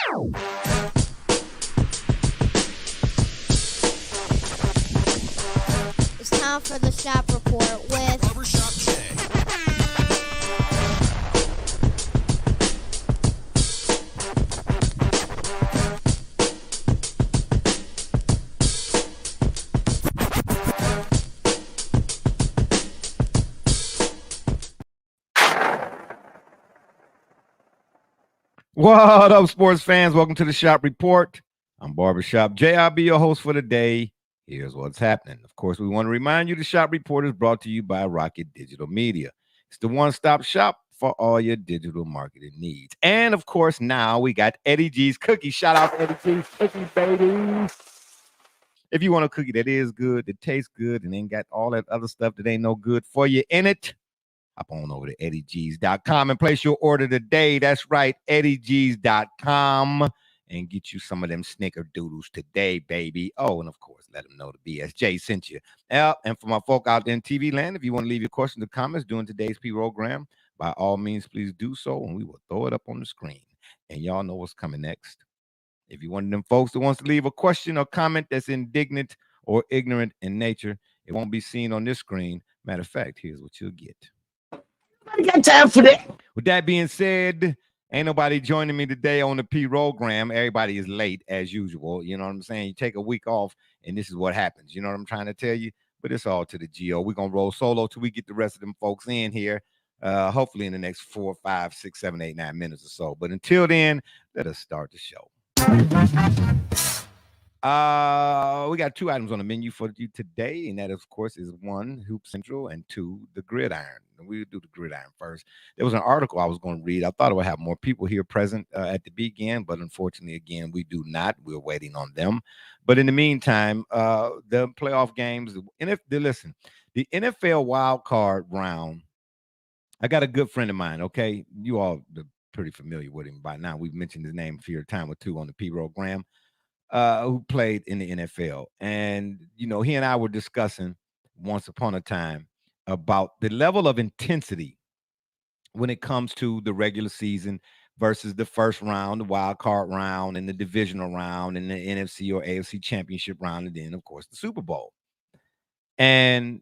It's time for the shop report with Barbershop Jay. What up, sports fans? Welcome to the Shop Report. I'm Barbershop Jay. I'll be your host for the day. Here's what's happening. Of course, we want to remind you the Shop Report is brought to you by Rocket Digital Media. It's the one-stop shop for all your digital marketing needs. And, of course, now we got Eddie G's Cookie. Shout out to Eddie G's Cookie, baby. If you want a cookie that is good, that tastes good, and ain't got all that other stuff that ain't no good for you in it, hop on over to eddiegs.com and place your order today. That's right, eddiegs.com, and get you some of them snickerdoodles today, baby. Oh, and of course, let them know the BSJ sent you. And for my folk out there in TV land, if you want to leave your questions or comments during today's program, by all means, please do so, and we will throw it up on the screen. And y'all know what's coming next. If you're one of them folks that wants to leave a question or comment that's indignant or ignorant in nature, it won't be seen on this screen. Matter of fact, here's what you'll get. I got time for that. With that being said, ain't nobody joining me today on the program. Everybody is late as usual. You know what I'm saying? You take a week off, and this is what happens. You know what I'm trying to tell you? But it's all to the GO. We're going to roll solo till we get the rest of them folks in here, hopefully in the next 4, 5, 6, 7, 8, 9 minutes or so. But until then, let us start the show. We got 2 items on the menu for you today, and that, of course, is 1, Hoop Central, and 2, the Gridiron. And we'll do the Gridiron first. There was an article I was going to read. I thought I would have more people here present at the begin, but unfortunately, again, we do not. We're waiting on them. But in the meantime, the playoff games, listen, the NFL wild card round, I got a good friend of mine, okay? You all are pretty familiar with him by now. We've mentioned his name for a time or two on the program. Who played in the NFL. And, you know, he and I were discussing once upon a time about the level of intensity when it comes to the regular season versus the first round, the wild card round, and the divisional round, and the NFC or AFC championship round, and then, of course, the Super Bowl. And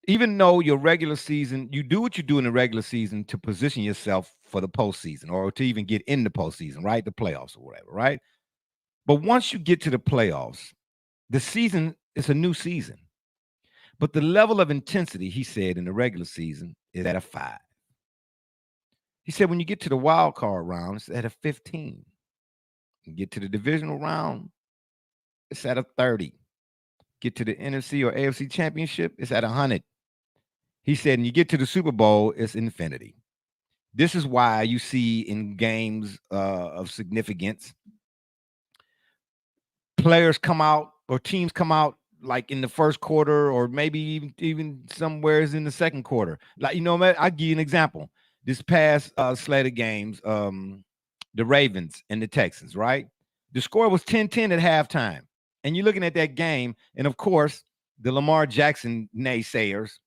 even though your regular season, you do what you do in the regular season to position yourself for the postseason or to even get in the postseason, right? The playoffs or whatever, right? But once you get to the playoffs, the season is a new season. But the level of intensity, he said, in the regular season is at a 5. He said when you get to the wild card round, it's at a 15. You get to the divisional round, it's at a 30. Get to the NFC or AFC championship, it's at 100. He said, and you get to the Super Bowl, it's infinity. This is why you see in games of significance, players come out or teams come out like in the first quarter or maybe even somewheres in the second quarter. Like, you know, I'll give you an example. This past slate of games, the Ravens and the Texans, right? The score was 10-10 at halftime. And you're looking at that game, and of course, the Lamar Jackson naysayers,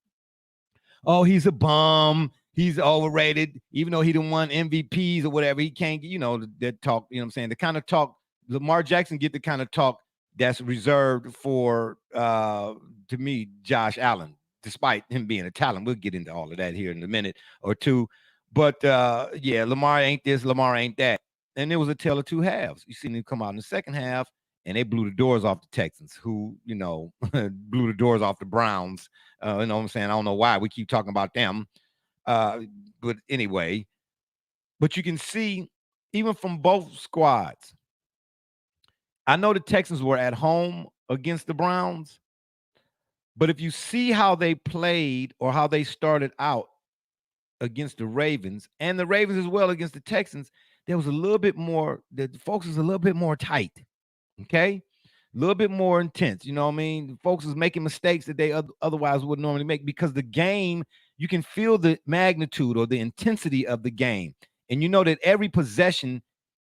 oh, he's a bum, he's overrated, even though he didn't won MVPs or whatever, he can't, you know, that talk, you know what I'm saying? The kind of talk Lamar Jackson get the kind of talk that's reserved for, to me, Josh Allen, despite him being a talent. We'll get into all of that here in a minute or two. But, yeah, Lamar ain't this, Lamar ain't that. And it was a tale of 2 halves. You seen him come out in the second half, and they blew the doors off the Texans, who, you know, blew the doors off the Browns. You know what I'm saying? I don't know why we keep talking about them. But anyway, but you can see, even from both squads, I know the Texans were at home against the Browns, but if you see how they played or how they started out against the Ravens and the Ravens as well against the Texans, there was a little bit more, the folks was a little bit more tight, okay? A little bit more intense, you know what I mean? The folks was making mistakes that they otherwise wouldn't normally make because the game, you can feel the magnitude or the intensity of the game. And you know that every possession,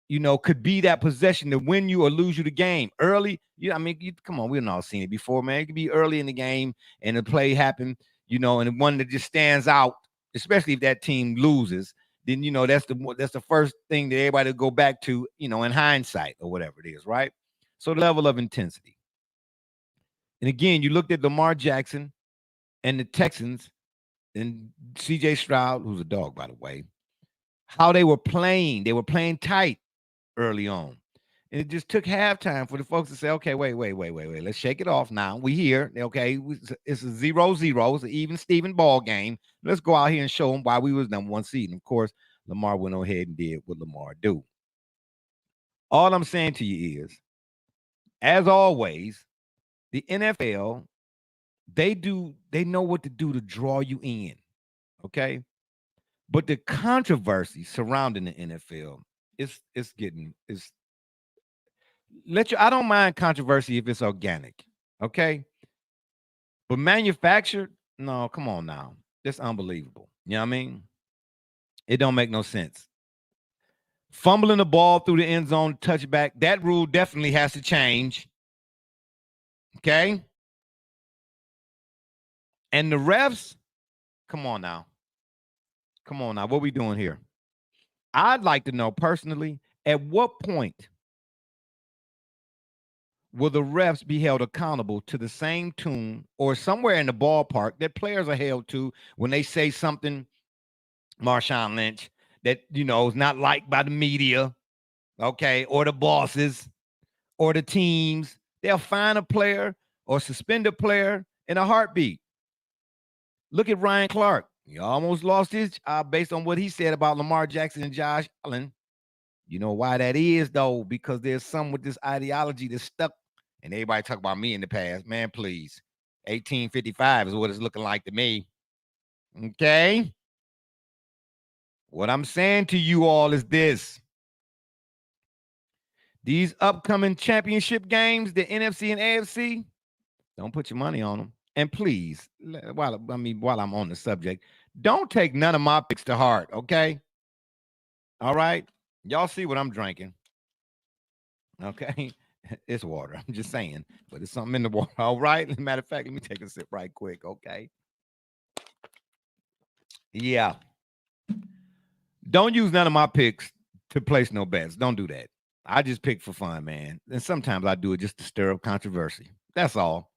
you know, could be that possession to win you or lose you the game early. I mean, come on, we've all seen it before, man. It could be early in the game and the play happened, you know, and the one that just stands out, especially if that team loses, then that's the first thing that everybody will go back to, in hindsight or whatever it is, right? So the level of intensity. And again, you looked at Lamar Jackson and the Texans and CJ Stroud, who's a dog, by the way, how they were playing. They were playing tight early on. And it just took halftime for the folks to say, okay, wait. Let's shake it off now. We here. Okay, it's a 0-0. It's an even Steven ball game. Let's go out here and show them why we was #1 seed. And of course, Lamar went on ahead and did what Lamar do. All I'm saying to you is, as always, the NFL, they know what to do to draw you in. Okay. But the controversy surrounding the NFL, I don't mind controversy if it's organic, okay? But manufactured, no, come on now. That's unbelievable. You know what I mean? It don't make no sense. Fumbling the ball through the end zone, touchback, that rule definitely has to change. Okay? And the refs, come on now. What we doing here? I'd like to know personally, at what point will the refs be held accountable to the same tune or somewhere in the ballpark that players are held to when they say something, Marshawn Lynch, that, is not liked by the media, okay, or the bosses or the teams? They'll fine a player or suspend a player in a heartbeat. Look at Ryan Clark. He almost lost his job based on what he said about Lamar Jackson and Josh Allen. You know why that is, though? Because there's some with this ideology that's stuck. And everybody talk about me in the past. Man, please. 1855 is what it's looking like to me. Okay? What I'm saying to you all is this. These upcoming championship games, the NFC and AFC, don't put your money on them. And please, while I'm on the subject, don't take none of my picks to heart, okay? All right? Y'all see what I'm drinking. Okay? It's water. I'm just saying, but it's something in the water. All right. Matter of fact, let me take a sip right quick. Okay. Yeah. Don't use none of my picks to place no bets. Don't do that. I just pick for fun, man. And sometimes I do it just to stir up controversy. That's all.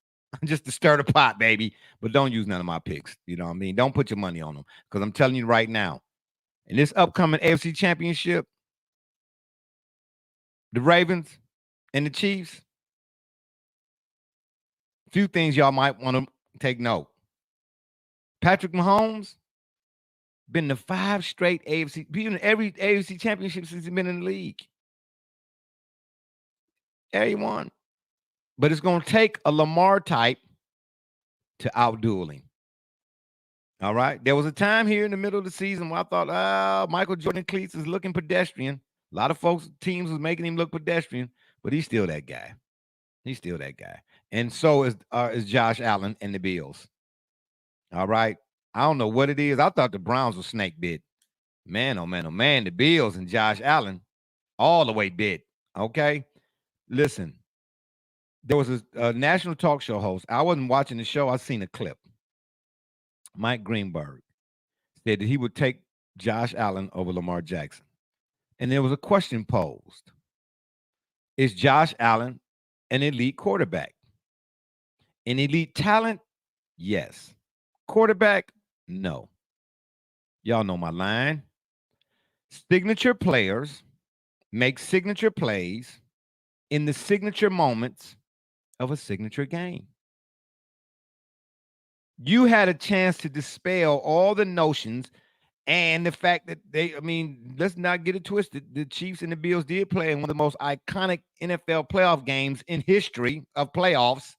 Just to stir the pot, baby. But don't use none of my picks. You know what I mean? Don't put your money on them. Because I'm telling you right now, in this upcoming AFC championship, the Ravens and the Chiefs, few things y'all might want to take note. Patrick Mahomes been to 5 straight AFC, being every AFC championship since he's been in the league. Everyone. But it's going to take a Lamar type to outduel him. All right. There was a time here in the middle of the season where I thought, Michael Jordan Cleats is looking pedestrian. A lot of folks, teams was making him look pedestrian, but he's still that guy. He's still that guy. And so is Josh Allen and the Bills. All right. I don't know what it is. I thought the Browns were snake bit. Man, oh man, oh man. The Bills and Josh Allen all the way bit. Okay. Listen, there was a national talk show host. I wasn't watching the show. I seen a clip. Mike Greenberg said that he would take Josh Allen over Lamar Jackson. And there was a question posed. Is Josh Allen an elite quarterback? An elite talent? Yes. Quarterback? No. Y'all know my line. Signature players make signature plays in the signature moments of a signature game. You had a chance to dispel all the notions and the fact that let's not get it twisted. The Chiefs and the Bills did play in one of the most iconic NFL playoff games in history of playoffs.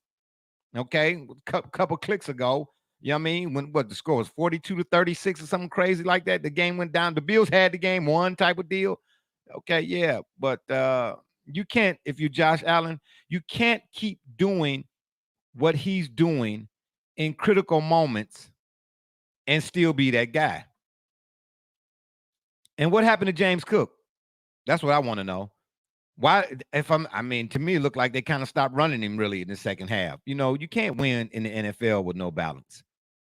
Okay, couple clicks ago. You know what I mean? What the score was 42-36 or something crazy like that. The game went down. The Bills had the game won type of deal. Okay, yeah. But you can't, if you're Josh Allen, you can't keep doing what he's doing in critical moments and still be that guy. And what happened to James Cook? That's what I want to know. Why, to me, it looked like they kind of stopped running him really in the second half. You can't win in the NFL with no balance.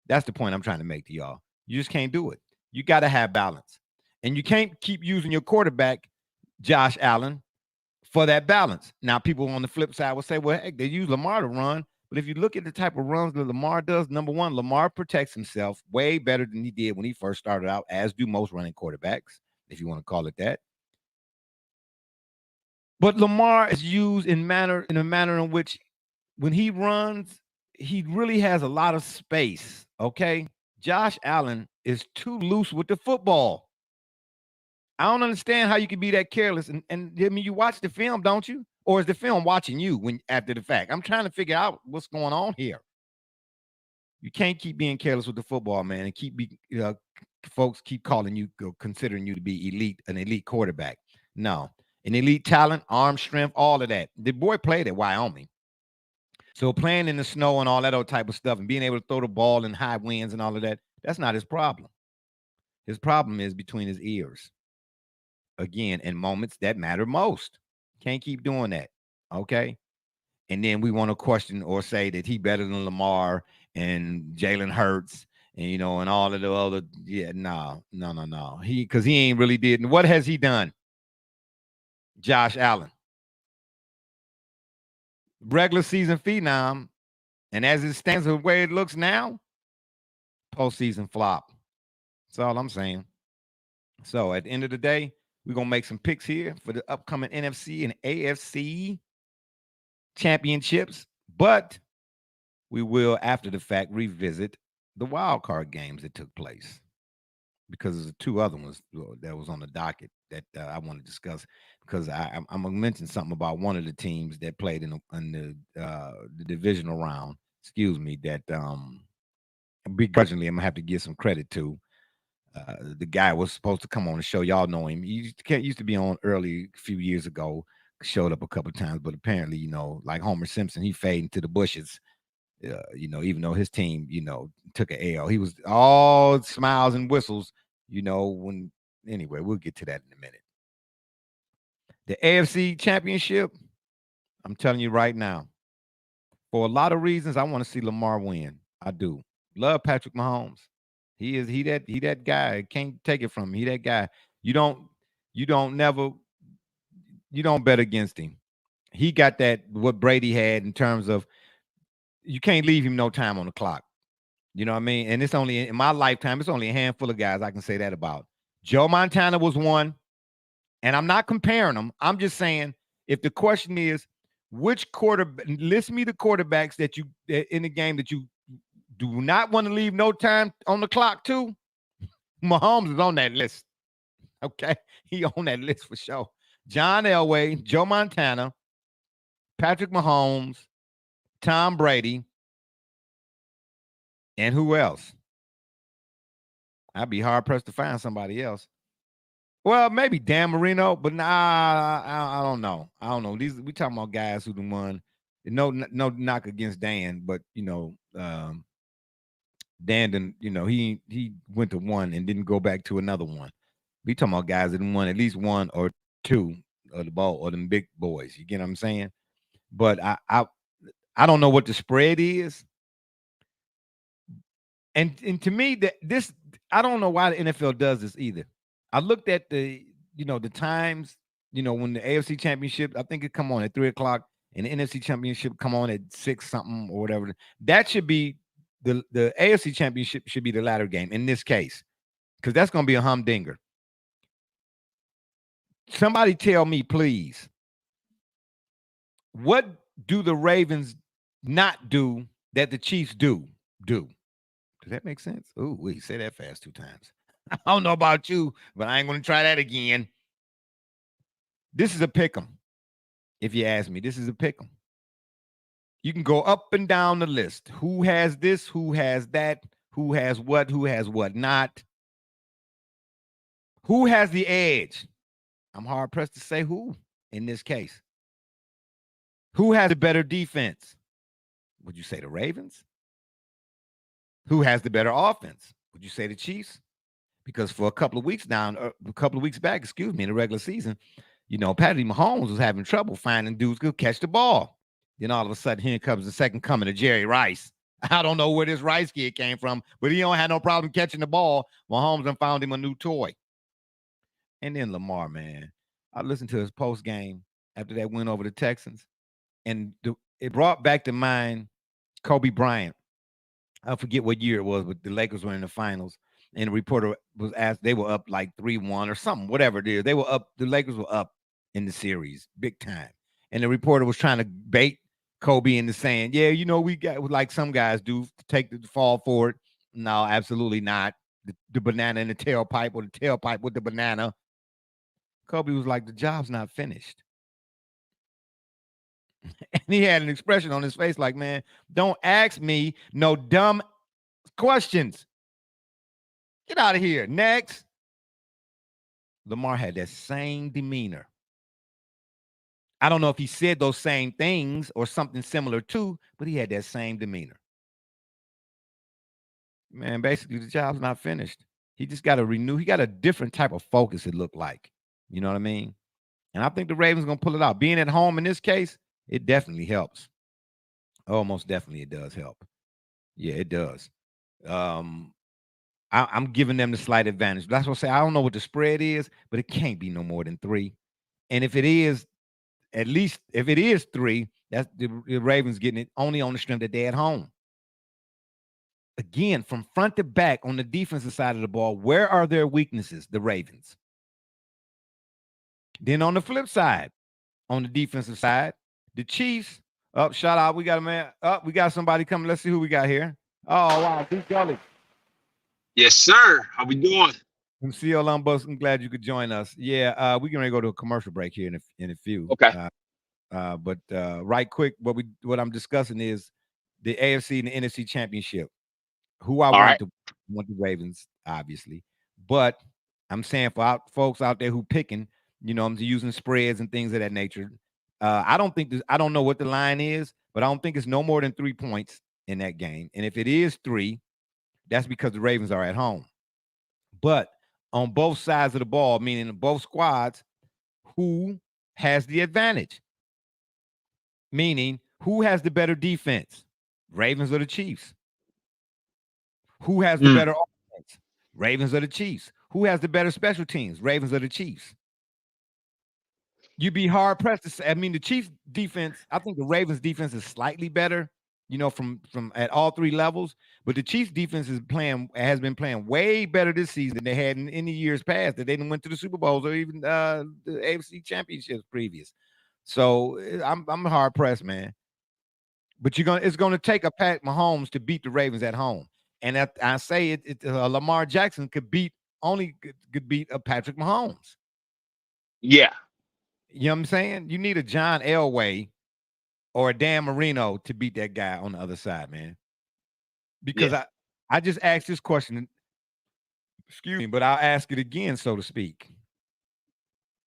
That's the point I'm trying to make to y'all. You just can't do it. You got to have balance. And you can't keep using your quarterback, Josh Allen, for that balance. Now, people on the flip side will say, well, heck, they use Lamar to run. But if you look at the type of runs that Lamar does, number one, Lamar protects himself way better than he did when he first started out, as do most running quarterbacks, if you want to call it that. But Lamar is used in a manner in which when he runs, he really has a lot of space. Okay. Josh Allen is too loose with the football. I don't understand how you can be that careless. And I mean, you watch the film, don't you? Or is the film watching you when after the fact? I'm trying to figure out what's going on here. You can't keep being careless with the football, man, and folks keep calling you, considering you to be an elite quarterback. No, an elite talent, arm strength, all of that. The boy played at Wyoming. So playing in the snow and all that other type of stuff and being able to throw the ball in high winds and all of that, that's not his problem. His problem is between his ears. Again, in moments that matter most. Can't keep doing that. Okay. And then we want to question or say that he better than Lamar and Jalen Hurts and and all of the other. Yeah, no. Because he ain't really did. And what has he done? Josh Allen. Regular season phenom. And as it stands the way it looks now, postseason flop. That's all I'm saying. So at the end of the day, we're going to make some picks here for the upcoming NFC and AFC championships. But we will, after the fact, revisit the wild card games that took place. Because there's two other ones that was on the docket that I want to discuss. Because I'm going to mention something about one of the teams that played in the divisional round. Excuse me, that begrudgingly I'm going to have to give some credit to. The guy was supposed to come on the show. Y'all know him. He used to be on early a few years ago. Showed up a couple of times, but apparently, like Homer Simpson, he faded into the bushes. Even though his team, took an L, he was all smiles and whistles. Anyway, we'll get to that in a minute. The AFC Championship, I'm telling you right now, for a lot of reasons, I want to see Lamar win. I do. Love Patrick Mahomes. He that guy. Can't take it from him. He that guy. You don't bet against him. He got that what Brady had in terms of you can't leave him no time on the clock. You know what I mean? And it's only in my lifetime, it's only a handful of guys I can say that about. Joe Montana was one, and I'm not comparing them. I'm just saying if the question is which quarterback, list me the quarterbacks that you in the game that you do not want to leave no time on the clock to. Mahomes is on that list. Okay, he on that list for sure. John Elway, Joe Montana, Patrick Mahomes, Tom Brady, and who else? I'd be hard pressed to find somebody else. Well, maybe Dan Marino, but nah, I don't know. I don't know. We talking about guys who won. No knock against Dan, but Dan didn't. He went to one and didn't go back to another one. We talking about guys that won at least one or two of the ball or them big boys. You get what I'm saying? But I don't know what the spread is. And to me, this I don't know why the NFL does this either. I looked at the times, when the AFC Championship, I think it come on at 3:00, and the NFC Championship come on at 6 something or whatever. That should be the AFC Championship should be the latter game in this case, because that's going to be a humdinger. Somebody tell me, please, what do the Ravens not do that the Chiefs do? Does that make sense? Ooh, we say that fast 2 times. I don't know about you, but I ain't going to try that again. This is a pick 'em. If you ask me, this is a pick 'em. You can go up and down the list. Who has this? Who has that? Who has what? Who has what not? Who has the edge? I'm hard pressed to say who in this case. Who has a better defense? Would you say the Ravens? Who has the better offense? Would you say the Chiefs? Because for a couple of weeks back, in the regular season, Patty Mahomes was having trouble finding dudes who could catch the ball. Then all of a sudden, here comes the second coming of Jerry Rice. I don't know where this Rice kid came from, but he don't have no problem catching the ball. Mahomes done found him a new toy. And then Lamar, man. I listened to his post game after that win over the Texans, and it brought back to mind Kobe Bryant. I forget what year it was, but the Lakers were in the finals, and the reporter was asked, they were up like 3-1 or something, whatever it is. They were up, the Lakers were up in the series, big time. And the reporter was trying to bait Kobe into saying, yeah, we got, like some guys do, take the fall for it. No, absolutely not. The banana in the tailpipe, or the tailpipe with the banana. Kobe was like, the job's not finished. And he had an expression on his face like, man, don't ask me no dumb questions. Get out of here. Next. Lamar had that same demeanor. I don't know if he said those same things or something similar to, but he had that same demeanor. Man, basically, the job's not finished. He just got to renew. He got a different type of focus, it looked like. You know what I mean? And I think the Ravens going to pull it out. Being at home in this case, it definitely helps. Oh, most definitely it does help. Yeah, it does. I'm giving them the slight advantage. That's what I say. I don't know what the spread is, but it can't be no more than 3. And if it is, at least if it is 3, that's the Ravens getting it only on the strength that they're at home. Again, from front to back on the defensive side of the ball, where are their weaknesses? The Ravens. Then on the flip side, on the defensive side, the Chiefs. Shout out. We got a man. We got somebody coming. Let's see who we got here. Oh, wow. Deep Gully. Yes, sir. How we doing? From CL Lumbus, I'm glad you could join us. Yeah, we're going to go to a commercial break here in a few. Okay. But right quick, what I'm discussing is the AFC and the NFC championship. Who I want the Ravens, obviously. But I'm saying for folks out there who picking, I'm using spreads and things of that nature. I don't know what the line is, but I don't think it's no more than 3 points in that game. And if it is 3, that's because the Ravens are at home. But on both sides of the ball, meaning both squads, who has the advantage? Meaning, who has the better defense? Ravens or the Chiefs? Who has the better offense? Ravens or the Chiefs? Who has the better special teams? Ravens or the Chiefs? You'd be hard pressed to say. I mean, the Chiefs defense, I think the Ravens defense is slightly better, from at all 3 levels. But the Chiefs defense has been playing way better this season than they had in the years past. That they didn't went to the Super Bowls or even the AFC championships previous. So I'm hard pressed, man. But it's gonna take a Pat Mahomes to beat the Ravens at home. And I say Lamar Jackson could beat a Patrick Mahomes. Yeah. You know what I'm saying? You need a John Elway or a Dan Marino to beat that guy on the other side, man. Because I just asked this question, excuse me, but I'll ask it again, so to speak.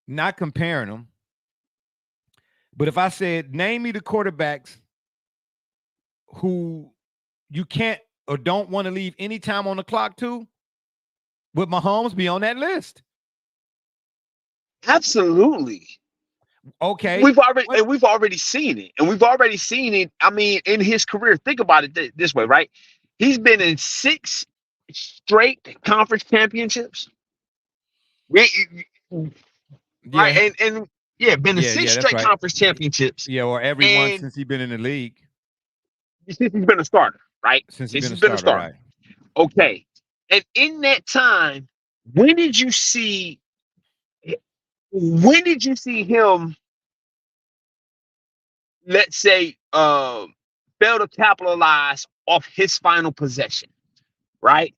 Not comparing them. But if I said, name me the quarterbacks who you can't or don't want to leave any time on the clock to, would Mahomes be on that list? Absolutely. Okay. We've already seen it. And we've already seen it. I mean, in his career, think about it this way, right? He's been in 6 straight conference championships. Right? And been in 6 straight conference championships. Yeah, or every one since he's been in the league. Since he's been a starter, right? Since he's been a starter. Right. Okay. And in that time, when did you see him, let's say, fail to capitalize off his final possession, right?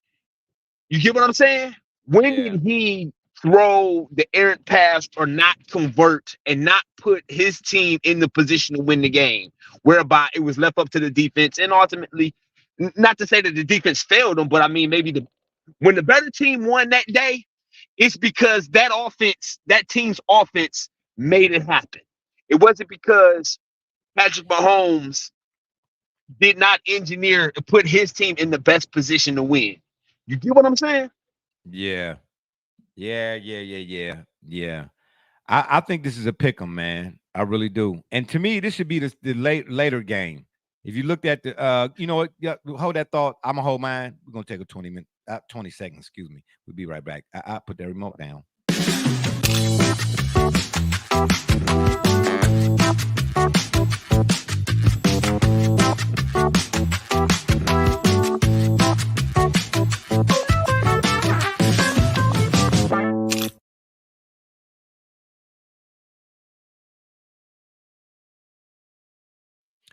You get what I'm saying? When did he throw the errant pass or not convert and not put his team in the position to win the game, whereby it was left up to the defense? And ultimately, not to say that the defense failed them, but I mean, maybe when the better team won that day, it's because that team's offense made it happen. It wasn't because Patrick Mahomes did not engineer and put his team in the best position to win. You get what I'm saying? Yeah. I think this is a pick 'em, man. I really do. And to me, this should be the later game. If you looked at the, you know what? Yeah, hold that thought. I'm gonna hold mine. We're gonna take a 20 seconds. Excuse me. We'll be right back. I put that remote down.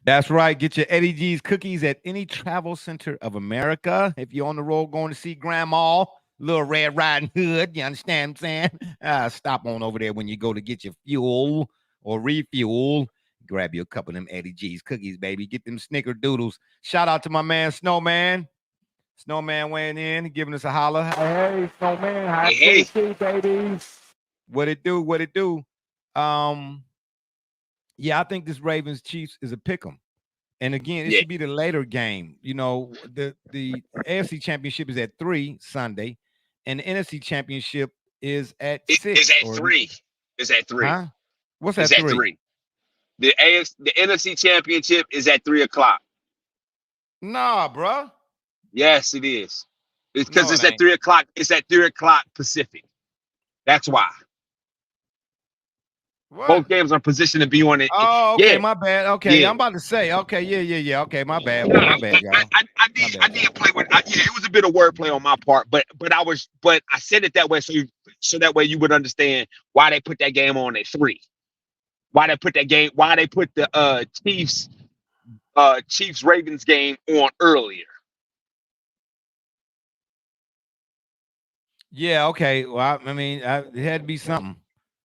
That's right. Get your Eddie G's cookies at any travel center of America. If you're on the road going to see Grandma, Little Red Riding Hood, you understand what I'm saying? Stop on over there when you go to get your fuel or refuel. Grab you a couple of them Eddie G's cookies, baby. Get them snickerdoodles. Shout out to my man Snowman. Snowman weighing in, giving us a holler. Hey, Snowman. Hi, Hey. baby. What it do? What it do? Yeah, I think this Ravens Chiefs is a pick 'em. And again, it should be the later game. You know, the AFC Championship is at 3 Sunday, and the NFC Championship is at 6. It's at 3. It's at 3. Huh? What's It's at at 3? 3. The NFC Championship is at 3 o'clock. Nah, bro. Yes, it is. It's because No, it's it at 3 o'clock. It's at 3 o'clock Pacific. That's why. What? Both games are positioned to be on it. Oh, okay, Yeah. my bad. Okay, Yeah. I'm about to say. Okay, yeah. Okay, my bad. My bad, y'all. I did play with. Yeah, it was a bit of wordplay on my part, but I said it that way so that way you would understand why they put that game on at 3. Why they put the Chiefs Ravens game on earlier. Yeah, okay. Well, I mean, it had to be something.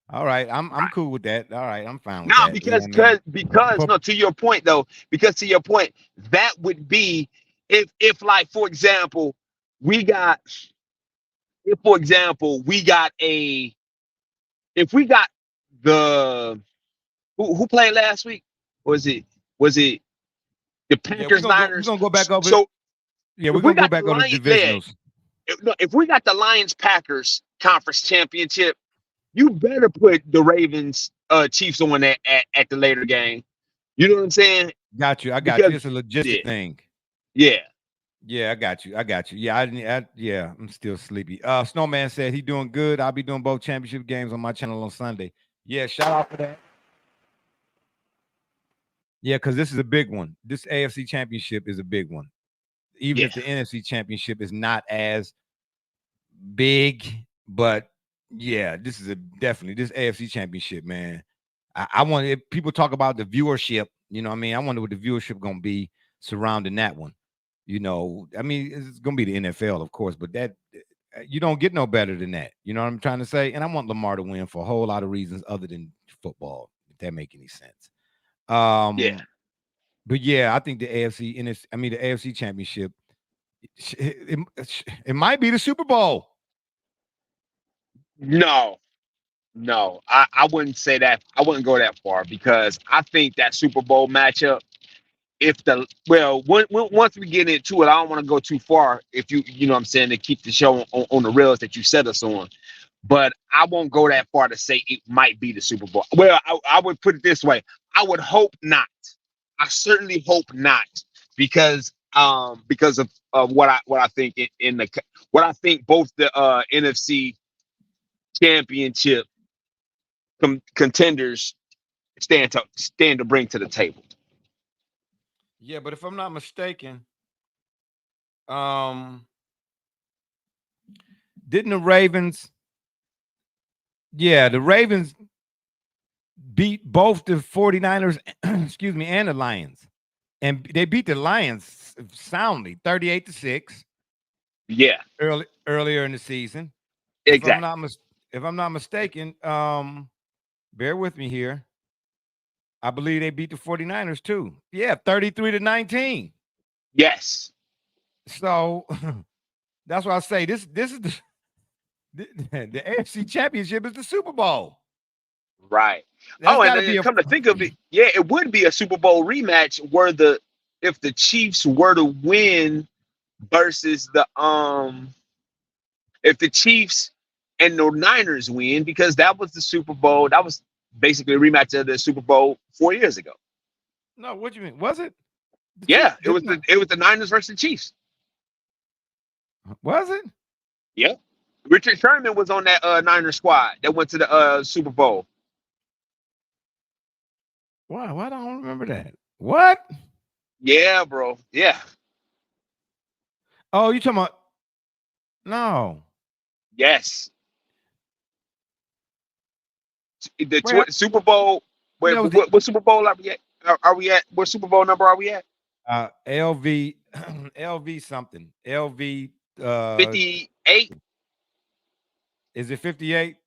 All right, I'm cool with that. All right, I'm fine with that. Because to your point though, that would be if like for example we got the who played last week? Was it the Packers Niners? We're gonna go back over. So yeah, we're gonna go back over the divisionals. If we got the Lions Packers conference championship, you better put the Ravens Chiefs on that at the later game. You know what I'm saying? Got you. I got you. It's a logistic thing. Yeah. Yeah, I got you. Yeah, I'm still sleepy. Snowman said he doing good. I'll be doing both championship games on my channel on Sunday. Yeah, shout out for that. Yeah, because this is a big one. This AFC championship is a big one. Even if the NFC championship is not as big, but yeah, this is definitely this AFC championship, man. I want people talk about the viewership. You know what I mean? I wonder what the viewership gonna be surrounding that one. You know, I mean, it's gonna be the NFL, of course, but that you don't get no better than that. You know what I'm trying to say? And I want Lamar to win for a whole lot of reasons other than football, if that make any sense. But yeah, I think the AFC championship, it might be the Super Bowl. No, I wouldn't say that. I wouldn't go that far because I think that Super Bowl matchup, once we get into it, I don't want to go too far. If you know what I'm saying, to keep the show on the rails that you set us on, but I won't go that far to say it might be the Super Bowl. Well, I would put it this way: I would hope not. I certainly hope not, because of what I think what I think both the NFC championship contenders stand to bring to the table. Yeah, but if I'm not mistaken, didn't the Ravens? Yeah, the Ravens beat both the 49ers, excuse me, and the Lions. And they beat the Lions soundly, 38-6. Yeah. Earlier in the season. Exactly. If I'm not mistaken, bear with me here. I believe they beat the 49ers too. Yeah, 33-19. Yes. So that's why I say this is the AFC Championship is the Super Bowl. Right. And come to think of it, yeah, it would be a Super Bowl rematch if the Chiefs were to win versus if the Chiefs and the Niners win, because that was the Super Bowl. That was basically a rematch of the Super Bowl 4 years ago. No, what do you mean? Was it? Yeah, it was the Niners versus the Chiefs. Was it? Yeah. Richard Sherman was on that Niners squad that went to the Super Bowl. Why? Why don't I remember that? What? Yeah, bro. Yeah. Oh, you talking about? No. Yes. The Where- Super Bowl. Wait, That was what Super Bowl are we at? Are we at? What Super Bowl number are we at? LV LV something. LV 58. Is it 58?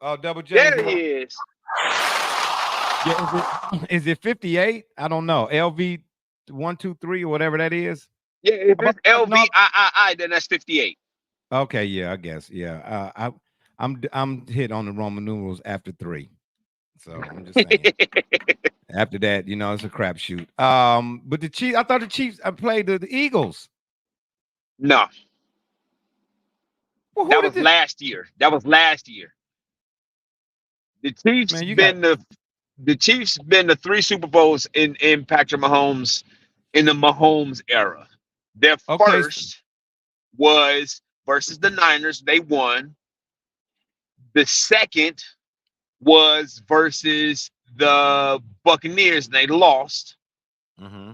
Oh, Double J. There he is. Yeah, is it 58? I don't know. LV 123 or whatever that is. Yeah, if it's LVII, then that's 58. Okay, yeah, I guess. Yeah. I'm hit on the Roman numerals after 3. So I'm just saying. After that, it's a crapshoot. But the Chiefs, I thought the Chiefs played the Eagles. No. Well, that was last year. That was last year. The Chiefs the Chiefs been to 3 Super Bowls in Patrick Mahomes in the Mahomes era. Their first was versus the Niners. They won. The second was versus the Buccaneers. They lost. Mm-hmm.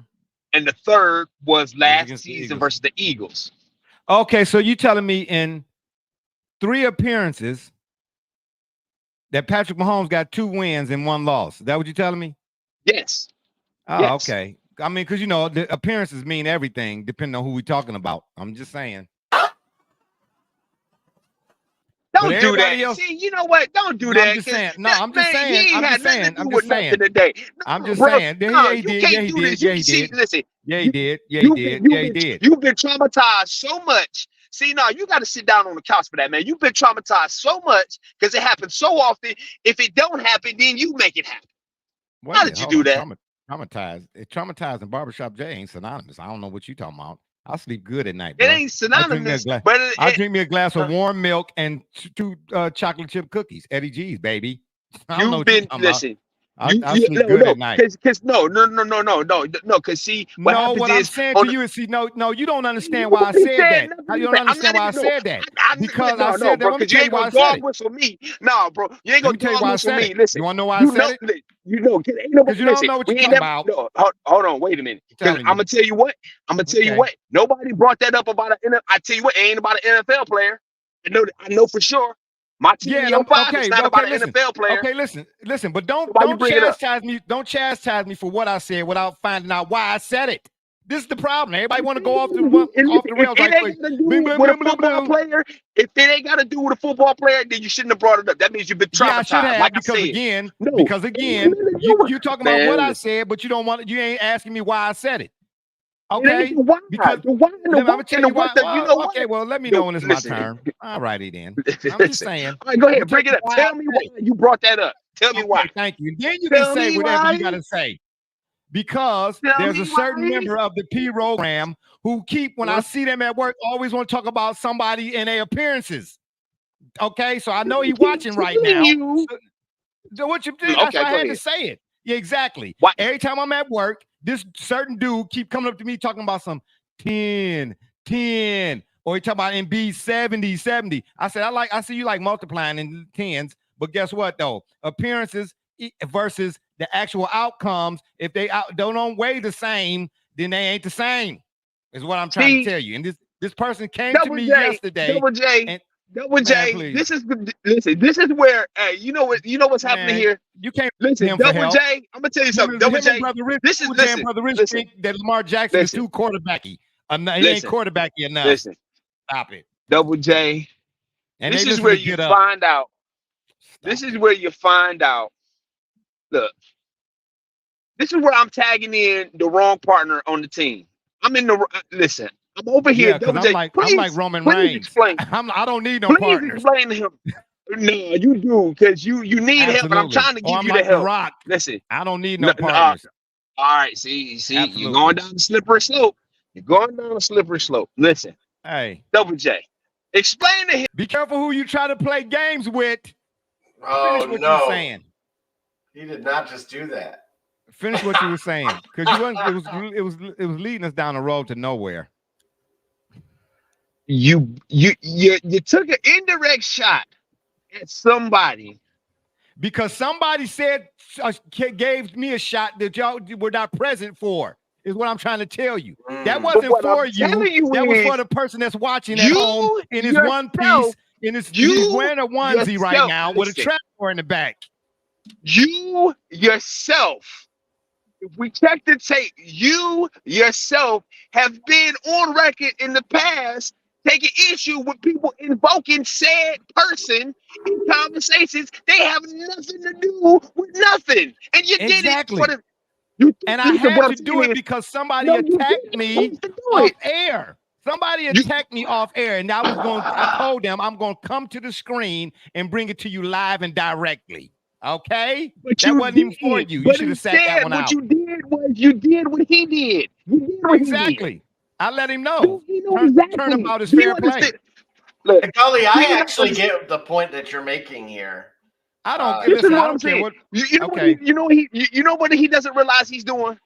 And the third was last season versus the Eagles. Okay, so you telling me in 3 appearances that Patrick Mahomes got 2 wins and 1 loss. Is that what you're telling me? Yes. Oh, yes. Okay. I mean, because the appearances mean everything depending on who we're talking about. I'm just saying. Don't do that. Else, see, you know what? Don't do that. I'm just saying. No, I'm just saying. I'm just saying. I'm just saying. Today. No, I'm just bro, saying. No, yeah, he did. Yeah, he did. Yeah, he did. Listen. Yeah, he did. Yeah, he did. Yeah, he did. You've been traumatized so much. See, no, you got to sit down on the couch for that, man. You've been traumatized so much because it happens so often. If it don't happen, then you make it happen. How did you do that? Traumatized. Traumatized and barbershop J ain't synonymous. I don't know what you talking about. I sleep good at night. It bro. ain't synonymous, but I drink me a glass of warm milk and 2 chocolate chip cookies. Eddie G's, baby. You've been listen. I sleep good at night. Because no. Because see, what I'm saying to you is see, no, you don't understand why I said that. You don't understand why I said that. Because I said that. Let me tell you why I said it. Whistle me. No, bro, you ain't gonna dog whistle me. Listen, you wanna know why I said it? You know, because you don't know what you're talking about. No, hold on, wait a minute. I'm gonna tell you what. Nobody brought that up about an NFL. I tell you what, it ain't about an NFL player. I know for sure. My team is not about an NFL player. Okay, listen, but don't chastise me. Don't chastise me for what I said without finding out why I said it. This is the problem. Everybody want to go off the rails right quick. If it ain't got to do with a football player, then you shouldn't have brought it up. That means you've been traumatized. Yeah, I should have, because again, you talking about what I said, but you ain't asking me why I said it. Okay, because I'm gonna tell you why. Okay, well, let me know when it's my turn. All righty then. I'm just saying. All right, go ahead, bring it up. Tell me why you brought that up. Tell me why. Thank you. Then you can say whatever you gotta say. Because there's a certain member of the P program who when I see them at work, always want to talk about somebody in their appearances. Okay, so I know he's watching right now. So what you do? That's why I had to say it. Yeah, exactly. Every time I'm at work, this certain dude keep coming up to me talking about some 10, or he talking about MB 70. I said, I see you like multiplying in 10s, but guess what though? Appearances versus the actual outcomes, if they don't weigh the same, then they ain't the same. Is what I'm trying to tell you. And this person came to me yesterday. Double J, this is where you know what's happening here. You can't listen, Double J. I'm gonna tell you something. Double J, this is brother Rich think that Lamar Jackson is too quarterbacky. He ain't quarterbacky enough. Listen, stop it, Double J. And this is where you find out. This is where you find out. Look, this is where I'm tagging in the wrong partner on the team. I'm in the listen. I'm over here. Double J. I'm like Roman Reigns. Explain. I don't need no partners. Explain to him. No, you do because you need help, and I'm trying to give you the help. Rock. Listen, I don't need no partners. All right, see, you're going down the slippery slope. Listen, hey, Double J, explain to him. Be careful who you try to play games with. Oh, Finish what you were saying. He did not just do that. Finish what you were saying, because it was leading us down the road to nowhere. you took an indirect shot at somebody. Because somebody said gave me a shot that y'all were not present for, is what I'm trying to tell you. That But wasn't what for I'm telling you that was is for the person that's watching at home you in his one piece, he's you wearing a onesie right yourself, now with a listen, trapdoor in the back. you yourself, if we check the tape, you yourself have been on record in the past taking issue with people invoking said person in conversations they have nothing to do with nothing. And you did it for Exactly. the you And I listen, had what to I'm do saying it is, because somebody no, you attacked didn't me have to do off it. air. Somebody You, attacked me off air, and I told them I'm going to come to the screen and bring it to you live and directly. Okay? but That you wasn't even for did. you. You But should have sat that instead, one what out. you did was you did what he did. You did what he did. Exactly. I let him know. Do you know exactly? Turnabout is Do you fair play. understand? Look, Gully, do I you not actually understand? get the point that you're making here. I don't This is listen. I what I'm don't care saying. what. You know Okay. you know what he doesn't realize he's doing?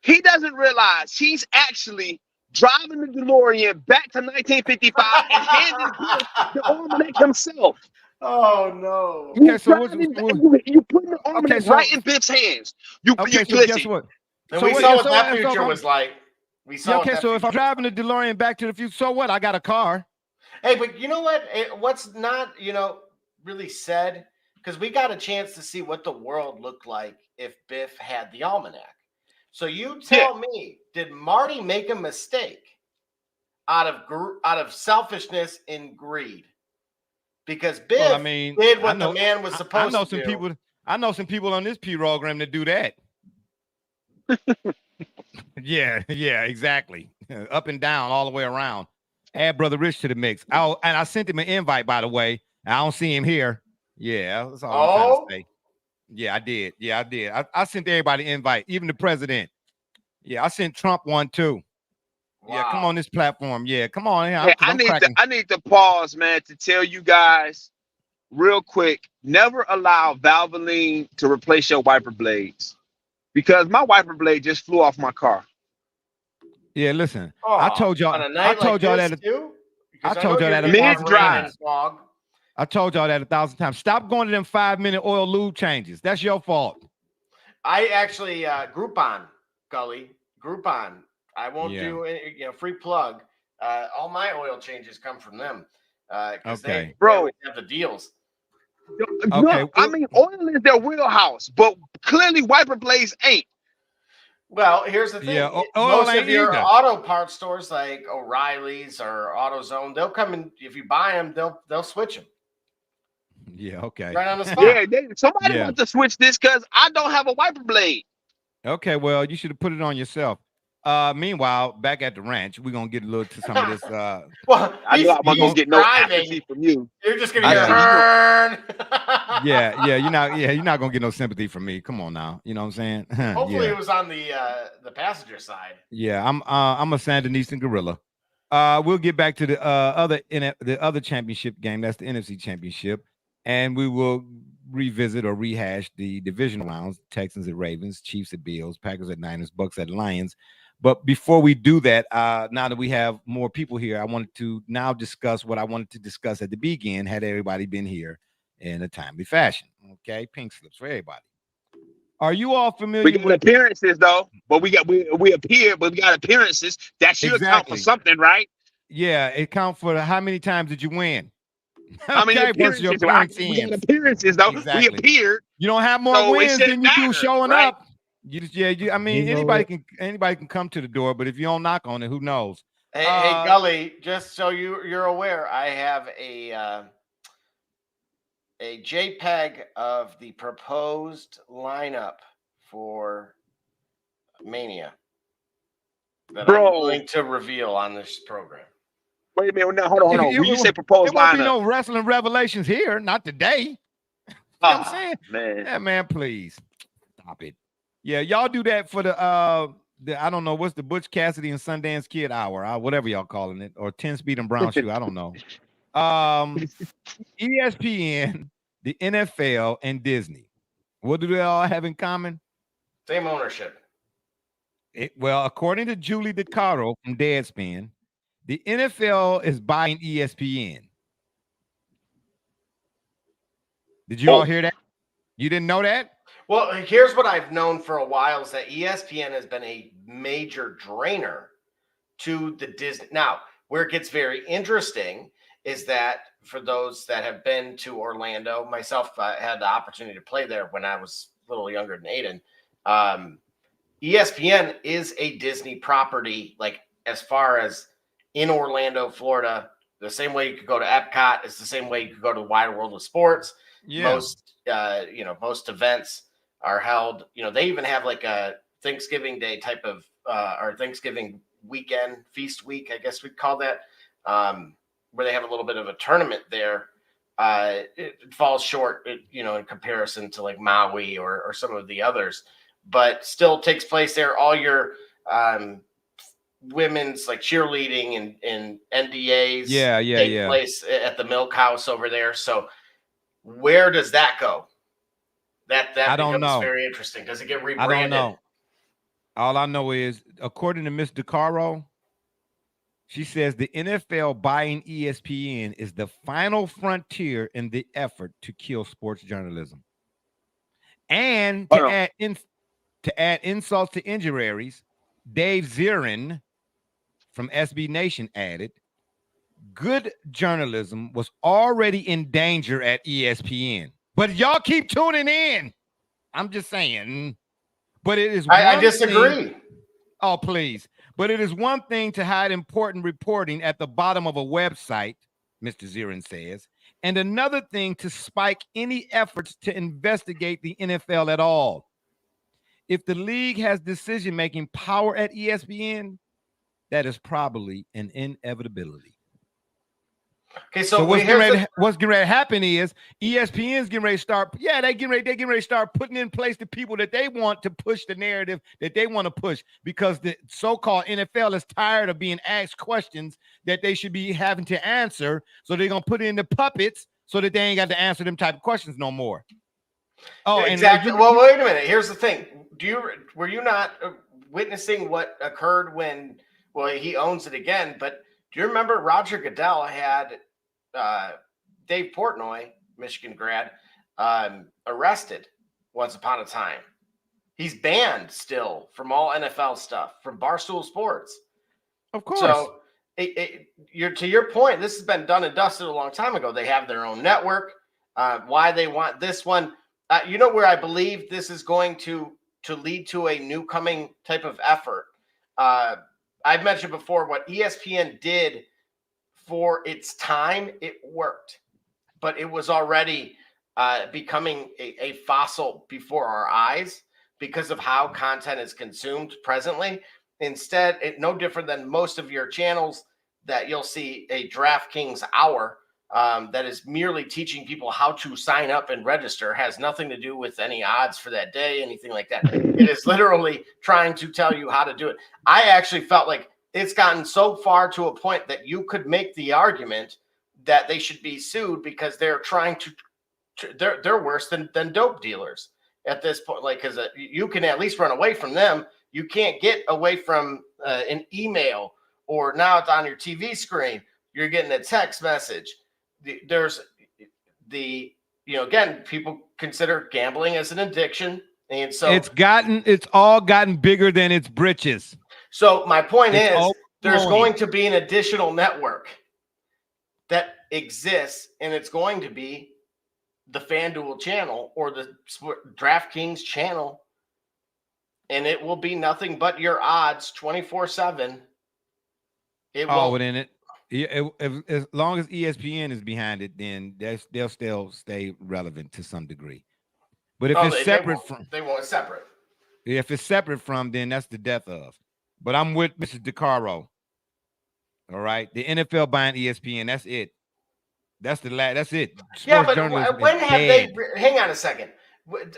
He doesn't realize he's actually driving the DeLorean back to 1955 and handing Biff the almanac himself. Oh no. Okay, so You putting the almanac right in Biff's hands. You so listen. guess what? And So we what- saw yeah, what so that what- so future if was like. We saw Yeah, what okay, that so if I'm future was driving the DeLorean back to the future, so what? I got a car. Hey, but you know what? What's not, really said? Because we got a chance to see what the world looked like if Biff had the almanac. So you tell me, did Marty make a mistake out of selfishness and greed? Because Biff Well, I mean, did what the man was I supposed know to some do. people. I know some people on this program that do that. Yeah, exactly. Up and down, all the way around. Add Brother Rich to the mix. And I sent him an invite, by the way. I don't see him here. Yeah, that's all I'm trying to say. Yeah, I did. Yeah, I did. I sent everybody an invite, even the president. Yeah, I sent Trump one too. Wow. Yeah, come on this platform. Yeah, come on. Hey, I need to pause, man, to tell you guys real quick. Never allow Valvoline to replace your wiper blades, because my wiper blade just flew off my car. Yeah, listen. I told y'all. I told y'all that. I told y'all that mid-drive. I told y'all that 1,000 times. Stop going to them 5-minute oil lube changes. That's your fault. I actually Groupon, Gully. Groupon. I won't do free plug. All my oil changes come from them. Because they always have the deals. No, I mean, oil is their wheelhouse, but clearly wiper blades ain't. Well, here's the thing. Yeah, most of your auto parts stores like O'Reilly's or AutoZone, they'll come in. If you buy them, they'll switch them. Yeah, okay. Right on the spot. Yeah, somebody wants to switch this because I don't have a wiper blade. Okay, well, you should have put it on yourself. Meanwhile, back at the ranch, we're gonna get a little to some of this. Well, I know I'm not gonna get no sympathy from you. You're just gonna get burn. You're not gonna get no sympathy from me. Come on now, you know what I'm saying? Hopefully, it was on the passenger side. Yeah, I'm a Sandinistan gorilla. We'll get back to the other championship game. That's the NFC Championship, and we will revisit or rehash the divisional rounds: Texans at Ravens, Chiefs at Bills, Packers at Niners, Bucks at Lions. But before we do that, now that we have more people here, I wanted to now discuss what I wanted to discuss at the beginning, had everybody been here in a timely fashion. Okay, pink slips for everybody. Are you all familiar with appearances though? But we appear, but we got appearances. That should count for something, right? Yeah, it counts for how many times did you win? How many appearances? We got appearances though. Exactly. We appeared. You don't have more wins than you do showing up. I mean, anybody can come to the door, but if you don't knock on it, who knows? Hey, Gully, just so you're aware, I have a JPEG of the proposed lineup for Mania that I'm willing to reveal on this program. Wait a minute, now hold on. When you say proposed lineup, there won't be no wrestling revelations here, not today. You know what I'm saying? Man. Yeah, man, please stop it. Yeah, y'all do that for the I don't know what's the Butch Cassidy and Sundance Kid hour, whatever y'all calling it, or 10 Speed and Brown Shoe. I don't know. ESPN, the NFL, and Disney. What do they all have in common? Same ownership. Well, according to Julie DeCaro from Deadspin, The NFL is buying ESPN. Did you all hear that? You didn't know that? Well, here's what I've known for a while is that ESPN has been a major drainer to the Disney. Now, where it gets very interesting is that for those that have been to Orlando, myself had the opportunity to play there when I was a little younger than Aiden. ESPN is a Disney property, like as far as in Orlando, Florida, the same way you could go to Epcot, it's the same way you could go to Wide World of Sports. Yeah. Most events are held, they even have like a Thanksgiving Day type of or Thanksgiving weekend, feast week, I guess we'd call that, where they have a little bit of a tournament there. It falls short, in comparison to like Maui or some of the others, but still takes place there. All your women's like cheerleading and NDAs take place at the Milk House over there. So where does that go? That I don't becomes know. very interesting. Does it get rebranded? I don't know. All I know is, according to Ms. DeCaro, she says the NFL buying ESPN is the final frontier in the effort to kill sports journalism. And to add insult to injuries, Dave Zirin from SB Nation added, good journalism was already in danger at ESPN. But y'all keep tuning in. I'm just saying. But it is I disagree. Oh, please. But it is one thing to hide important reporting at the bottom of a website, Mr. Zirin says, and another thing to spike any efforts to investigate the NFL at all. If the league has decision-making power at ESPN, that is probably an inevitability. Okay, so what's getting ready to happen is ESPN's getting ready to start. Yeah, they're getting ready to start putting in place the people that they want to push the narrative that they want to push, because the so-called NFL is tired of being asked questions that they should be having to answer. So they're gonna put in the puppets so that they ain't got to answer them type of questions no more. Oh, exactly. Well, wait a minute. Here's the thing. Were you not witnessing what occurred when? Well, he owns it again, but do you remember Roger Goodell had Dave Portnoy, Michigan grad, arrested once upon a time? He's banned still from all NFL stuff, from Barstool Sports. Of course. So to your point, this has been done and dusted a long time ago. They have their own network. Why they want this one? Where I believe this is going to lead to a new coming type of effort. I've mentioned before what ESPN did for its time. It worked, but it was already becoming a fossil before our eyes because of how content is consumed presently. Instead, no different than most of your channels that you'll see a DraftKings hour that is merely teaching people how to sign up and register, has nothing to do with any odds for that day, anything like that. It is literally trying to tell you how to do it. I actually felt like it's gotten so far to a point that you could make the argument that they should be sued because they're trying to they're worse than dope dealers at this point. Like, because you can at least run away from them. You can't get away from an email, or now it's on your TV screen. You're getting a text message. Again, people consider gambling as an addiction. And so it's all gotten bigger than its britches. So my point is there's going to be an additional network that exists, and it's going to be the FanDuel channel or the DraftKings channel. And it will be nothing but your odds 24/7. As long as ESPN is behind it, then they'll still stay relevant to some degree. But if it's separate from, they want it separate. If it's separate from, then that's the death of. But I'm with Mrs. DeCaro. All right, the NFL buying ESPN. That's it. That's it. Sports but when have they? Hang on a second.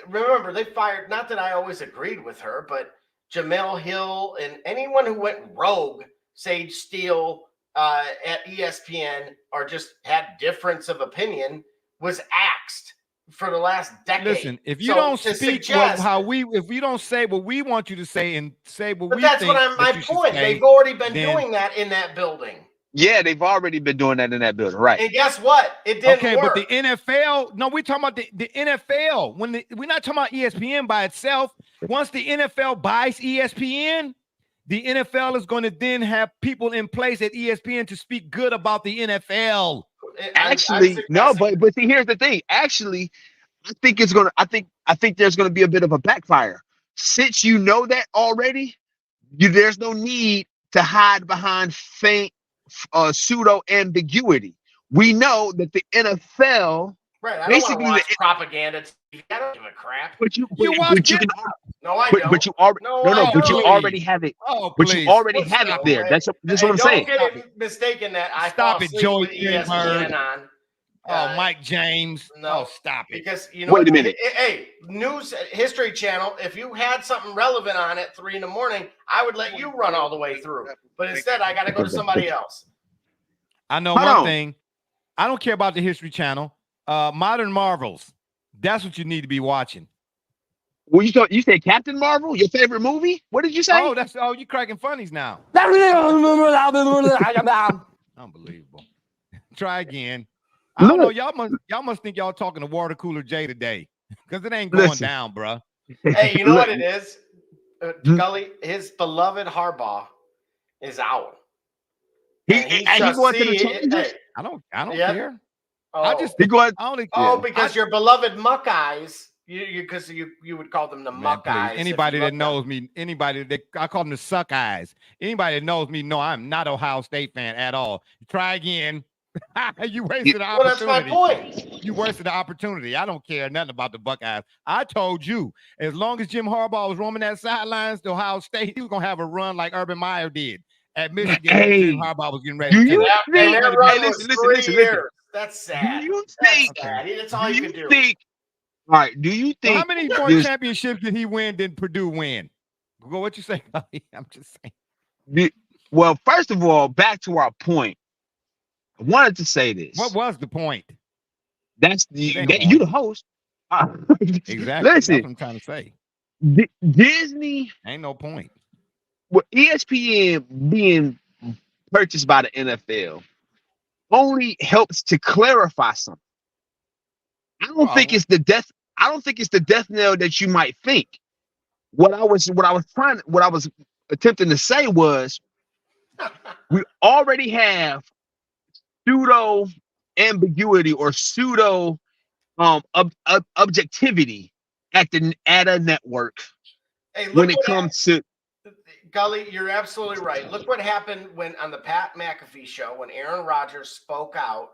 Remember, they fired. Not that I always agreed with her, but Jamel Hill and anyone who went rogue, Sage Steele at ESPN, or just had difference of opinion, was axed for the last decade. Listen, if you don't speak if we don't say what we want you to say and say what we think, that's what my point. They've already been doing that in that building. Yeah, they've already been doing that in that building, right? And guess what? It didn't Okay, work. but the NFL, no, we're talking about the NFL. We're not talking about ESPN by itself. Once the NFL buys ESPN, the NFL is going to then have people in place at ESPN to speak good about the NFL. Actually, no, but see, here's the thing. Actually, I think it's gonna. I think there's gonna be a bit of a backfire. Since you know that already, there's no need to hide behind faint pseudo ambiguity. We know that the NFL, right? I basically, don't want to watch propaganda. I don't give a crap. But you watch can. No, I don't. But you already but you already have it. Oh, but you already have it there. That's what I'm saying. Don't get it mistaken that I stop fall it, asleep Joey with ESPN on. Mike James. No, stop it. Because you know, wait a minute. Hey, News History Channel. If you had something relevant on at 3 a.m, I would let you run all the way through. But instead, I got to go to somebody else. I know one thing. I don't care about the History Channel. Modern Marvels. That's what you need to be watching. Well, you said Captain Marvel, your favorite movie? What did you say? Oh, you cracking funnies now. Unbelievable. Try again. I don't know. Y'all must think y'all talking to Water Cooler J today, because it ain't going down, bro. Hey, you know what it is? Gully, his beloved Harbaugh is out. He going to the Chargers? I don't care. Oh. I just because your beloved Muckeyes, because you would call them the Muckeyes. Anybody that knows me, I call them the Suck Eyes. Anybody that knows me, no, I'm not Ohio State fan at all. Try again. You wasted the opportunity. Well, that's my point. You wasted the opportunity. I don't care nothing about the Buckeyes. I told you, as long as Jim Harbaugh was roaming that sidelines to Ohio State, he was gonna have a run like Urban Meyer did at Michigan. Jim Harbaugh was getting ready. Listen. That's sad. Do you think? That's all you can do. All right. Do you think? How many more championships did he win than Purdue win? Go, what you say? I'm just saying. Well, first of all, back to our point. I wanted to say this. What was the point? That's you the host. Exactly. Listen, that's what I'm trying to say. Disney ain't no point. With ESPN being purchased by the NFL only helps to clarify something. I don't think it's the death. I don't think it's the death knell that you might think. What I was attempting to say was we already have pseudo ambiguity or pseudo objectivity at a network when it comes to. Gully, you're absolutely right. Look what happened on the Pat McAfee show when Aaron Rodgers spoke out,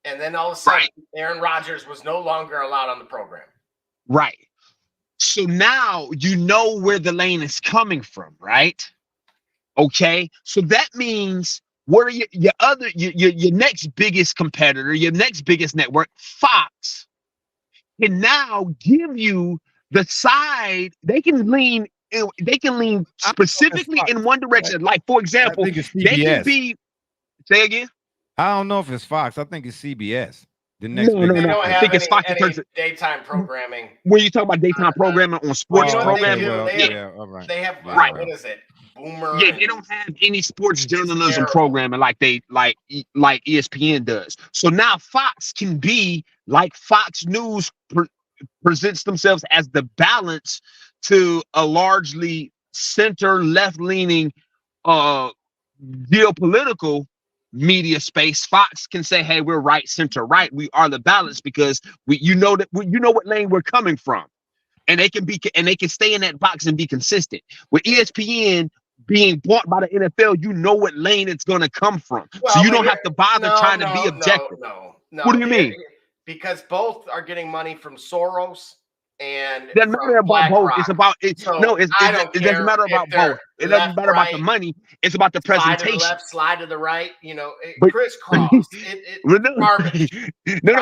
and then all of a sudden Aaron Rodgers was no longer allowed on the program. Right. So now you know where the lane is coming from, right? Okay. So that means what are your next biggest competitor, your next biggest network, Fox, can now give you the side they can lean. They can lean specifically in one direction. Like, for example, they can be. Say again. I don't know if it's Fox. I think it's CBS. The next no. I think it's Fox. Daytime programming. When you talk about daytime programming on sports programming, they have what is it? Boomer. Yeah, they don't have any sports journalism programming like ESPN does. So now Fox can be like Fox News presents themselves as the balance to a largely center leftleaning geopolitical media space. Fox can say, hey, we're right, center right. We are the balance because you know what lane we're coming from. And they can stay in that box and be consistent. With ESPN being bought by the NFL, you know what lane it's going to come from. Well, so you don't have to bother trying to be objective. No. What do you mean? Because both are getting money from Soros. And it doesn't matter about both. It's about it. So no, it doesn't matter about both. It doesn't matter about the money. It's about the presentation. Slide to the left, slide to the right. You know, crisscross. No,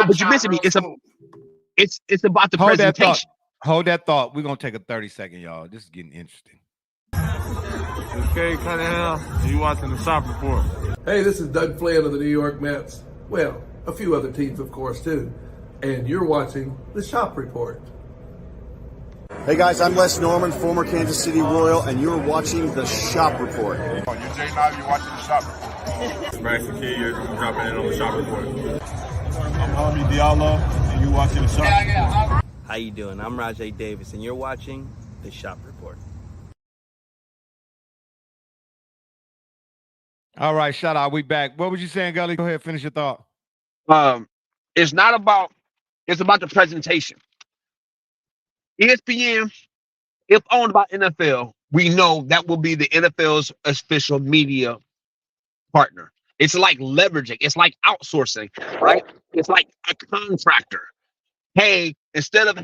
but you're missing me. It's about the presentation. Hold that thought. We're gonna take a 30-second, y'all. This is getting interesting. It's Kay Cunningham, and you watching the Shop Report. Hey, this is Doug Flynn of the New York Mets. Well, a few other teams, of course, too. And you're watching the Shop Report. Hey guys, I'm Les Norman, former Kansas City Royal, and you're watching the Shop Report. You're Jay Knight, you're watching the Shop Report. Bryson Key, you're dropping in on the shop report. I'm Homie Diallo, and you watching the shop. How you doing? I'm Rajay Davis, and you're watching the Shop Report. All right, shout out. We back. What was you saying, Gully? Go ahead, finish your thought. It's not about. It's about the presentation. ESPN, if owned by NFL, we know that will be the NFL's official media partner. It's like leveraging. It's like outsourcing, right? It's like a contractor. Hey, instead of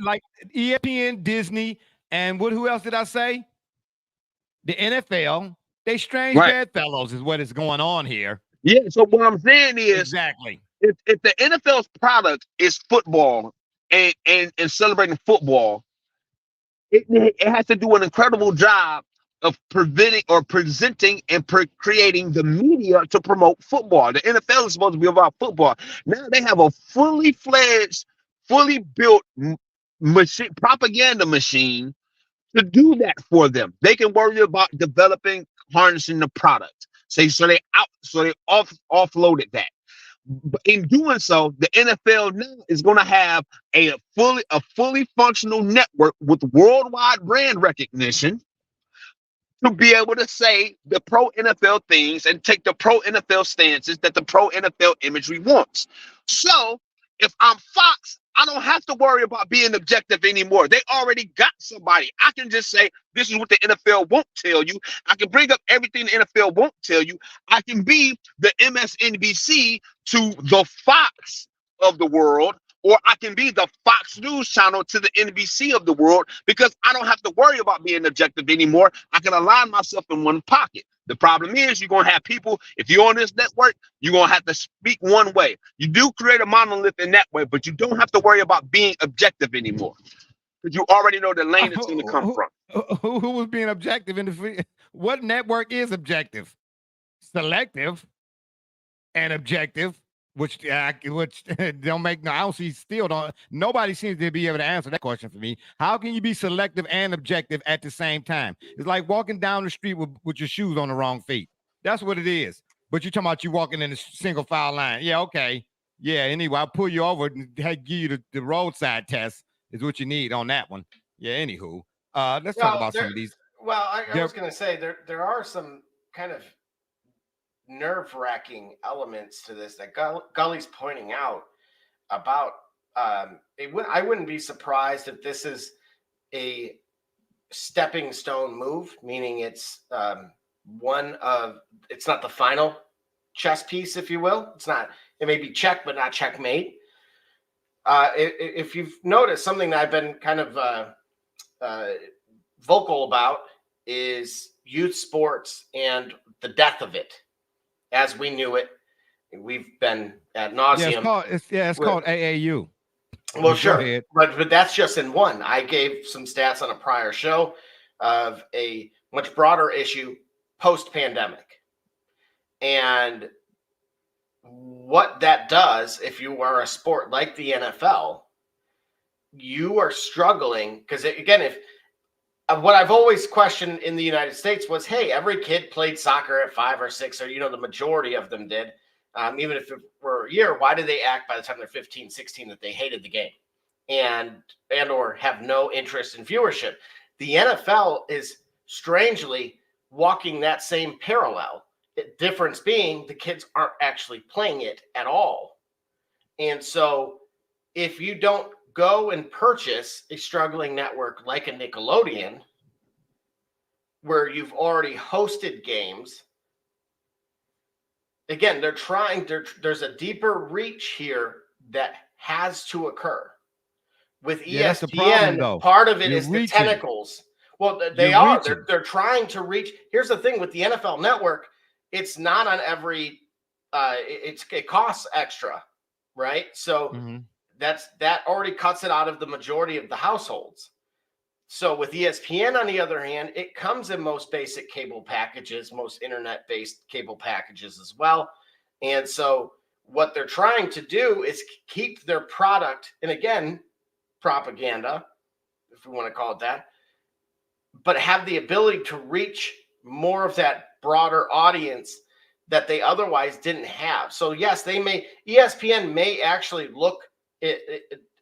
like ESPN, Disney, and who else did I say? The NFL. They strange bedfellows is what is going on here. Yeah. So what I'm saying is exactly if the NFL's product is football and celebrating football, it has to do an incredible job of presenting and creating the media to promote football. The NFL is supposed to be about football. Now they have a fully fledged, fully built propaganda machine to do that for them. They can worry about developing, harnessing the product. So they offloaded that. But in doing so, the NFL now is going to have a fully functional network with worldwide brand recognition to be able to say the pro NFL things and take the pro NFL stances that the pro NFL imagery wants. So if I'm Fox, I don't have to worry about being objective anymore. They already got somebody. I can just say, this is what the NFL won't tell you. I can bring up everything the NFL won't tell you. I can be the MSNBC to the Fox of the world, or I can be the Fox News channel to the NBC of the world, because I don't have to worry about being objective anymore. I can align myself in one pocket. The problem is you're going to have people, if you're on this network, you're going to have to speak one way. You do create a monolith in that way, but you don't have to worry about being objective anymore, because you already know the lane it's going to come from. Who was being objective in the what network is objective? Selective and objective, which don't make no. I don't see. Still don't. Nobody seems to be able to answer that question for me. How can you be selective and objective at the same time? It's like walking down the street with your shoes on the wrong feet. That's what it is. But you're talking about you walking in a single file line. Yeah, okay. Yeah. Anyway, I'll pull you over and give you the roadside test. Is what you need on that one. Yeah. Anywho, let's talk about some of these. Well, I was going to say there are some kind of nerve-wracking elements to this that Gully's pointing out about. I wouldn't be surprised if this is a stepping stone move, meaning it's it's not the final chess piece, if you will. It's not. It may be check, but not checkmate. If you've noticed, something that I've been kind of vocal about is youth sports and the death of it as we knew it. We've been ad nauseum. It's called AAU. Well, sure, but that's just in one. I gave some stats on a prior show of a much broader issue post-pandemic, and what that does, if you are a sport like the NFL, you are struggling because, again, if what I've always questioned in the United States was, hey, every kid played soccer at 5 or 6, or, the majority of them did. Even if it were a year, why do they act by the time they're 15, 16 that they hated the game and or have no interest in viewership? The NFL is strangely walking that same parallel. The difference being the kids aren't actually playing it at all. And so if you don't go and purchase a struggling network like a Nickelodeon, where you've already hosted games, again, there's a deeper reach here that has to occur. With ESPN, that's the problem, part of it is the tentacles. Well, they're trying to reach. Here's the thing with the NFL Network, it's not on every, it costs extra, right? So that already cuts it out of the majority of the households. So with ESPN, on the other hand, it comes in most basic cable packages, most internet-based cable packages as well. And so what they're trying to do is keep their product, and again, propaganda, if we want to call it that, but have the ability to reach more of that broader audience that they otherwise didn't have. So yes, ESPN may actually look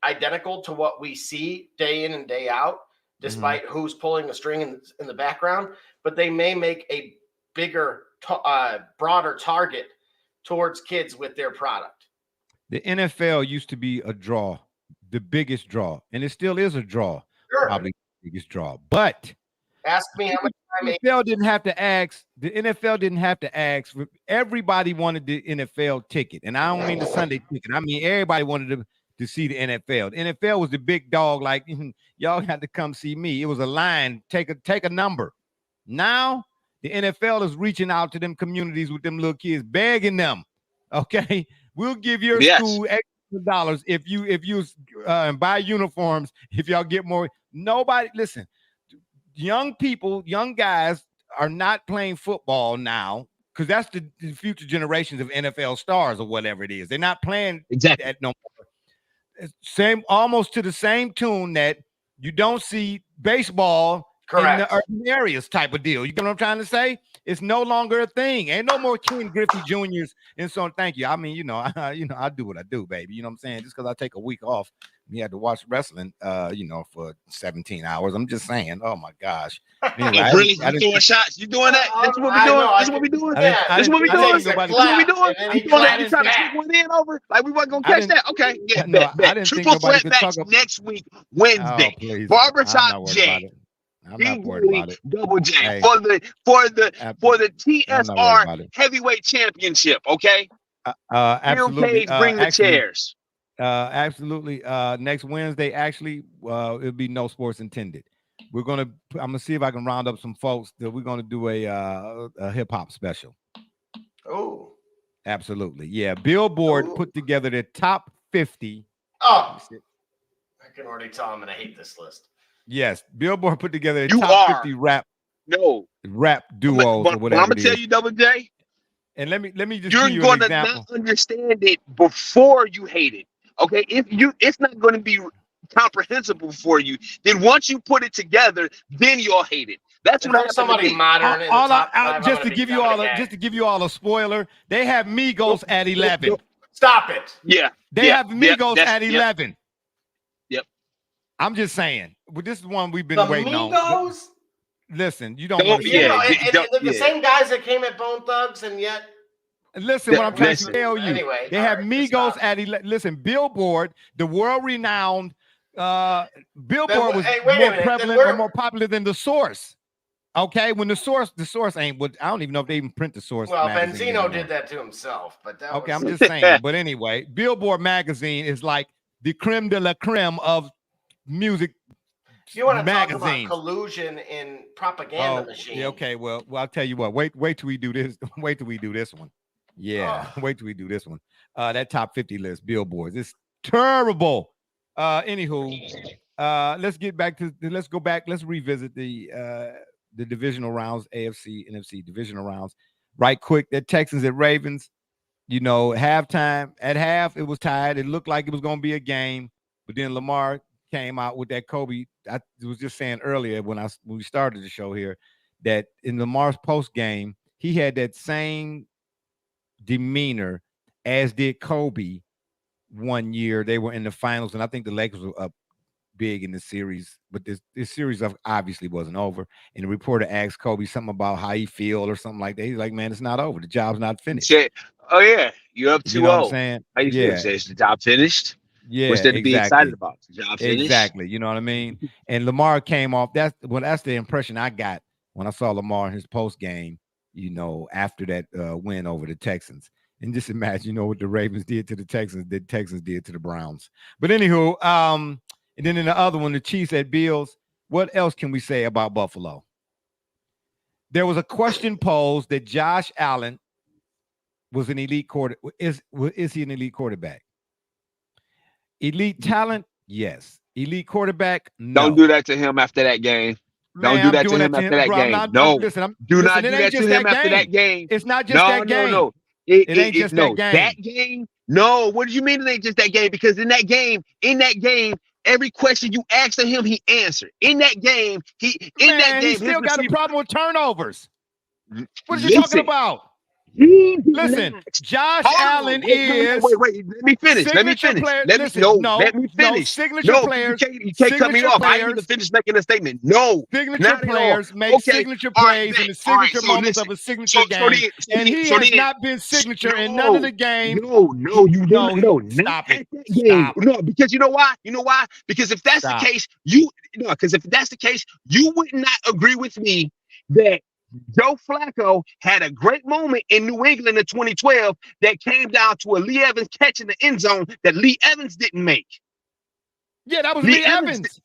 identical to what we see day in and day out, despite who's pulling the string in the background, but they may make a bigger, broader target towards kids with their product. The NFL used to be a draw, the biggest draw, and it still is a draw, probably the biggest draw. But ask me how much time the NFL didn't have to ask. The NFL didn't have to ask. Everybody wanted the NFL ticket, and I don't mean the Sunday ticket. I mean everybody wanted to see the NFL. The NFL was the big dog. Like y'all had to come see me. It was a line. Take a number. Now the NFL is reaching out to them communities with them little kids, begging them. Okay, we'll give your school extra dollars if you buy uniforms. If y'all get more, nobody listen. Young people, young guys are not playing football now because that's the future generations of NFL stars or whatever it is. They're not playing that no more. Same, almost to the same tune that you don't see baseball in the urban areas type of deal. You get what I'm trying to say? It's no longer a thing. Ain't no more Ken Griffey Juniors. And so thank you. I mean, I do what I do, baby. You know what I'm saying? Just because I take a week off, you had to watch wrestling, for 17 hours. I'm just saying, oh my gosh. Anyway, really? You doing shots? You doing that? That's what we doing? That's what we doing? That's what we doing? That's what we doing? You trying to stick one in over? Like we wasn't gonna catch that? Okay. Yeah, bet. Triple threat match next week, Wednesday. Barbershop J. I'm not worried about it. Double J for the TSR heavyweight championship. Okay. Absolutely. Bring the chairs. Absolutely. Next Wednesday, actually, it'll be no sports intended. I'm gonna see if I can round up some folks that we're gonna do a hip hop special. Oh, absolutely. Yeah. Billboard put together the top 50. Oh, I can already tell I'm gonna hate this list. Yes, Billboard put together the top 50 rap duos or whatever. I'm gonna tell you, Double J. And let me just you're give you gonna an example. not understand it before you hate it. Okay, it's not going to be comprehensible for you. Then once you put it together, then you'll hate it. That's what I'm somebody modern. Just to give you all a spoiler, they have Migos at 11. Stop it. Yeah, they have Migos at 11. Yep. I'm just saying. Well, this is one we've been waiting on. Listen, you don't want to the same guys that came at Bone Thugs, and yet. Listen, what I'm trying to tell you. Anyway, they have Migos at 11. Listen, Billboard, the world-renowned Billboard was more prevalent or more popular than The Source. Okay, when The Source ain't what I don't even know if they even print The Source. Well, Benzino did that to himself, but that I'm just saying. But anyway, Billboard magazine is like the creme de la creme of music. You want to talk about collusion in propaganda machine? Yeah, okay. Well, I'll tell you what. Wait till we do this. Wait till we do this one. Yeah, wait till we do this one. That top 50 list, Billboards, it's terrible. Anywho, let's go back. Let's revisit the divisional rounds, AFC, NFC divisional rounds, right quick. That Texans at Ravens. Halftime. At half, it was tied. It looked like it was going to be a game, but then Lamar came out with that Kobe. I was just saying earlier when we started the show here that in Lamar's post game, he had that same demeanor as did Kobe one year. They were in the finals, and I think the Lakers were up big in the series, but this series obviously wasn't over. And the reporter asked Kobe something about how he feel or something like that. He's like, man, it's not over. The job's not finished. Oh yeah, you're up 2-0. You know what I'm saying? How you feel? Is the job finished? Yeah, what's there to be excited about? The job finished? Exactly. You know what I mean? And Lamar came off. That's the impression I got when I saw Lamar in his post game, after that win over the Texans. And just imagine, what the Ravens did to the Texans did to the Browns. But anywho, and then in the other one, the Chiefs at Bills. What else can we say about Buffalo? There was a question posed that Josh Allen was an elite quarterback. Is he an elite quarterback? Elite talent, yes. Elite quarterback, no. Don't do that to him after that game. Don't do that to him after that game. No. Do not do that to him after that game. It's not just that game. No. It ain't just that game. That game? No. What do you mean it ain't just that game? Because in that game, every question you asked of him, he answered. In that game, he still got a problem with turnovers. What are you talking about? He did Listen, not. Josh Hold on. Allen Wait, is wait. Let me finish. Let me signature finish. player. Let me Listen, let me finish. signature No, players. you can't cut me Signature off. I ain't even players. finished making a statement. No, Signature not at all. players make Okay. signature All right, plays in the all right, signature so moments listen. of a signature game, and he has not been signature in none of the games. No, you No, didn't. No, stop not it. at that game. Stop. No, because you know why? You know why? Because if that's Stop. the case, because if that's the case, you would not agree with me that Joe Flacco had a great moment in New England in 2012 that came down to a Lee Evans catch in the end zone that Lee Evans didn't make. Yeah, that was Lee Evans.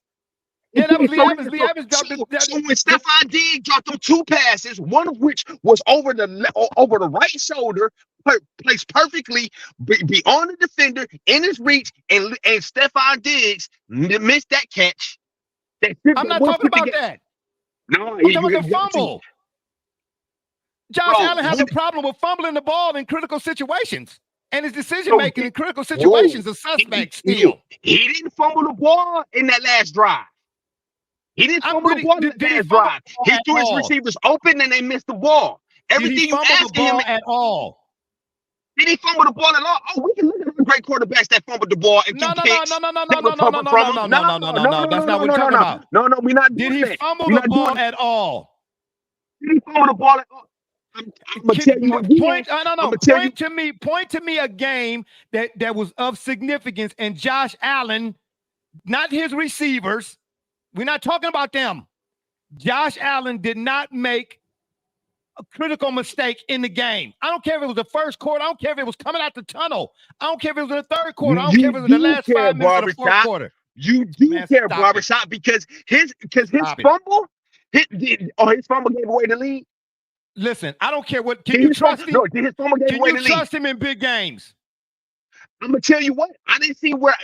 Yeah, that was Lee Evans. Lee Evans dropped so when Stephon Diggs dropped them 2 passes, one of which was over the right shoulder, placed perfectly beyond the defender in his reach, and Stephon Diggs missed that catch. I'm not talking about that. No, I'm talking about the fumble. Josh Bro, Allen has a problem with fumbling the ball in critical situations, and his decision making in critical situations is suspect still. He didn't fumble the ball in that last drive. He didn't fumble the ball in that last drive. He threw his receivers open and they missed the ball. Everything you asked him at all. Did he fumble the ball at all? Oh, we can look at the great quarterbacks that fumbled the ball and threw picks. No. That's not what we're talking about. No, we're not doing that. Did he fumble the ball at all? Did he fumble the ball at all? I'm gonna tell you again. Point to me a game that was of significance, and Josh Allen, not his receivers. We're not talking about them. Josh Allen did not make a critical mistake in the game. I don't care if it was the first quarter. I don't care if it was coming out the tunnel. I don't care if it was in the third quarter. I don't care if it was in the last 5 minutes of the fourth quarter. You do care, Barbershop, because his fumble, his fumble gave away the lead. Listen, I don't care what. Can you trust him? No, his fumble gave away the lead. Can you trust him in big games? I'm gonna tell you what. I didn't see where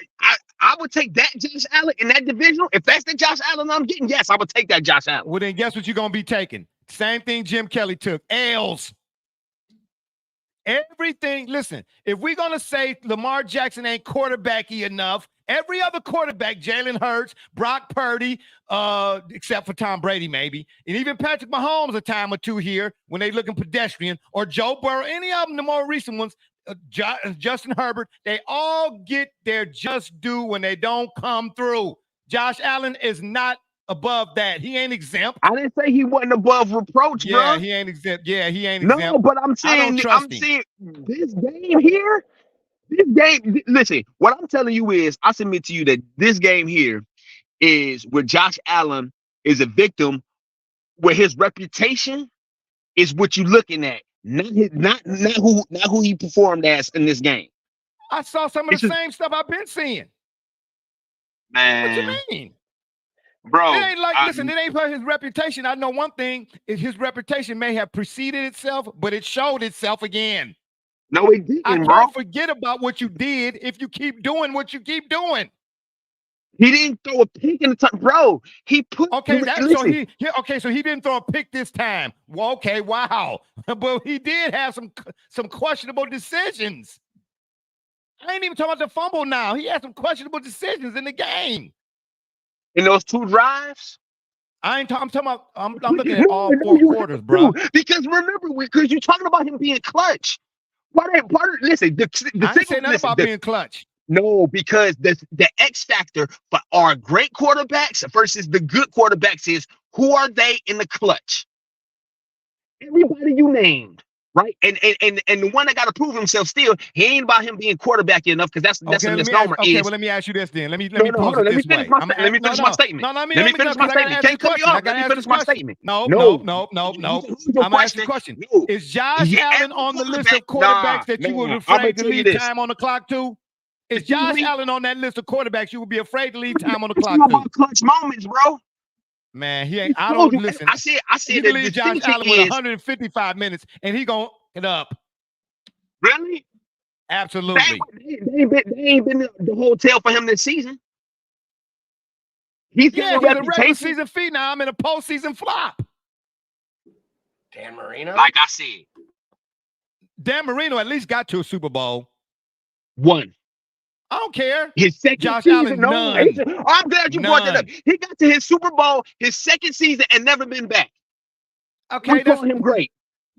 I would take that Josh Allen in that divisional. If that's the Josh Allen I'm getting, yes, I would take that Josh Allen. Well, then guess what you're gonna be taking? Same thing Jim Kelly took. L's. Everything. Listen, if we're gonna say Lamar Jackson ain't quarterbacky enough, every other quarterback, Jalen Hurts, Brock Purdy, except for Tom Brady, maybe, and even Patrick Mahomes a time or two here when they looking pedestrian, or Joe Burrow, any of them, the more recent ones, Justin Herbert, they all get their just due when they don't come through. Josh Allen is not above that. He ain't exempt. I didn't say he wasn't above reproach, bro. Yeah, he ain't exempt. Yeah, he ain't exempt. No, but I'm saying this game here, listen, what I'm telling you is, I submit to you that this game here is where Josh Allen is a victim, where his reputation is what you're looking at, not who he performed as in this game. I saw some of the same stuff I've been seeing. Man, what you mean? Bro, it ain't like, listen, it ain't for his reputation. I know one thing, is his reputation may have preceded itself, but it showed itself again. No, it didn't, I bro. can't forget about what you did if you keep doing what you keep doing. He didn't throw a pick in the time, bro. He put so he didn't throw a pick this time. Well, okay, wow. But he did have some questionable decisions. I ain't even talking about the fumble now. He had some questionable decisions in the game. In those 2 drives? I'm talking about, I'm looking at all 4 quarters, bro. Because remember, because you're talking about him being clutch. Listen, I ain't saying nothing about being clutch. No, because the X factor for our great quarterbacks versus the good quarterbacks is, who are they in the clutch? Everybody you named, right? And the one that got to prove himself still, he ain't about him being quarterback enough, because that's a misnomer. Okay, well, let me ask you this then. Let me finish my statement. No, let me finish my statement. You can't cut me off. Let me finish my statement. No. I'm gonna ask you a question. Is Josh Allen on the list of quarterbacks that you were afraid to leave time on the clock to? Is Josh Allen on that list of quarterbacks you would be afraid to leave time on the clock to? About clutch moments, bro. Man, he ain't. I don't listen. I said you that leave Josh Allen with 155 minutes, and he gonna get up. Really? Absolutely. They ain't been the hotel for him this season. He's a regular season feat now. I'm in a postseason flop. Dan Marino? Like I said. Dan Marino at least got to a Super Bowl. 1. I don't care. His second Josh season, Allen, none. I'm glad you brought that up. He got to his Super Bowl, his second season, and never been back. Okay, we call him great.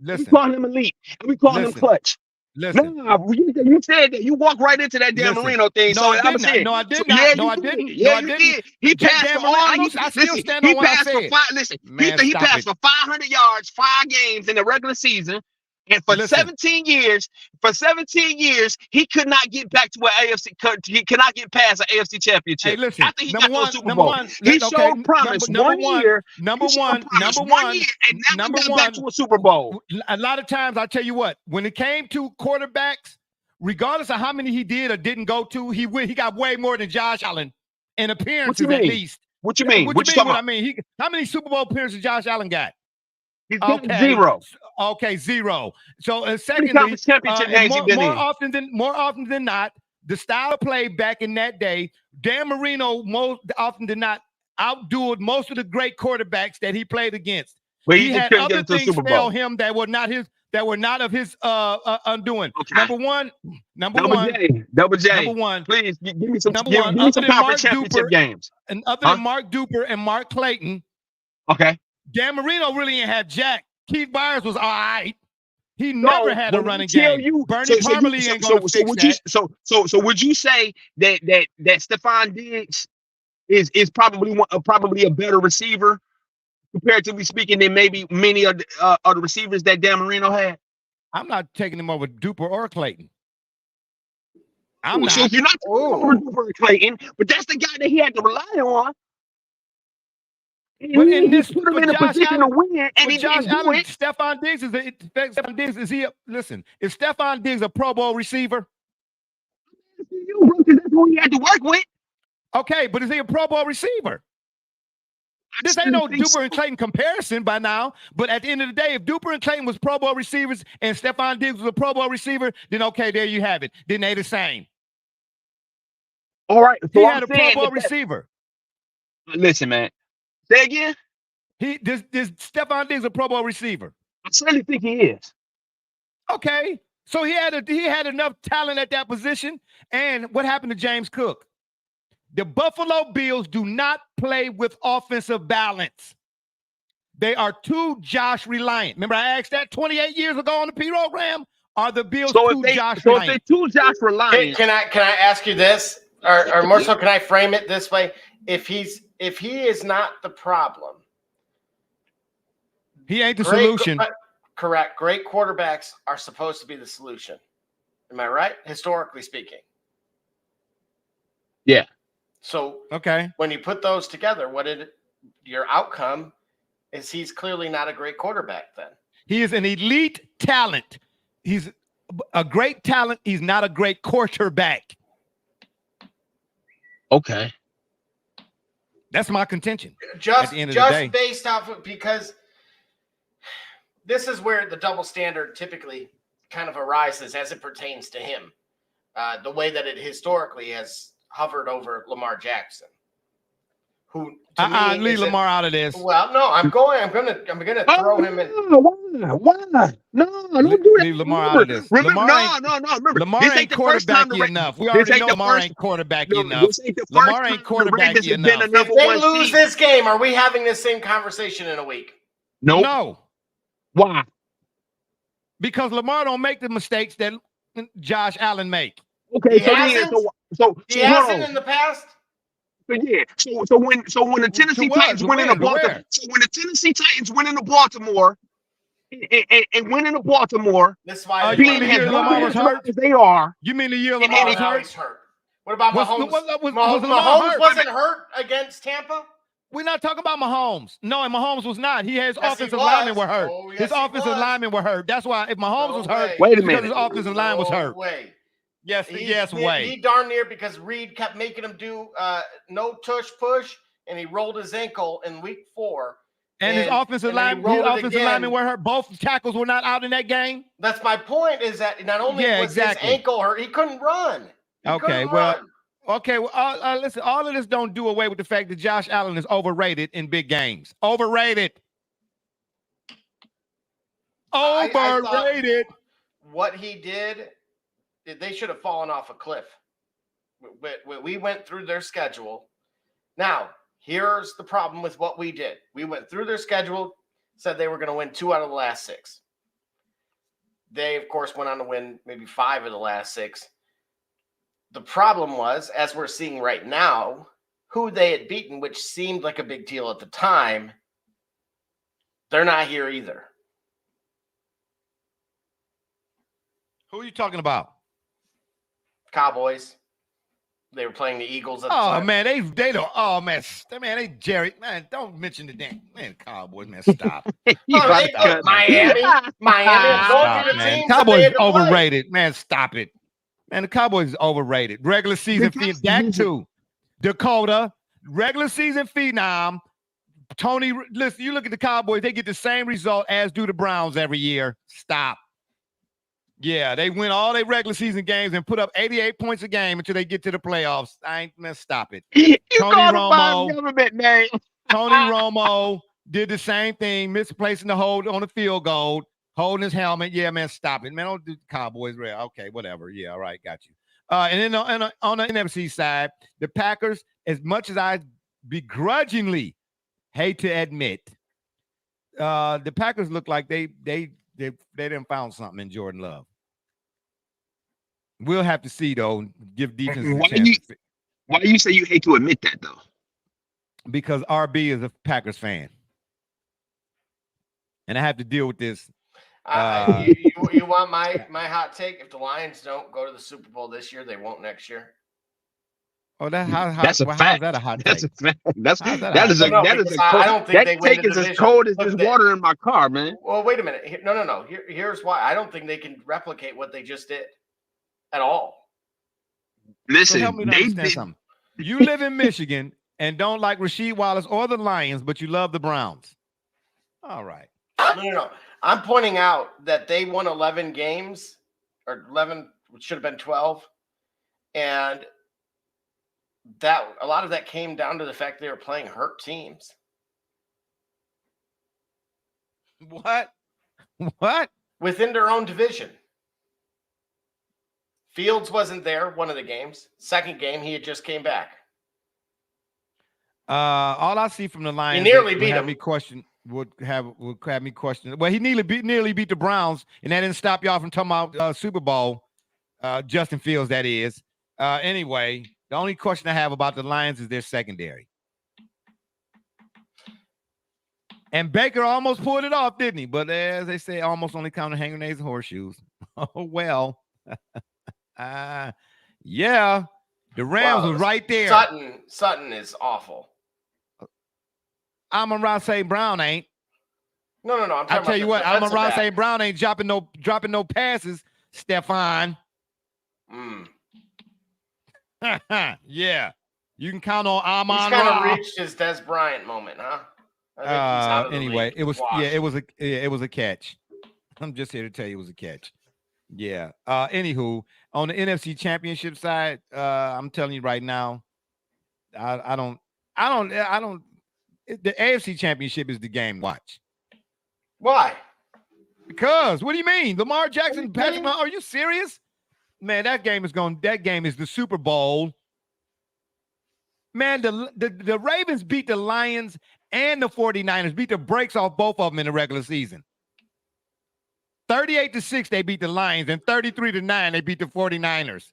We call him elite. And we call him clutch. Listen. No, you said that. You walked right into that Dan Marino thing. No, so I did not. No, I did not. No, I didn't. Yeah, you did. He passed for all. I still stand on what I said. He passed for 500 yards, 5 games in the regular season. And for 17 years, he could not get back to an AFC. He cannot get past an AFC championship. Hey, listen. After he got to a Super Bowl, he showed promise one year. Number one, year, and never got back to a Super Bowl. A lot of times, I tell you what, when it came to quarterbacks, regardless of how many he did or didn't go to, he got way more than Josh Allen in appearances at least. What you mean? What I mean? How many Super Bowl appearances Josh Allen got? He's got 0. Okay, 0. So secondly, more often than not, the style of play back in that day, Dan Marino most often than not outdueled most of the great quarterbacks that he played against. But he had other things fail him that were not of his undoing. Okay. Double J. Please give me some. Give me some conference championship games. And other than Mark Duper and Mark Clayton, okay. Dan Marino really ain't had jack. Keith Byers was all right. He never had a running game. Bernie Parmalee ain't going to fix that. So would you say that Stephon Diggs is probably a better receiver comparatively speaking than maybe many of the receivers that Dan Marino had? I'm not taking him over Duper or Clayton. I'm not. So you're not over Duper or Clayton, but that's the guy that he had to rely on. But in this, put him in a position to win, and he Josh didn't do Allen, it. Stephon Diggs is Stephon Diggs a Pro Bowl receiver? That's what he had to work with. Okay, but is he a Pro Bowl receiver? This ain't no Duper and Clayton comparison by now. But at the end of the day, if Duper and Clayton was Pro Bowl receivers and Stephon Diggs was a Pro Bowl receiver, then okay, there you have it. Then they the same. All right, so he had a Pro Bowl receiver. Listen, man. Say again? This Stephon Diggs a Pro Bowl receiver? I certainly think he is. Okay. So he had enough talent at that position. And what happened to James Cook? The Buffalo Bills do not play with offensive balance. They are too Josh reliant. Remember, I asked that 28 years ago on the program. Are the Bills too Josh reliant? So if they too Josh reliant. Can I ask you this? Or more so, can I frame it this way? If he is not the problem, he ain't the solution. Correct. Great quarterbacks are supposed to be the solution. Am I right? Historically speaking. Yeah. So okay, when you put those together, your outcome is he's clearly not a great quarterback then. He is an elite talent. He's a great talent. He's not a great quarterback. Okay. That's my contention. Just based off of, because this is where the double standard typically kind of arises as it pertains to him. The way that it historically has hovered over Lamar Jackson. Who leave Lamar out of this. Well, no, I'm gonna throw him in. Why? No, don't do that. Leave Lamar out of this. Remember, Remember, Lamar ain't quarterbacky enough. We already know Lamar ain't quarterbacky enough. Lamar ain't quarterbacky enough. If they lose this game, are we having this same conversation in a week? Nope. No. Why? Because Lamar don't make the mistakes that Josh Allen make. Okay, he hasn't in the past. Yeah. So when the Tennessee Titans went into Baltimore, when the Tennessee Titans went into Baltimore and went into Baltimore, that's why being as Lamar was hurt as they are. You mean the year Lamar was hurt? What about Mahomes? Mahomes wasn't hurt against Tampa. We're not talking about Mahomes. No, and Mahomes was not. His offensive linemen were hurt. His offensive linemen were hurt. That's why if Mahomes was hurt, wait a minute, his offensive line was hurt. Yes, he darn near, because Reed kept making him do no tush push, and he rolled his ankle in week 4. And his offensive linemen were hurt. Both tackles were not out in that game. That's my point. Is that not only was his ankle hurt, he couldn't run. Listen. All of this don't do away with the fact that Josh Allen is overrated in big games. Overrated. Overrated. What he did. They should have fallen off a cliff. We went through their schedule. Now, here's the problem with what we did. We went through their schedule, said they were going to win 2 out of the last 6. They, of course, went on to win maybe 5 of the last 6. The problem was, as we're seeing right now, who they had beaten, which seemed like a big deal at the time, they're not here either. Who are you talking about? Cowboys. They were playing the Eagles at the time. Man, they don't. Oh man, they Jerry, man, don't mention the damn man. Cowboys, man, stop. Miami. Stop, man. Cowboys overrated, man. Stop it, man. The Cowboys is overrated. Regular season phenom. That too. Dakota, regular season phenom. Tony, listen. You look at the Cowboys; they get the same result as do the Browns every year. Stop. Yeah, they win all their regular season games and put up 88 points a game until they get to the playoffs. Stop it. Tony Romo did the same thing, misplacing the hold on the field goal, holding his helmet. Yeah, man, stop it, man. Don't do Cowboys. Okay, whatever. Yeah, all right, got you. And then on the NFC side, the Packers, as much as I begrudgingly hate to admit, the Packers look like they done found something in Jordan Love. We'll have to see, though. Give defense a chance. Why do you say you hate to admit that, though? Because RB is a Packers fan. And I have to deal with this. You want my hot take? If the Lions don't go to the Super Bowl this year, they won't next year. Oh, that's a fact. How's that a hot take? That's a fact. I don't think they win the division. As cold as this water in my car, man. Well, wait a minute. No. Here's why. I don't think they can replicate what they just did at all. Listen, so help me understand something. You live in Michigan and don't like Rasheed Wallace or the Lions, but you love the Browns. All right. No. I'm pointing out that they won 11 games, or 11, which should have been 12, and that a lot of that came down to the fact they were playing hurt teams. What? Within their own division. Fields wasn't there one of the games. Second game, he had just came back. All I see from the Lions, he nearly beat him. Would have me question. Well, he nearly beat the Browns, and that didn't stop y'all from talking about Super Bowl. Justin Fields, that is. Anyway, the only question I have about the Lions is their secondary. And Baker almost pulled it off, didn't he? But as they say, almost only counted hand grenades and horseshoes. Oh, well. Yeah. The Rams was right there. Sutton is awful. Amon-Ra St. Brown ain't. No. I'll tell you what, Amon-Ra St. Brown ain't dropping no passes, Stefan. Yeah. You can count on Amon-Ra. He's kind of reached his Des Bryant moment, huh? Anyway, it was a catch. I'm just here to tell you it was a catch. Yeah. Anywho, on the NFC Championship side, I'm telling you right now, I don't. The AFC Championship is the game. Watch. Why? Because what do you mean? Lamar Jackson, Patrick Mahomes, are you serious? Man, that game is the Super Bowl. Man, the Ravens beat the Lions and the 49ers, beat the brakes off both of them in the regular season. 38-6, they beat the Lions, and 33-9, they beat the 49ers.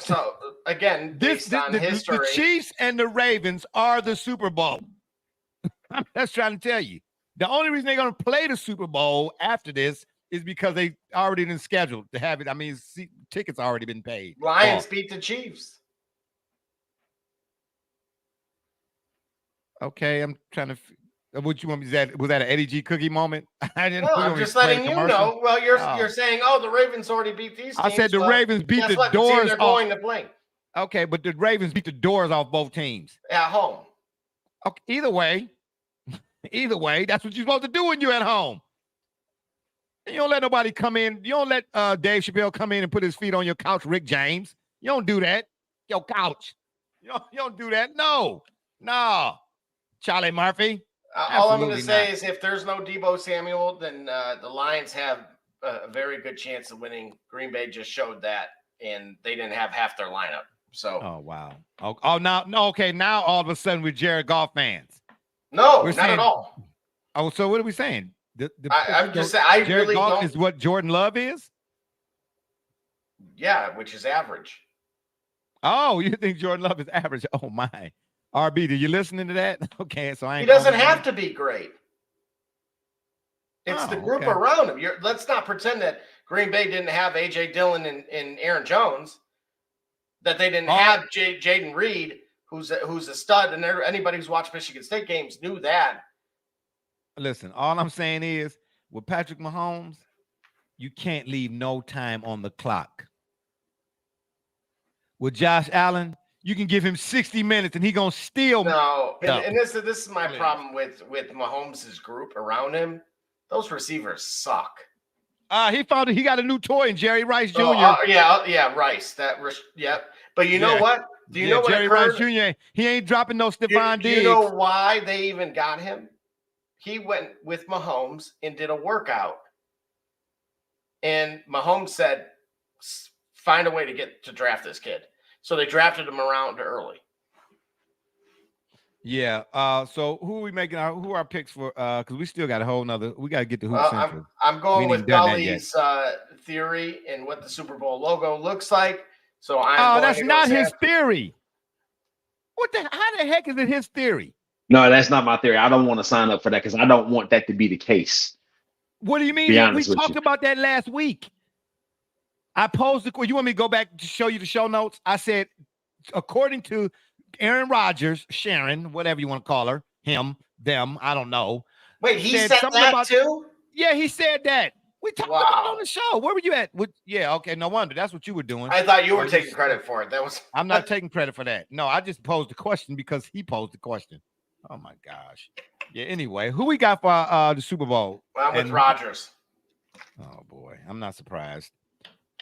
So, again, based on history. The Chiefs and the Ravens are the Super Bowl. I'm just trying to tell you. The only reason they're going to play the Super Bowl after this is because they already been scheduled to have it. I mean, tickets already been paid. Lions beat the Chiefs. Okay, I'm trying to. What you want me? Was that an Eddie G cookie moment? I didn't. No, I'm just letting you know. Well, you're saying, the Ravens already beat these teams. I said the Ravens beat the doors. They're going to play. Okay, but the Ravens beat the doors off both teams at home. Okay, either way, that's what you're supposed to do when you're at home. You don't let nobody come in. You don't let Dave Chappelle come in and put his feet on your couch, Rick James. You don't do that. Your couch. You don't do that. No. Charlie Murphy. All I'm going to say is if there's no Deebo Samuel, then the Lions have a very good chance of winning. Green Bay just showed that, and they didn't have half their lineup. So. Oh, wow. Now all of a sudden we're Jared Goff fans. No, not at all. Oh, so what are we saying? I'm just saying, I Jared really Goff don't. is what Jordan Love is? Yeah, which is average. Oh, you think Jordan Love is average? Oh my. RB, did you listening to that? Okay, so I ain't He doesn't have to be great. It's the group around him. Let's not pretend that Green Bay didn't have A.J. Dillon and Aaron Jones, that they didn't have Jaden Reed, who's a stud, and anybody who's watched Michigan State games knew that. Listen, all I'm saying is, with Patrick Mahomes, you can't leave no time on the clock. With Josh Allen, you can give him 60 minutes and he gonna steal. No, and this is my problem with Mahomes' group around him. Those receivers suck. He found it. He got a new toy in Jerry Rice Jr. Yeah, Rice. But you know what? Do you know what Jerry occurred? Rice Jr. He ain't dropping no Stephon Diggs. Do you know why they even got him? He went with Mahomes and did a workout. And Mahomes said, find a way to draft this kid. So they drafted him around early. Yeah. So who are we making who are our picks for? Because we still got a whole nother. We got to get to Hoop Central. I'm going with Gully's theory and what the Super Bowl logo looks like. So that's not his theory. How the heck is it his theory? No, that's not my theory. I don't want to sign up for that because I don't want that to be the case. What do you mean? We talked about that last week. I posed the question. You want me to go back to show you the show notes? I said, according to Aaron Rodgers, Sharon, whatever you want to call her, him, them, I don't know. Wait, he said that too? Yeah, he said that. We talked about it on the show. Where were you at? Yeah, okay, no wonder. That's what you were doing. I thought you were taking credit for it. I'm not taking credit for that. No, I just posed the question because he posed the question. Oh my gosh. Yeah, anyway, who we got for the Super Bowl? I'm with Rodgers. Oh boy, I'm not surprised.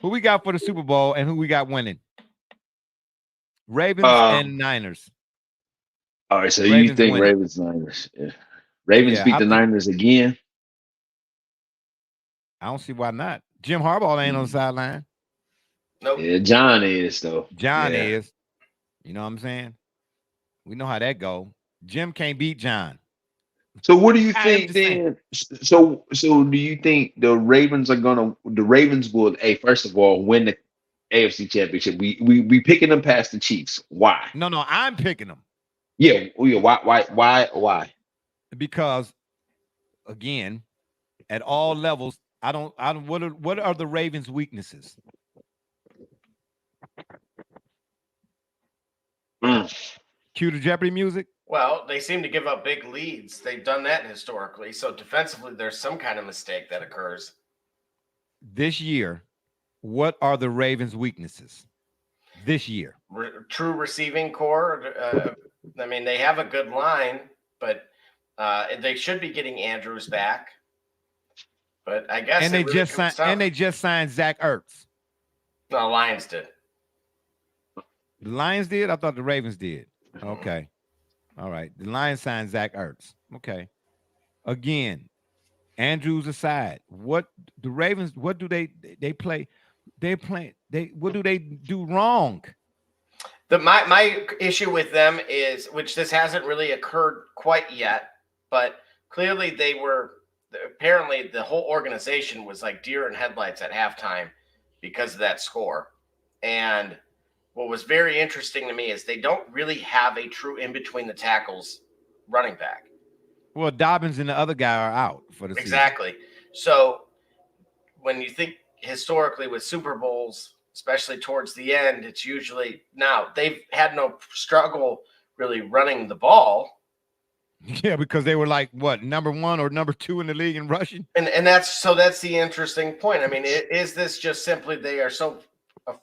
Who we got for the Super Bowl and who we got winning? Ravens and Niners. All right, so you think Ravens, Niners? Yeah. Ravens beat the Niners again? I don't see why not. Jim Harbaugh ain't on the sideline. Nope. Yeah, John is though. John is. You know what I'm saying? We know how that go. Jim can't beat John. So what do you think then? So do you think the Ravens will first of all win the AFC Championship? We picking them past the Chiefs. Why? No, I'm picking them. Yeah. Why? Because again, at all levels, I don't what are the Ravens' weaknesses? Cue the Jeopardy music. Well, they seem to give up big leads. They've done that historically. So defensively, there's some kind of mistake that occurs. This year, what are the Ravens' weaknesses? This year? True receiving core. I mean, they have a good line, but they should be getting Andrews back. But I guess they just signed Zach Ertz. No, Lions did. The Lions did? I thought the Ravens did. Okay. All right. The Lions signed Zach Ertz. Okay. Again, Andrews aside, what the Ravens, what do they play? What do they do wrong? My issue with them is, which this hasn't really occurred quite yet, but clearly apparently the whole organization was like deer in headlights at halftime because of that score. And what was very interesting to me is they don't really have a true in between the tackles running back. Well, Dobbins and the other guy are out for the season. Exactly. So when you think historically with Super Bowls, especially towards the end, it's usually now they've had no struggle really running the ball. Yeah, because they were like what, number 1 or number 2 in the league in rushing. And that's the interesting point. I mean, is this just simply they are so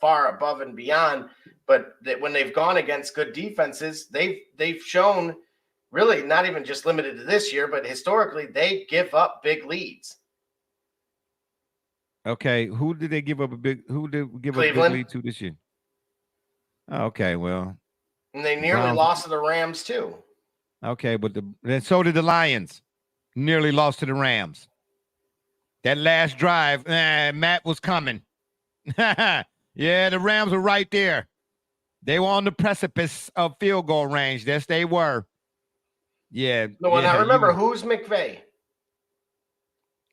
far above and beyond, but that when they've gone against good defenses, they've shown really not even just limited to this year, but historically they give up big leads. Okay, who did they give up a big lead to this year? Oh, okay, well, and they nearly lost to the Rams too. Okay, but then so did the Lions. Nearly lost to the Rams. That last drive, Matt was coming. Yeah, the Rams were right there. They were on the precipice of field goal range. Yes, they were. Yeah. No, and I remember who's McVay.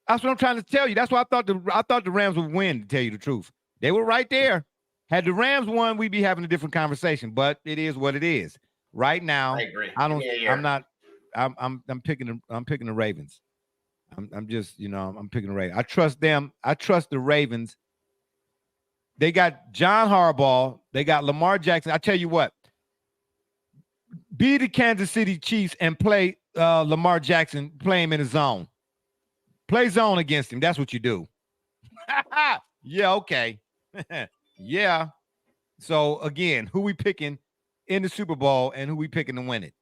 That's what I'm trying to tell you. That's why I thought the Rams would win, to tell you the truth. They were right there. Had the Rams won, we'd be having a different conversation. But it is what it is. Right now, I agree. I'm picking the Ravens. I'm just, I'm picking the Ravens. I trust them. I trust the Ravens. They got John Harbaugh. They got Lamar Jackson. I tell you what, be the Kansas City Chiefs and play Lamar Jackson, play him in the zone. Play zone against him. That's what you do. Yeah, okay. Yeah. So, again, who we picking in the Super Bowl and who we picking to win it?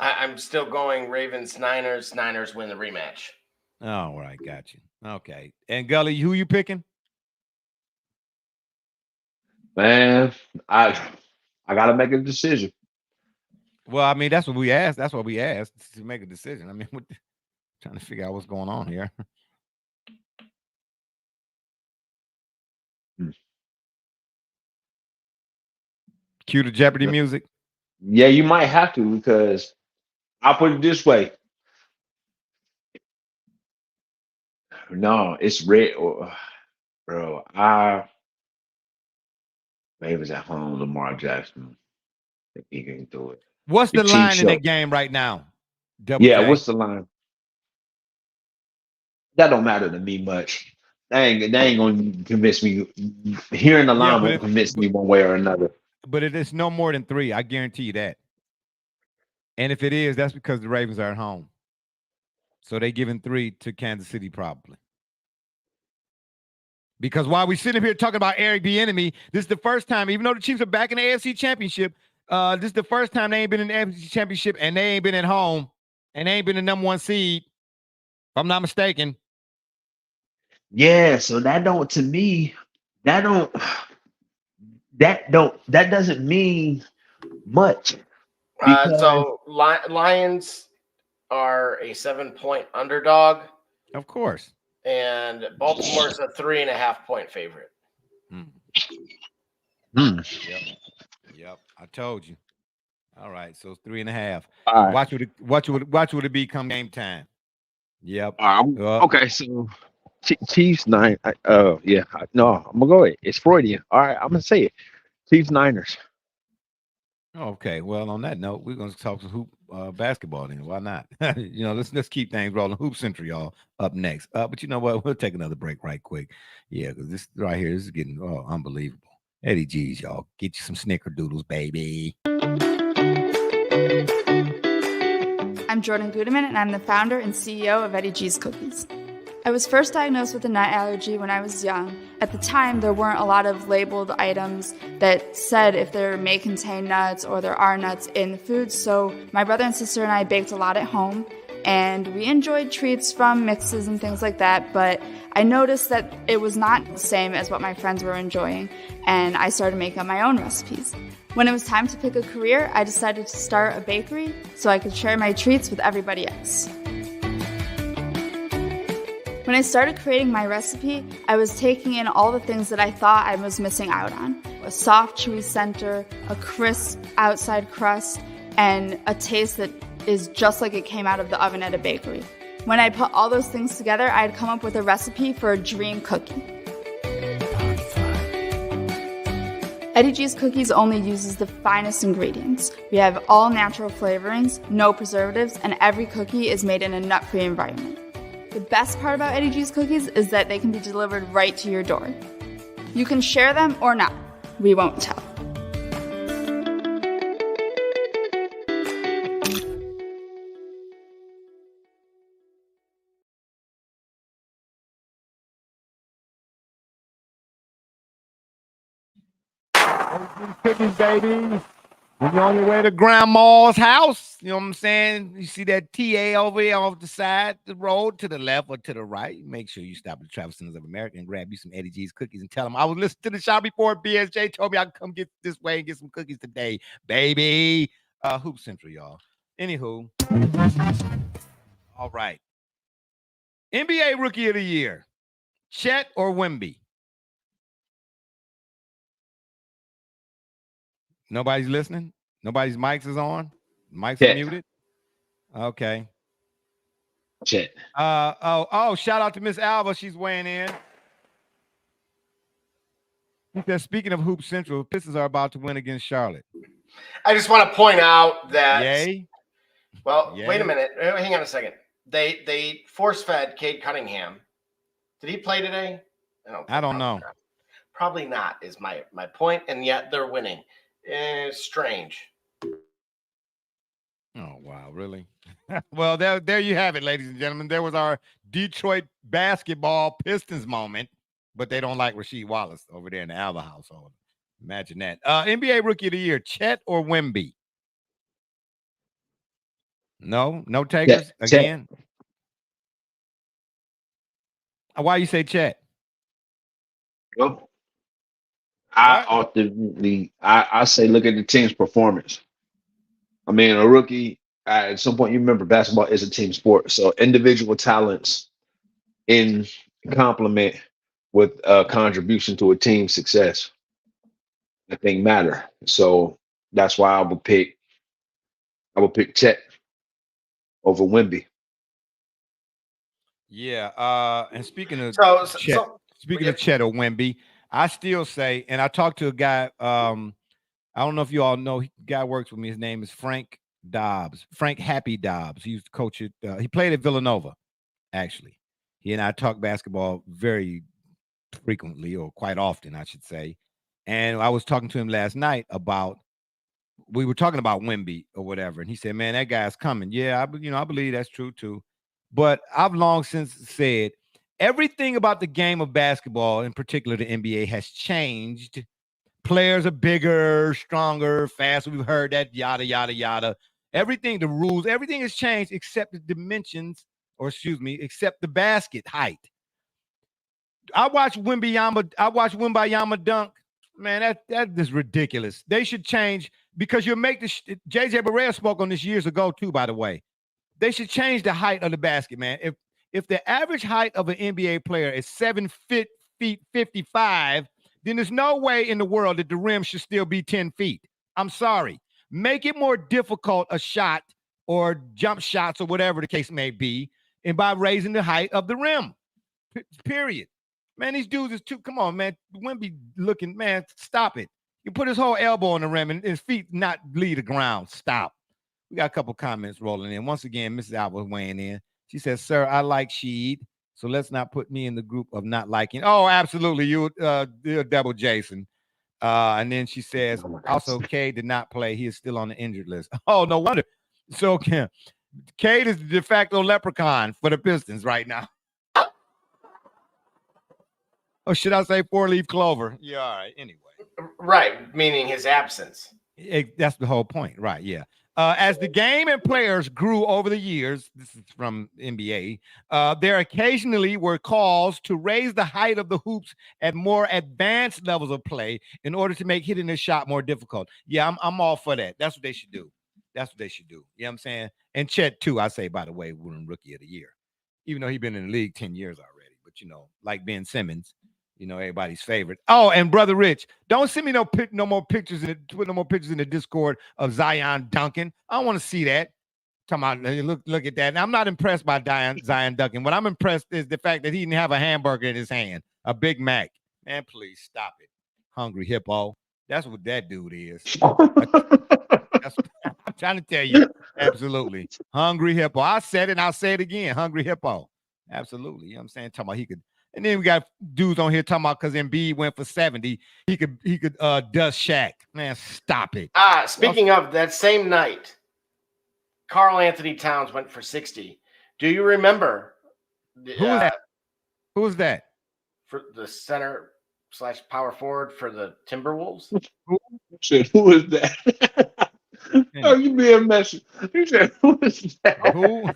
I'm still going Ravens, Niners. Niners win the rematch. All right, got you. Okay. And Gully, who you picking? Man, I gotta make a decision. Well, I mean, that's what we asked. That's what we asked to make a decision. I mean, trying to figure out what's going on here. Cue the Jeopardy music. Yeah, you might have to, because I'll put it this way. No, it's red. Bro, Ravens at home, Lamar Jackson. I think he can do it. What's the Chiefs line in show. that game right now? What's the line? That don't matter to me much. They ain't gonna convince me. Hearing the line won't convince me one way or another. But it is no more than 3. I guarantee you that. And if it is, that's because the Ravens are at home. So they giving 3 to Kansas City probably. Because while we sitting here talking about Eric Bieniemy, this is the first time, even though the Chiefs are back in the AFC Championship, this is the first time they ain't been in the AFC Championship and they ain't been at home and they ain't been the number 1 seed, if I'm not mistaken. Yeah, so that doesn't mean much. So Lions are a 7-point underdog. Of course. And Baltimore's a 3.5-point favorite. Yep. I told you. All right. So it's 3.5. All right. Watch what it be come game time. Yep. Okay. So Chiefs 9. No, I'm gonna go ahead. It's Freudian. All right, I'm gonna say it. Chiefs Niners. Okay. Well, on that note, we're gonna talk some hoop basketball then. Why not? Let's keep things rolling. Hoop Central, y'all, up next. But you know what? We'll take another break right quick. Yeah, because this right here, this is getting unbelievable. Eddie G's, y'all. Get you some snickerdoodles, baby. I'm Jordan Gudeman, and I'm the founder and CEO of Eddie G's Cookies. I was first diagnosed with a nut allergy when I was young. At the time, there weren't a lot of labeled items that said if there may contain nuts or there are nuts in the food, so my brother and sister and I baked a lot at home, and we enjoyed treats from mixes and things like that, but I noticed that it was not the same as what my friends were enjoying, and I started making up my own recipes. When it was time to pick a career, I decided to start a bakery so I could share my treats with everybody else. When I started creating my recipe, I was taking in all the things that I thought I was missing out on. A soft, chewy center, a crisp outside crust, and a taste that is just like it came out of the oven at a bakery. When I put all those things together, I had come up with a recipe for a dream cookie. Eddie G's Cookies only uses the finest ingredients. We have all natural flavorings, no preservatives, and every cookie is made in a nut-free environment. The best part about Eddie G's Cookies is that they can be delivered right to your door. You can share them or not. We won't tell. Cookies, baby. When you're on your way to grandma's house, you know what I'm saying? You see that TA over here off the side, the road, to the left or to the right. Make sure you stop at the Travel Centers of America and grab you some Eddie G's Cookies and tell them I was listening to the shop report. BSJ told me I could come get this way and get some cookies today, baby. Hoop Central, y'all. Anywho. All right. NBA Rookie of the Year. Chet or Wemby? Nobody's listening? Nobody's mics is on? Mics are muted? Okay. Chet. Shout out to Miss Alva. She's weighing in. He says, speaking of Hoop Central, Pistons are about to win against Charlotte. I just want to point out that. Yay. Well, Yay. wait a minute. Hang on a second. They force-fed Cade Cunningham. Did he play today? I don't know. Probably not is my point, and yet they're winning. Strange. Oh, wow, really? Well, there you have it, ladies and gentlemen. There was our Detroit basketball Pistons moment, but they don't like Rasheed Wallace over there in the Alva household. Imagine that. NBA Rookie of the Year, Chet or Wemby? No takers again. Why you say Chet? Well, I say look at the team's performance. I mean, a rookie, at some point, you remember basketball is a team sport. So individual talents in complement with contribution to a team's success, I think matter. So that's why I would pick Chet over Wemby. Yeah. And speaking of Chet or Wemby, I still say, and I talked to a guy, I don't know if you all know, the guy works with me. His name is Frank Happy Dobbs. He used to coach it. He played at Villanova, actually. He and I talk basketball very frequently, or quite often, I should say. And I was talking to him last night we were talking about Wemby or whatever. And he said, man, that guy's coming. Yeah, I believe that's true too. But I've long since said everything about the game of basketball, in particular the NBA, has changed. Players are bigger, stronger, faster. We've heard that, yada, yada, yada. Everything, the rules, everything has changed except the dimensions, except the basket height. I watched Wembayama dunk. Man, that is ridiculous. They should change, because you'll make the JJ Barea spoke on this years ago too, by the way. They should change the height of the basket, man. If the average height of an NBA player is 7 feet 55, then there's no way in the world that the rim should still be 10 feet. I'm sorry. Make it more difficult, a shot or jump shots or whatever the case may be, and by raising the height of the rim. Period. Man, these dudes is too, come on, man. Wemby looking, man, stop it. You put his whole elbow on the rim and his feet not leave the ground. Stop. We got a couple comments rolling in. Once again, Mrs. Alba weighing in. She says, sir, I like Sheed, so let's not put me in the group of not liking. Oh, absolutely. You're double Jason. And then she says, also, Cade did not play. He is still on the injured list. Oh, no wonder. So Cade is the de facto leprechaun for the Pistons right now. Or should I say 4-leaf clover? Yeah, all right. Anyway. Right, meaning his absence. That's the whole point. Right, yeah. As the game and players grew over the years, this is from NBA, there occasionally were calls to raise the height of the hoops at more advanced levels of play in order to make hitting the shot more difficult. Yeah, I'm all for that. That's what they should do. You know what I'm saying? And Chet, too, I say, by the way, winning Rookie of the Year, even though he's been in the league 10 years already. But, like Ben Simmons, everybody's favorite. Oh, and Brother Rich, don't send me no more pictures in the Discord of Zion Duncan. I don't want to see that. Talking about, look at that. And I'm not impressed by Zion Duncan. What I'm impressed is the fact that he didn't have a hamburger in his hand, a Big Mac. Man, please stop it. Hungry hippo. That's what that dude is. I'm trying to tell you. Absolutely. Hungry hippo. I said it and I'll say it again. Hungry hippo. Absolutely. You know what I'm saying? Talking about he could. And then we got dudes on here talking about because Embiid went for 70, he could dust Shaq. Man, stop it. Speaking of that same night, Karl Anthony Towns went for 60. Do you remember? Who was that? For the center / power forward for the Timberwolves. Who is that? Oh, you being messy. You said, who is that? Who?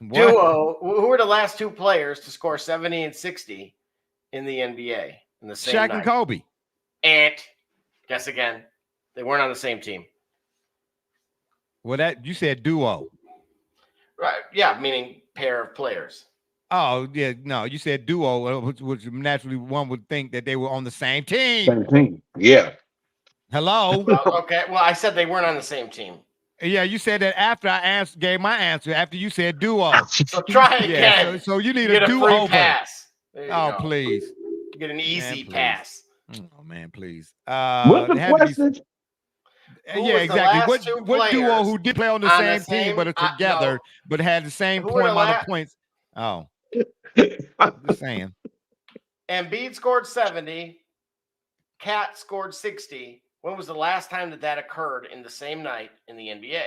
Duo. Who were the last two players to score 70 and 60 in the NBA in the same Shaq night? and Kobe. And guess again, they weren't on the same team. Well, you said duo. Right. Yeah, meaning pair of players. Oh, yeah. No, you said duo, which naturally one would think that they were on the same team. Same team. Yeah. Hello. Okay. Well, I said they weren't on the same team. Yeah, you said that after I gave my answer, after you said duo. So try again. Yeah, so you need get a free do-over. pass. There you Oh, go. please. You get an easy Man, pass. Oh, man, please. What's the question? Yeah, exactly. What duo who did play on the same team but are together but had the same point amount of points? Oh. Just saying. Embiid scored 70. Cat scored 60. When was the last time that occurred in the same night in the NBA?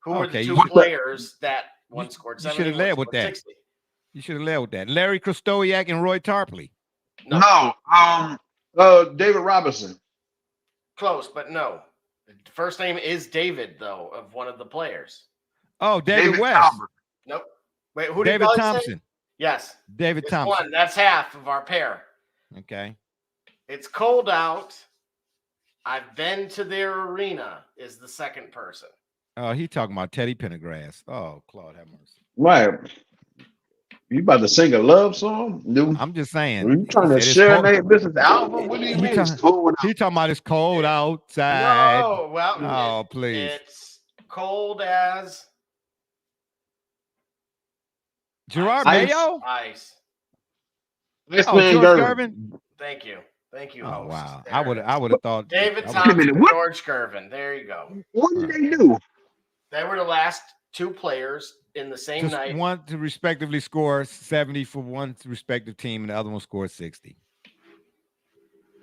Who were the two players that one scored 70? You should have led with that. 60? You should have led with that. Larry Krystkowiak and Roy Tarpley. No. David Robinson. Close, but no. The first name is David, though, of one of the players. Oh, David West. Talbot. Nope. Wait, who did David Thompson? Say? Yes. David Thompson. One. That's half of our pair. Okay. It's cold out. I've been to their arena is the second person. Oh, he talking about Teddy Pendergrass. Oh, Claude, have mercy. Right. You about to sing a love song? Dude? I'm just saying. Are you trying to serenade Mrs. Album? What do you mean it's cold out? He talking about it's cold outside. No, well, oh, please. It's cold as Gerard Mayo? Ice. George Gervin. Thank you. Thank you. Oh, wow. I would have thought David Thompson, George Gervin. There you go. What did they do? They were the last two players in the same night. One to respectively score 70 for one respective team, and the other one scored 60.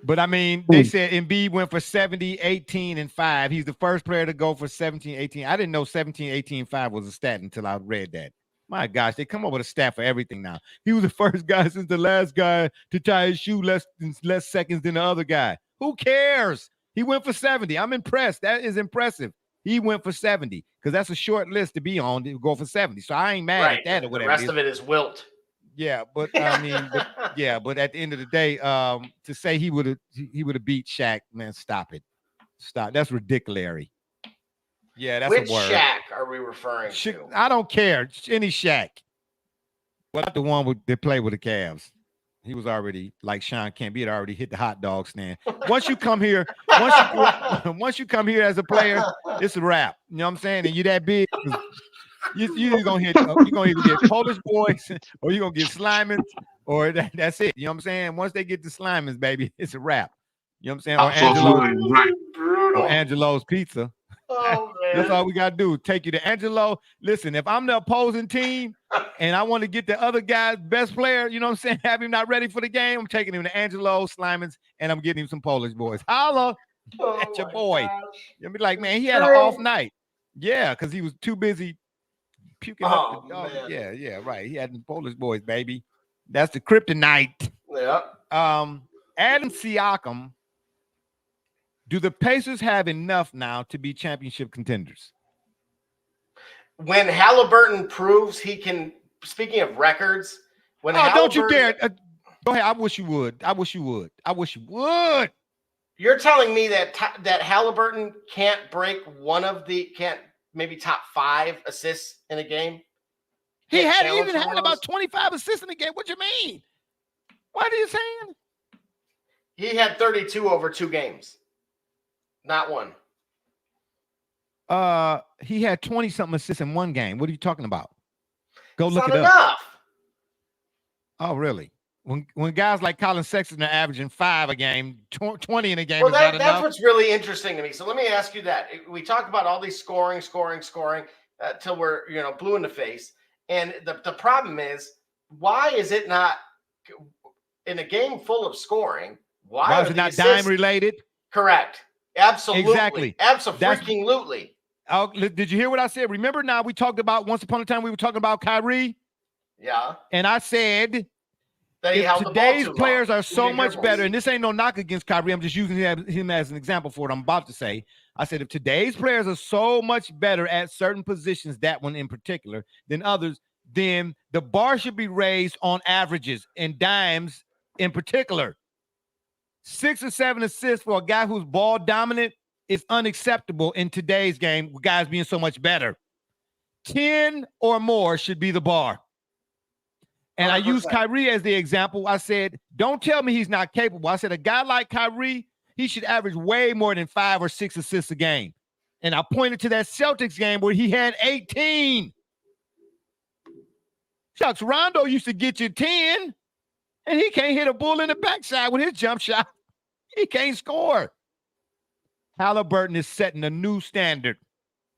But I mean, they said Embiid went for 70, 18, and 5. He's the first player to go for 17, 18. I didn't know 17, 18, 5 was a stat until I read that. My gosh, they come up with a stat for everything now. He was the first guy since the last guy to tie his shoe less seconds than the other guy. Who cares? He went for 70. I'm impressed. That is impressive. He went for 70 because that's a short list to be on to go for 70. So I ain't mad at that or whatever. The rest of it is wilt. Yeah, but I mean, but at the end of the day, to say he would have beat Shaq, man, stop it. Stop. That's ridiculous. Yeah, that's Which a word. Shaq are we referring to? I don't care. Any Shaq. Well, not the one that played with the Cavs. He was already like Sean Kemp. He had already hit the hot dog stand. Once you come here, once you come here as a player, it's a wrap. You know what I'm saying? And you that big, you're gonna hit. You're gonna either get Polish boys, or you're gonna get Slimans, or that's it. You know what I'm saying? Once they get the Slimans, baby, it's a wrap. You know what I'm saying? Or Angelo's Pizza. Oh, man. That's all we got to do. Take you to Angelo. Listen, if I'm the opposing team and I want to get the other guy's best player, you know what I'm saying, have him not ready for the game, I'm taking him to Angelo, Slimans, and I'm getting him some Polish boys. Holla at your boy. You'll be like, man, he had an off night. Yeah, because he was too busy puking up the dog. Yeah, right. He had the Polish boys, baby. That's the kryptonite. Yeah. Adam Siakam. Do the Pacers have enough now to be championship contenders? When Halliburton proves he can, speaking of records, don't you dare. Go ahead. I wish you would. You're telling me that Halliburton can't break can't maybe top 5 assists in a game? He had about 25 assists in a game. What you mean? What are you saying? He had 32 over 2 games. Not one. He had 20-something assists in one game. What are you talking about? Go it's look not it enough. up. Oh, really? When guys like Colin Sexton are averaging 5 a game, 20 in a game, that's what's really interesting to me. So let me ask you that. We talk about all these scoring till we're blue in the face. And the problem is, why is it not in a game full of scoring? Why is it not dime related? Correct. Absolutely. Exactly. Absolutely. Oh, did you hear what I said? Remember now we talked about once upon a time we were talking about Kyrie? Yeah. And I said if today's players are so much better, and this ain't no knock against Kyrie, I'm just using him as an example for what I'm about to say. I said if today's players are so much better at certain positions, that one in particular, than others, then the bar should be raised on averages and dimes in particular. 6 or 7 assists for a guy who's ball dominant is unacceptable in today's game with guys being so much better. 10 or more should be the bar. And 100%. I used Kyrie as the example. I said, don't tell me he's not capable. I said, a guy like Kyrie, he should average way more than 5 or 6 assists a game. And I pointed to that Celtics game where he had 18. Shucks, Rondo used to get you 10, and he can't hit a bull in the backside with his jump shot. He can't score. Halliburton is setting a new standard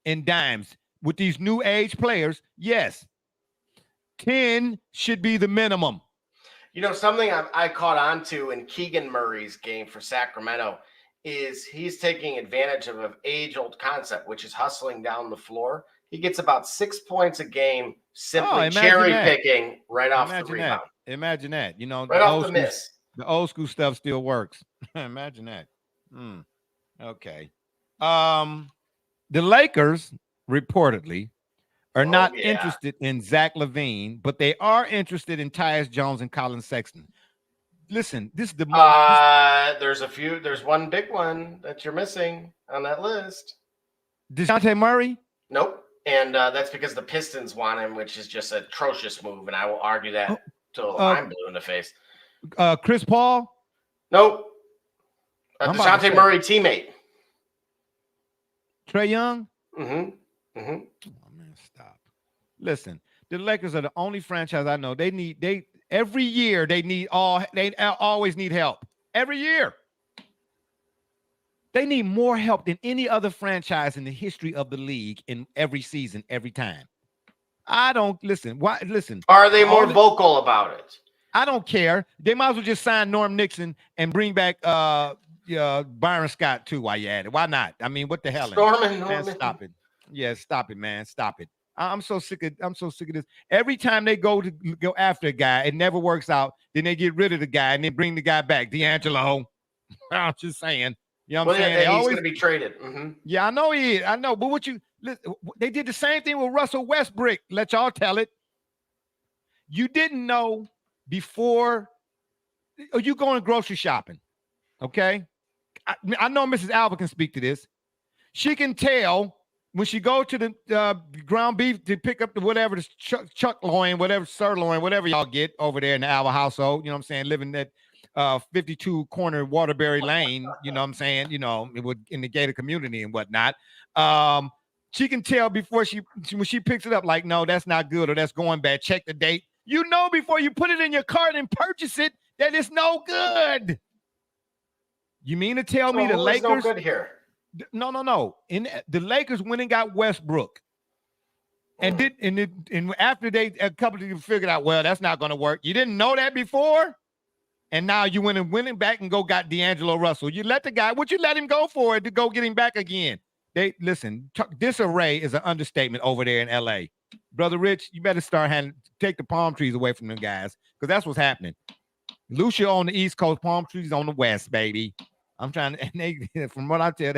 in dimes with these new age players. Yes, 10 should be the minimum. You know, something I caught on to in Keegan Murray's game for Sacramento is he's taking advantage of an age-old concept, which is hustling down the floor. He gets about 6 points a game simply cherry-picking right off the rebound. Imagine that. You know, right off the miss. The old school stuff still works. Imagine that. Okay. The Lakers reportedly are not interested in Zach LaVine, but they are interested in Tyus Jones and Colin Sexton. Listen, this is the there's one big one that you're missing on that list. DeJounte Murray? Nope. And that's because the Pistons want him, which is just an atrocious move, and I will argue that till I'm blue in the face. Chris Paul? Nope. DeJounte Murray teammate. Trae Young? Mm-hmm. Oh man, stop. Listen, the Lakers are the only franchise I know. Every year they always need help. Every year. They need more help than any other franchise in the history of the league in every season, every time. I don't listen. Why listen? Are they more vocal about it? I don't care. They might as well just sign Norm Nixon and bring back Byron Scott too while you're at it. Why not? I mean, what the hell? Norman. Stop it. Yeah, stop it, man. Stop it. I'm so sick of this. Every time they go after a guy, it never works out. Then they get rid of the guy and then bring the guy back. D'Angelo. I'm just saying. You know what I'm saying? He's always going to be traded. Mm-hmm. Yeah, I know he is. I know. But they did the same thing with Russell Westbrook. Let y'all tell it. You didn't know before you going grocery shopping. Okay. I know Mrs. Alba can speak to this. She can tell when she go to the ground beef to pick up the chuck loin, whatever sirloin, whatever y'all get over there in the Alba household. You know what I'm saying? Living that 52 corner Waterbury Lane, you know what I'm saying? You know, it would in the gated community and whatnot. She can tell before when she picks it up, like, no, that's not good or that's going bad. Check the date. You know before you put it in your cart and purchase it that it's no good. You mean to tell me the Lakers no good here? No. The Lakers went and got Westbrook. And after a couple of people figured out, well, that's not going to work. You didn't know that before? And now you went back and got D'Angelo Russell. You let the guy, would you let him go for it to go get him back again? Disarray is an understatement over there in LA. Brother Rich, you better take the palm trees away from them guys, because that's what's happening. Lucia on the East Coast, palm trees on the West, baby. I'm trying to, and they, from what I tell,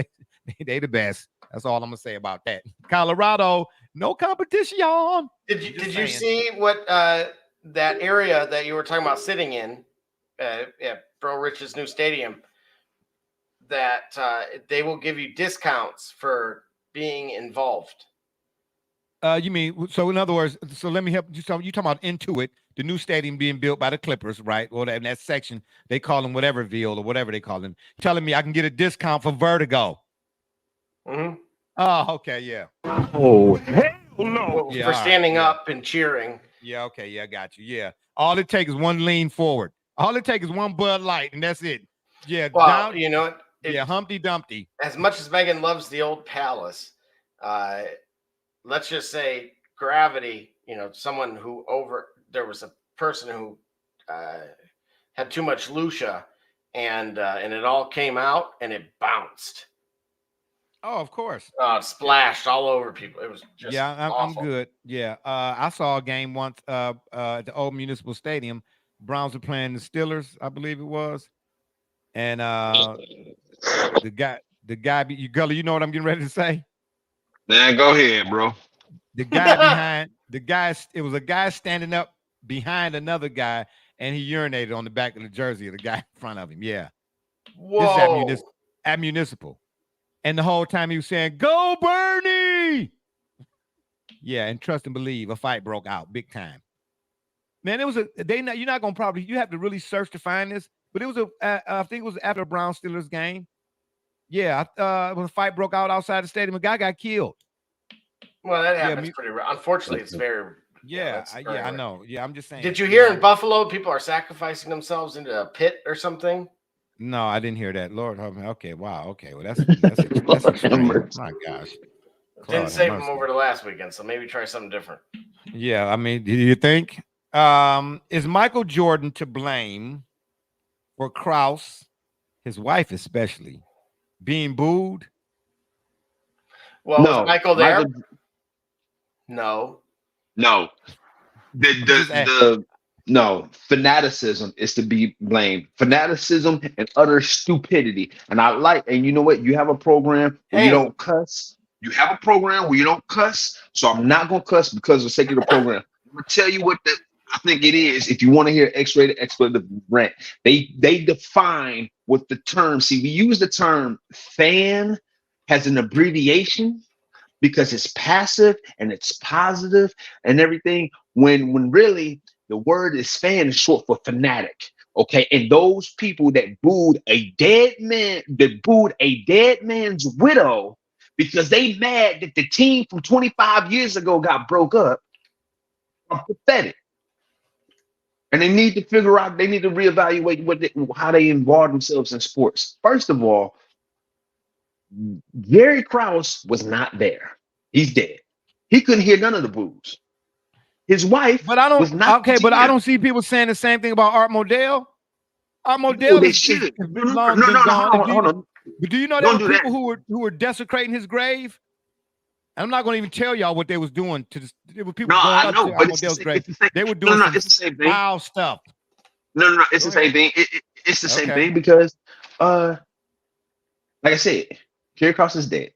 they the best. That's all I'm gonna say about that. Colorado, no competition, y'all. Did you see what that area that you were talking about sitting in at Bro Rich's new stadium? That they will give you discounts for being involved. You mean, so in other words, so let me help you. You talking about Intuit, the new stadium being built by the Clippers, right? Well, in that section, they call them Whateverville or whatever they call them. Telling me I can get a discount for Vertigo. Mm-hmm. Oh, okay, yeah. Oh, hell no. For standing up and cheering. Yeah, okay, yeah, I got you. Yeah. All it takes is one lean forward. All it takes is one Bud Light, and that's it. Yeah. Well, you know what? Yeah, Humpty Dumpty. As much as Megan loves the old palace, let's just say gravity, you know, there was a person who had too much Lucia and it all came out and it bounced. Oh, of course. It splashed all over people. It was just I'm good. Yeah. I saw a game once at the old Municipal Stadium. Browns were playing the Steelers, I believe it was. And the guy, Gully, you know what I'm getting ready to say? Man, go ahead, bro. The guy it was a guy standing up behind another guy, and he urinated on the back of the jersey of the guy in front of him. Yeah. Whoa. This is at Municipal. And the whole time he was saying, "Go Bernie!" Yeah, and trust and believe, a fight broke out big time. Man, you're not gonna you have to really search to find this, but it was I think it was after a Brown Steelers game. Yeah, when the fight broke out outside the stadium, a guy got killed. Well, that happens pretty rare. Unfortunately, it's very. Yeah, I know. Yeah, I'm just saying. Did you hear in Buffalo people are sacrificing themselves into a pit or something? No, I didn't hear that. Lord, okay, wow, okay, well that's extreme. My gosh, Didn't save them over the last weekend, so maybe try something different. Yeah, I mean, do you think is Michael Jordan to blame for Krause, his wife especially, being booed? Well, was Michael there? No. No. No, fanaticism is to be blamed. Fanaticism and utter stupidity. And you know what? You have a program where you don't cuss. You have a program where you don't cuss. So I'm not going to cuss because of the sake of the program. I'm going to tell you what I think it is. If you want to hear X-rated expletive rant, they define what the term. See, we use the term fan as an abbreviation because it's passive and it's positive and everything. When really the word is fan is short for fanatic. Okay. And those people that booed a dead man, that booed a dead man's widow because they mad that the team from 25 years ago got broke up, are pathetic. And they need to figure out, they need to reevaluate how they involve themselves in sports. First of all, Gary Krause was not there. He's dead. He couldn't hear none of the boos. His wife, but I don't. Was not but I don't see people saying the same thing about Art Modell. Art Modell is long been gone. Hold on. But do you know there were people who were desecrating his grave? And I'm not going to even tell y'all what they was doing to this. There were people going up to Art Modell's grave. They were doing it's the same thing. Wild stuff. No, it's the same thing. It's the same thing because, like I said, Gary Krause is dead.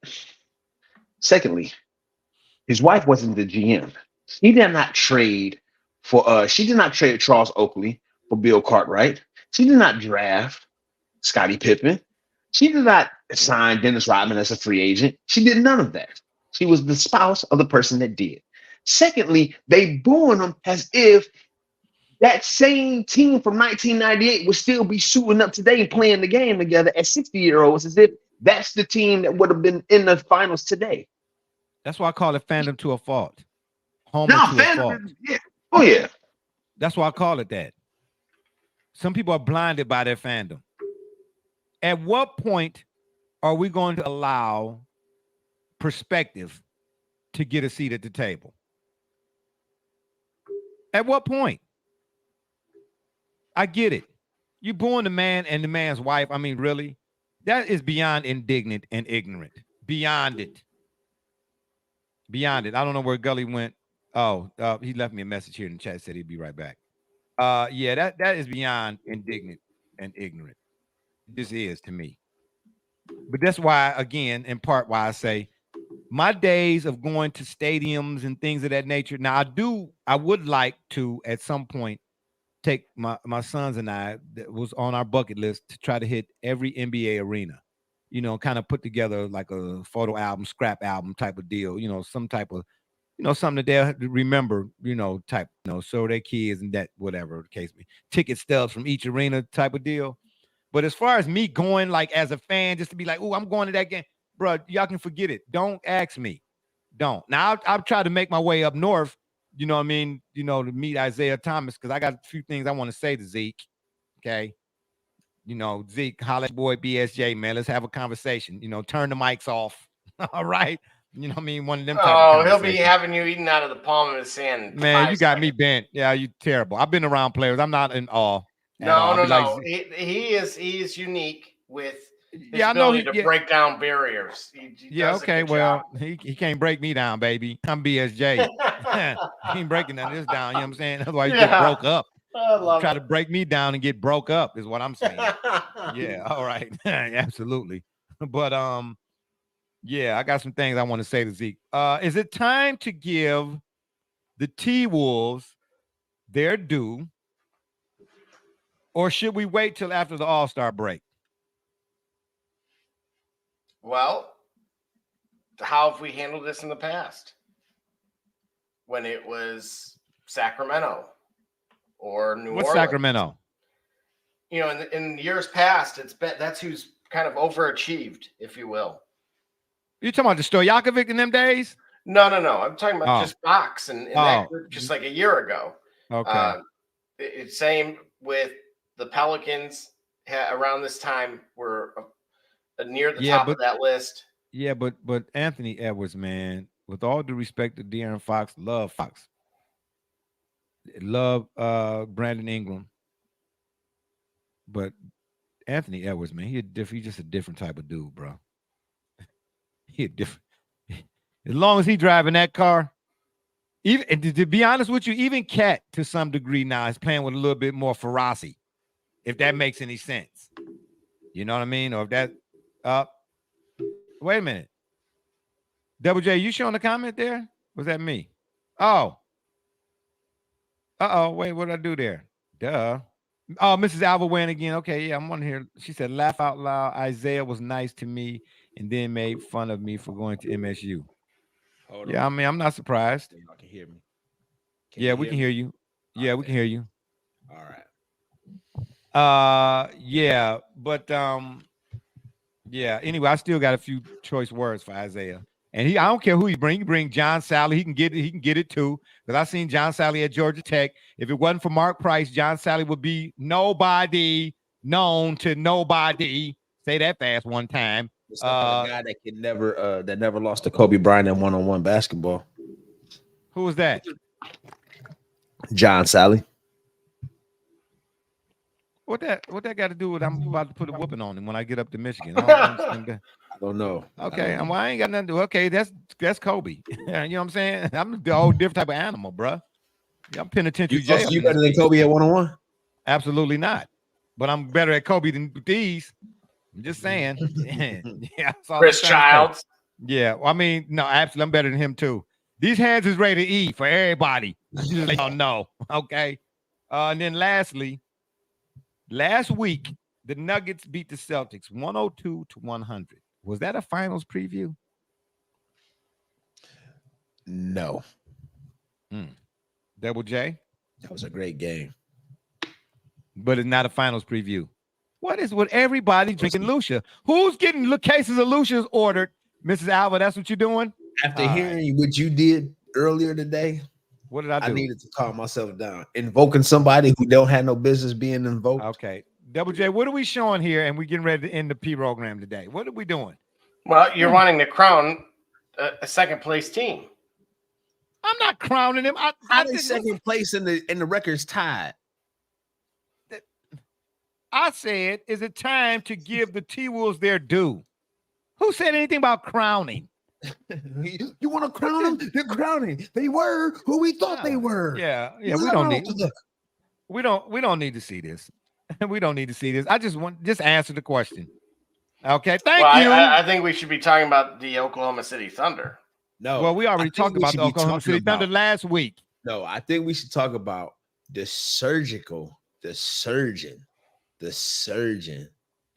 Secondly, his wife wasn't the GM. She did not trade Charles Oakley for Bill Cartwright. She did not draft Scottie Pippen. She did not sign Dennis Rodman as a free agent. She did none of that. She was the spouse of the person that did. Secondly, they booing him as if that same team from 1998 would still be suiting up today and playing the game together as 60-year-olds, as if that's the team that would have been in the finals today. That's why I call it fandom to a fault. Homer to a fault. Yeah. Oh, yeah. That's why I call it that. Some people are blinded by their fandom. At what point are we going to allow perspective to get a seat at the table? At what point? I get it. You booing the man and the man's wife. I mean, really? That is beyond indignant and ignorant. Beyond it. Beyond it. I don't know where Gully went. Oh, he left me a message here in the chat, said he'd be right back. Yeah, that is beyond indignant and ignorant. This is to me. But that's why, again, in part why I say my days of going to stadiums and things of that nature. Now, I would like to at some point take my sons and I, that was on our bucket list, to try to hit every NBA arena, you know, kind of put together like a photo album, scrap album type of deal, you know, some type of, you know, something that they'll remember, you know, type, you know, show their kids and that, whatever the case be. Ticket stubs from each arena type of deal. But as far as me going, like, as a fan, just to be like, oh, I'm going to that game, bro, y'all can forget it. Don't ask me. Don't. Now, I'll try to make my way up north, you know what I mean, you know, to meet Isaiah Thomas, because I got a few things I want to say to Zeke, okay? You know, Zeke, holla at boy BSJ, man. Let's have a conversation. You know, turn the mics off. All right? You know what I mean? One of them type of he'll be having you eating out of the palm of his hand. Man, you got me bent. Yeah, you terrible. I've been around players. I'm not in awe. No. He is unique with his ability to break down barriers. He okay. Well, he can't break me down, baby. I'm BSJ. He ain't breaking none of this down. You know what I'm saying? Otherwise, you get broke up. Try to break me down and get broke up is what I'm saying. Yeah. All right. Absolutely. But yeah, I got some things I want to say to Zeke. Is it time to give the T-Wolves their due, or should we wait till after the All-Star break? Well, how have we handled this in the past? When it was Sacramento or New Orleans. What's Sacramento? You know, in years past, that's who's kind of overachieved, if you will. You talking about the Stojakovic in them days? No. I'm talking about just Fox and that group just like a year ago. Okay. Same with the Pelicans around this time were near the top of that list. Yeah, but Anthony Edwards, man, with all due respect to De'Aaron Fox, love Brandon Ingram, but Anthony Edwards, man, he's just a different type of dude, bro. He different. As long as he driving that car, even and to be honest with you, even Cat to some degree now is playing with a little bit more ferocity, if that makes any sense. You know what I mean? Or if that wait a minute. Double J, you showing the comment there? Was that me? Oh. Wait, what did I do there? Duh. Oh, Mrs. Alva went again. Okay, yeah, I'm on here. She said, laugh out loud. Isaiah was nice to me and then made fun of me for going to MSU. I mean, I'm not surprised. Y'all can hear me. We can hear you. Yeah, we can hear you. All right. Anyway, I still got a few choice words for Isaiah. And I don't care who you bring. You bring John Sally, he can get it too. Because I seen John Sally at Georgia Tech. If it wasn't for Mark Price, John Sally would be nobody known to nobody. Say that fast one time. The guy that could never lost to Kobe Bryant in one-on-one basketball. Who was that? John Sally. What that got to do with I'm about to put a whooping on him when I get up to Michigan? I don't know. Okay, I ain't got nothing to do. Okay, that's Kobe. You know what I'm saying? I'm a whole different type of animal, bro. Yeah, I'm penitentiary jail. You better than Kobe at one-on-one? Absolutely not. But I'm better at Kobe than these. I'm just saying. Yeah, Chris Childs. Yeah, well, I mean, no, absolutely, I'm better than him too. These hands is rated E for everybody. You don't know. Okay. And then lastly, last week, the Nuggets beat the Celtics 102-100. Was that a finals preview? No. Double J? That was a great game. But it's not a finals preview. What is with everybody drinking Lucia? Who's getting cases of Lucia's ordered? Mrs. Alva, that's what you're doing? After hearing what you did earlier today, what did I do? I needed to calm myself down. Invoking somebody who don't have no business being invoked. Okay. Double J, what are we showing here? And we're getting ready to end the P program today. What are we doing? Well, you're wanting to crown a second place team. I'm not crowning him. How did second place in the records tied? I said, is it time to give the T-Wolves their due? Who said anything about crowning? You want to crown them? They're crowning. They were who we thought they were. Yeah. We don't need. We don't need to see this. We don't need to see this. I just answer the question. Okay. Thank you. I think we should be talking about the Oklahoma City Thunder. No. Well, we already talked about the Oklahoma City Thunder last week. No, I think we should talk about the surgeon,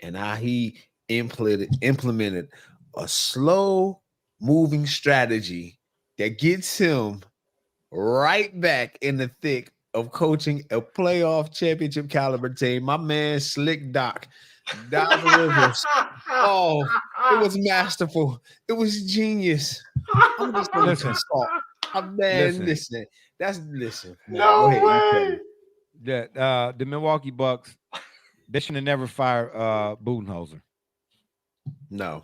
and how he implemented a slow moving strategy that gets him right back in the thick of coaching a playoff championship caliber team. My man Slick Doc Rivers. Oh, it was masterful. It was genius. I'm just gonna listen. Listen. No way. The Milwaukee Bucks, they should have never fired Budenholzer. No.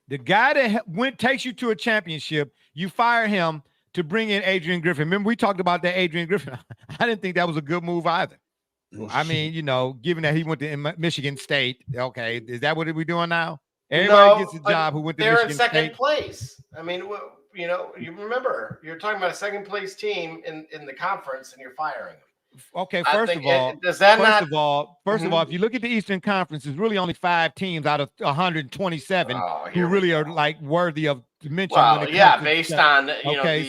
The guy that takes you to a championship, you fire him to bring in Adrian Griffin. Remember, we talked about that Adrian Griffin. I didn't think that was a good move either. I mean, given that he went to Michigan State, okay, is that what we're doing now? Everybody gets a job who went to Michigan State. They're in second place. I mean, you remember, you're talking about a second place team in the conference, and you're firing them. Okay, first of all, if you look at the Eastern Conference, there's really only 5 teams out of 127 who really are like worthy of mention. Well, based on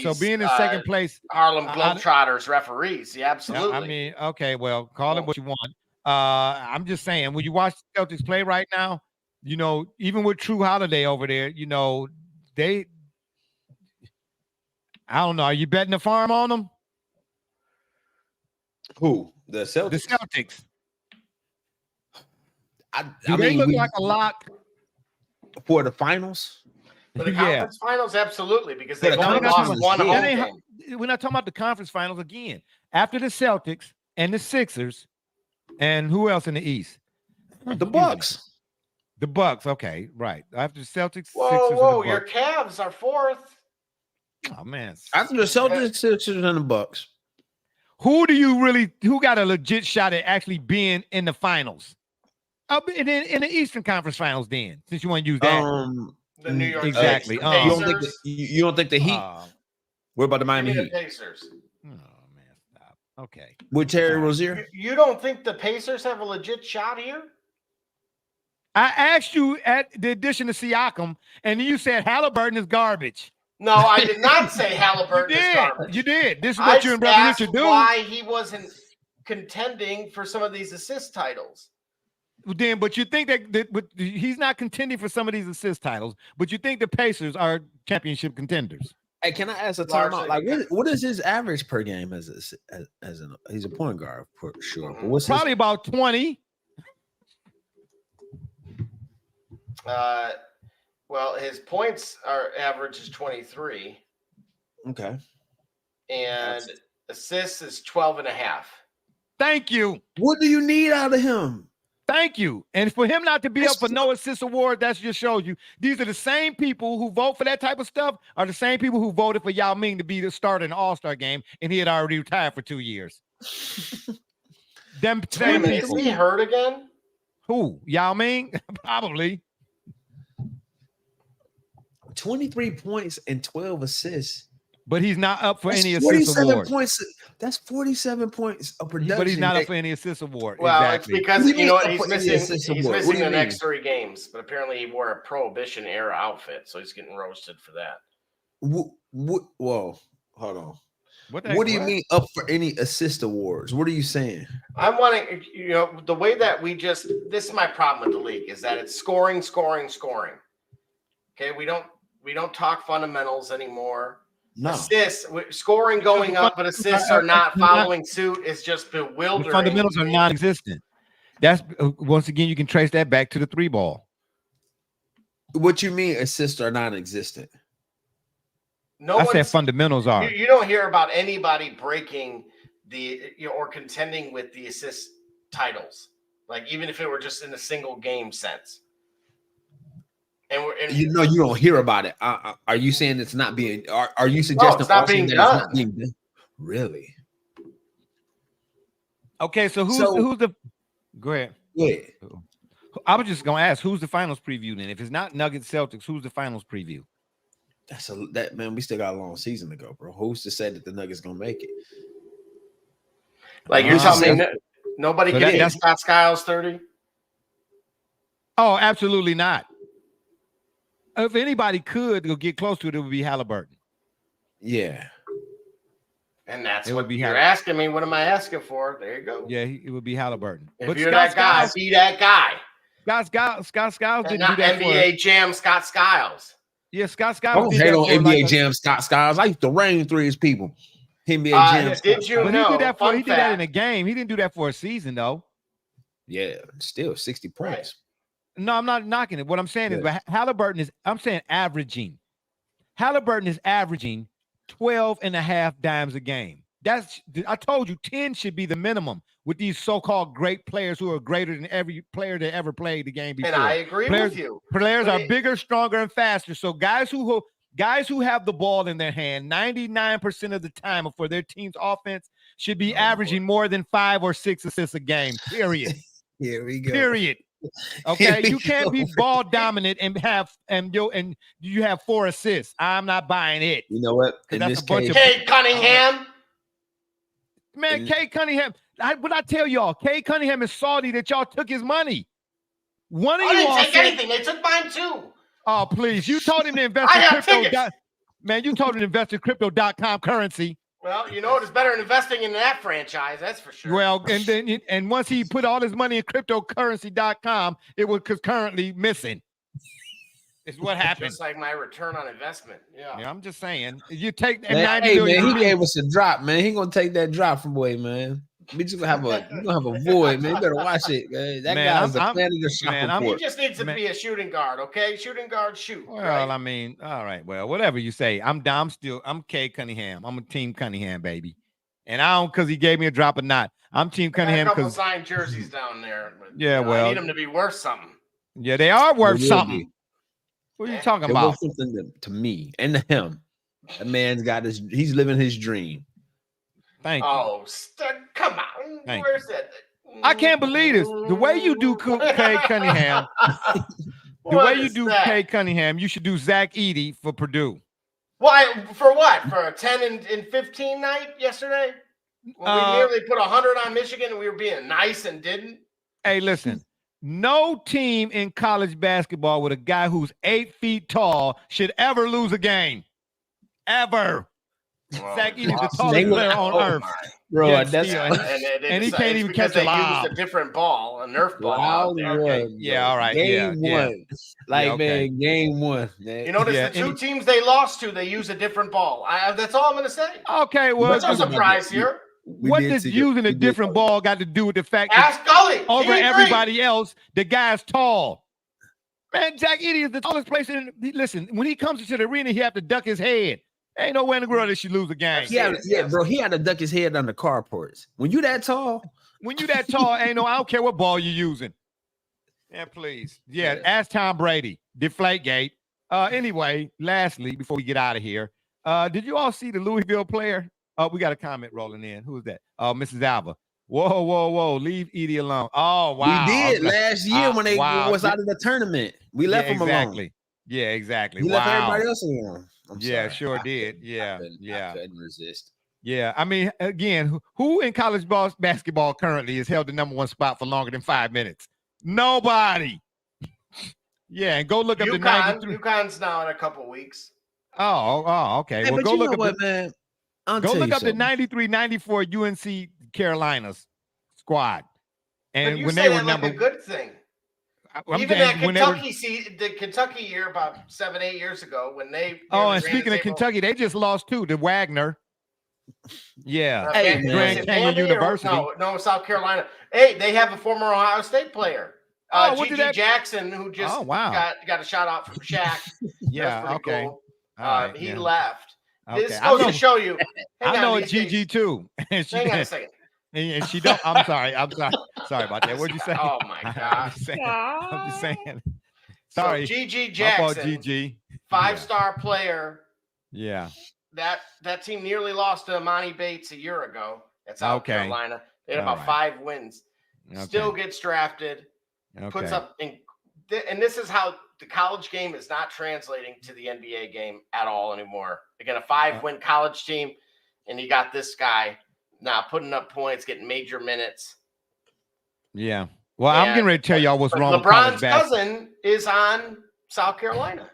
so being in second place, Harlem Globetrotters referees, absolutely. I mean, okay, well, call it what you want. I'm just saying, when you watch the Celtics play right now, even with True Holiday over there, I don't know. Are you betting the farm on them? Who? The Celtics? The Celtics. Do they look like a lock for the finals? For the Yeah. conference finals, absolutely, because they've the only conference lost one finals, home That game. ain't- We're not talking about the conference finals again. After the Celtics and the Sixers, and who else in the East? The Bucks. The Bucks. Okay, right. After the Celtics, Whoa, Sixers, whoa, and the your Bucks. Cavs are fourth. Oh man. After the Celtics, Sixers, and the Bucks. Who got a legit shot at actually being in the finals? In the Eastern Conference Finals, then, since you want to use that. The New York exactly. Knicks, You don't think you don't think the Heat? What about the Miami Heat? Pacers. Oh man, stop. Okay. With Terry Rozier? You don't think the Pacers have a legit shot here? I asked you at the addition of Siakam, and you said Halliburton is garbage. No, I did not say Halliburton is garbage. You did. This is what you and Brother Richard do. Why he wasn't contending for some of these assist titles. Then, but you think that he's not contending for some of these assist titles, but you think the Pacers are championship contenders. Hey, can I ask a timeout? Like, what is his average per game as he's a point guard for sure? But what's probably about 20? Well, his points are average is 23. Okay. And assists is 12.5. Thank you. What do you need out of him? Thank you. And for him not to be up for no assist award, that just shows you these are the same people who vote for that type of stuff are the same people who voted for Yao Ming to be the starter in the All-Star game, and he had already retired for 2 years. Them same people. Is he hurt again? Who? Yao Ming? Probably. 23 points and 12 assists. But he's not up for any assist award. That's 47 points of production. But he's not up for any assist award. Well, exactly. It's because you know what he's missing. He's missing the next 3 games. But apparently he wore a Prohibition era outfit, so he's getting roasted for that. Whoa, hold on. What do you mean up for any assist awards? What are you saying? I'm wanting, the way that this is my problem with the league is that it's scoring. Okay, we don't talk fundamentals anymore. No. Assists, scoring going up, but assists are not following suit is just bewildering. The fundamentals are non-existent. That's once again, you can trace that back to the 3 ball. What you mean assists are non-existent? I said fundamentals are. You don't hear about anybody breaking or contending with the assist titles, like even if it were just in a single game sense. And you don't hear about it. Are you saying it's not being? Are you suggesting it's not being done? It's not being done? Really? Okay, so who's the? Go ahead. Yeah. I was just gonna ask who's the finals preview then. If it's not Nuggets Celtics, who's the finals preview? Man. We still got a long season to go, bro. Who's to say that the Nuggets gonna make it? Like you're telling me nobody can hit Scott Skiles 30? Oh, absolutely not. If anybody could get close to it, it would be Halliburton. Yeah. And that's what you're asking me. What am I asking for? There you go. Yeah, it would be Halliburton. If you're that guy, be that guy. Scott Skiles didn't do that NBA Jam Scott Skiles. Yeah, Scott Skiles. Don't hate on NBA Jam Scott Skiles. I used to rain threes, people. NBA Jam. Did you know? He did that in a game. He didn't do that for a season, though. Yeah, still 60 points. Right. No, I'm not knocking it. What I'm saying is, but Halliburton is, I'm saying averaging. Halliburton is averaging 12.5 dimes a game. I told you 10 should be the minimum with these so-called great players who are greater than every player that ever played the game before. And I agree with you. Players are bigger, stronger, and faster. So guys who have the ball in their hand 99% of the time for their team's offense should be averaging more than 5 or 6 assists a game. Period. Here we go. Period. Okay, you can't be ball dominant and you have 4 assists. I'm not buying it. You know what? In that's a bunch of Cade Cunningham. Man, Cade Cunningham. What I tell y'all, Cade Cunningham is salty that y'all took his money. One of you didn't all take anything. They took mine too. Oh, please. You told him to invest in crypto. Man, you told him to invest in crypto.com currency. Well, you know what is better than investing in that franchise, that's for sure. Well, and once he put all his money in cryptocurrency.com, it was currently missing. Is what happened. Just like my return on investment. Yeah, I'm just saying. You take that man, 90 million. Man, he gave us a drop, man. He gonna take that drop from away, man. Bitch, you gonna have a void, man. You better watch it, man. That guy's the fan of the shop report. He just needs to be a shooting guard, okay? Shooting guard, shoot. Well, right? I mean, all right. Well, whatever you say. I'm Kay Cunningham. I'm a team Cunningham, baby. And I don't because he gave me a drop or not. I'm team Cunningham because signed jerseys down there. But, yeah, well, I need them to be worth something. Yeah, they are worth something. What are you talking about? Worth something to me and to him. That man's got he's living his dream. Thank you. Oh, come on. Where's that? I can't believe this. The way you do Kay Cunningham, Kay Cunningham, you should do Zach Edey for Purdue. Why? For what? For a 10 and 15 night yesterday? When we nearly put 100 on Michigan and we were being nice and didn't? Hey, listen. No team in college basketball with a guy who's 8 feet tall should ever lose a game. Ever. Well, Zach Edey's the tallest player on earth. Bro, and he can't even catch a lob. They used a different ball, a Nerf ball. Okay. Yeah, all right. Game one. Man, game one. Man. You notice the two teams they lost to, they use a different ball. That's all I'm going to say. Okay, well. There's no surprise here. What does using a different ball got to do with the fact that over everybody else, the guy's tall? Man, Zach Edey is the tallest player. Listen, when he comes into the arena, he have to duck his head. Ain't no way in the world that she lose a game. Bro, he had to duck his head under carports. When you that tall, I don't care what ball you're using. Yeah, please. Yeah, ask Tom Brady. Deflate gate. Anyway, lastly, before we get out of here, did you all see the Louisville player? We got a comment rolling in. Who is that? Mrs. Alva. Whoa. Leave Edey alone. Oh, wow. We did last year when they was out of the tournament. We left him alone. Yeah, exactly. We left everybody else alone. Sure did. Yeah. I couldn't resist. Yeah, I mean, again, who in college basketball currently has held the number 1 spot for longer than 5 minutes? Nobody. Yeah, and go look up the 93. UConn's now in a couple weeks. Oh, okay. Hey, well, go look up man. Go look up the 93-94 UNC Carolinas squad. And when they were number, a good thing. Even that the Kentucky year about 7-8 years ago when they. And speaking of Kentucky, they just lost too to Wagner. Yeah, Grand Canyon University. No, South Carolina. Hey, they have a former Ohio State player, Gigi Jackson, who just got a shout out from Shaq. Yeah, okay. Cool. He left. Okay. This goes to show you. I know a Gigi too. Hang on a second. And she don't. I'm sorry. Sorry about that. What'd you say? Oh my gosh. I'm just saying. Sorry. So Gigi Jackson, Gigi. 5-star player. Yeah. That team nearly lost to Amani Bates a year ago at South Carolina. They had about 5 wins. Still gets drafted. Puts up and this is how the college game is not translating to the NBA game at all anymore. Again, a 5-win college team, and you got this guy now putting up points, getting major minutes. Yeah. Well, I'm getting ready to tell y'all what's wrong with LeBron's cousin is on South Carolina.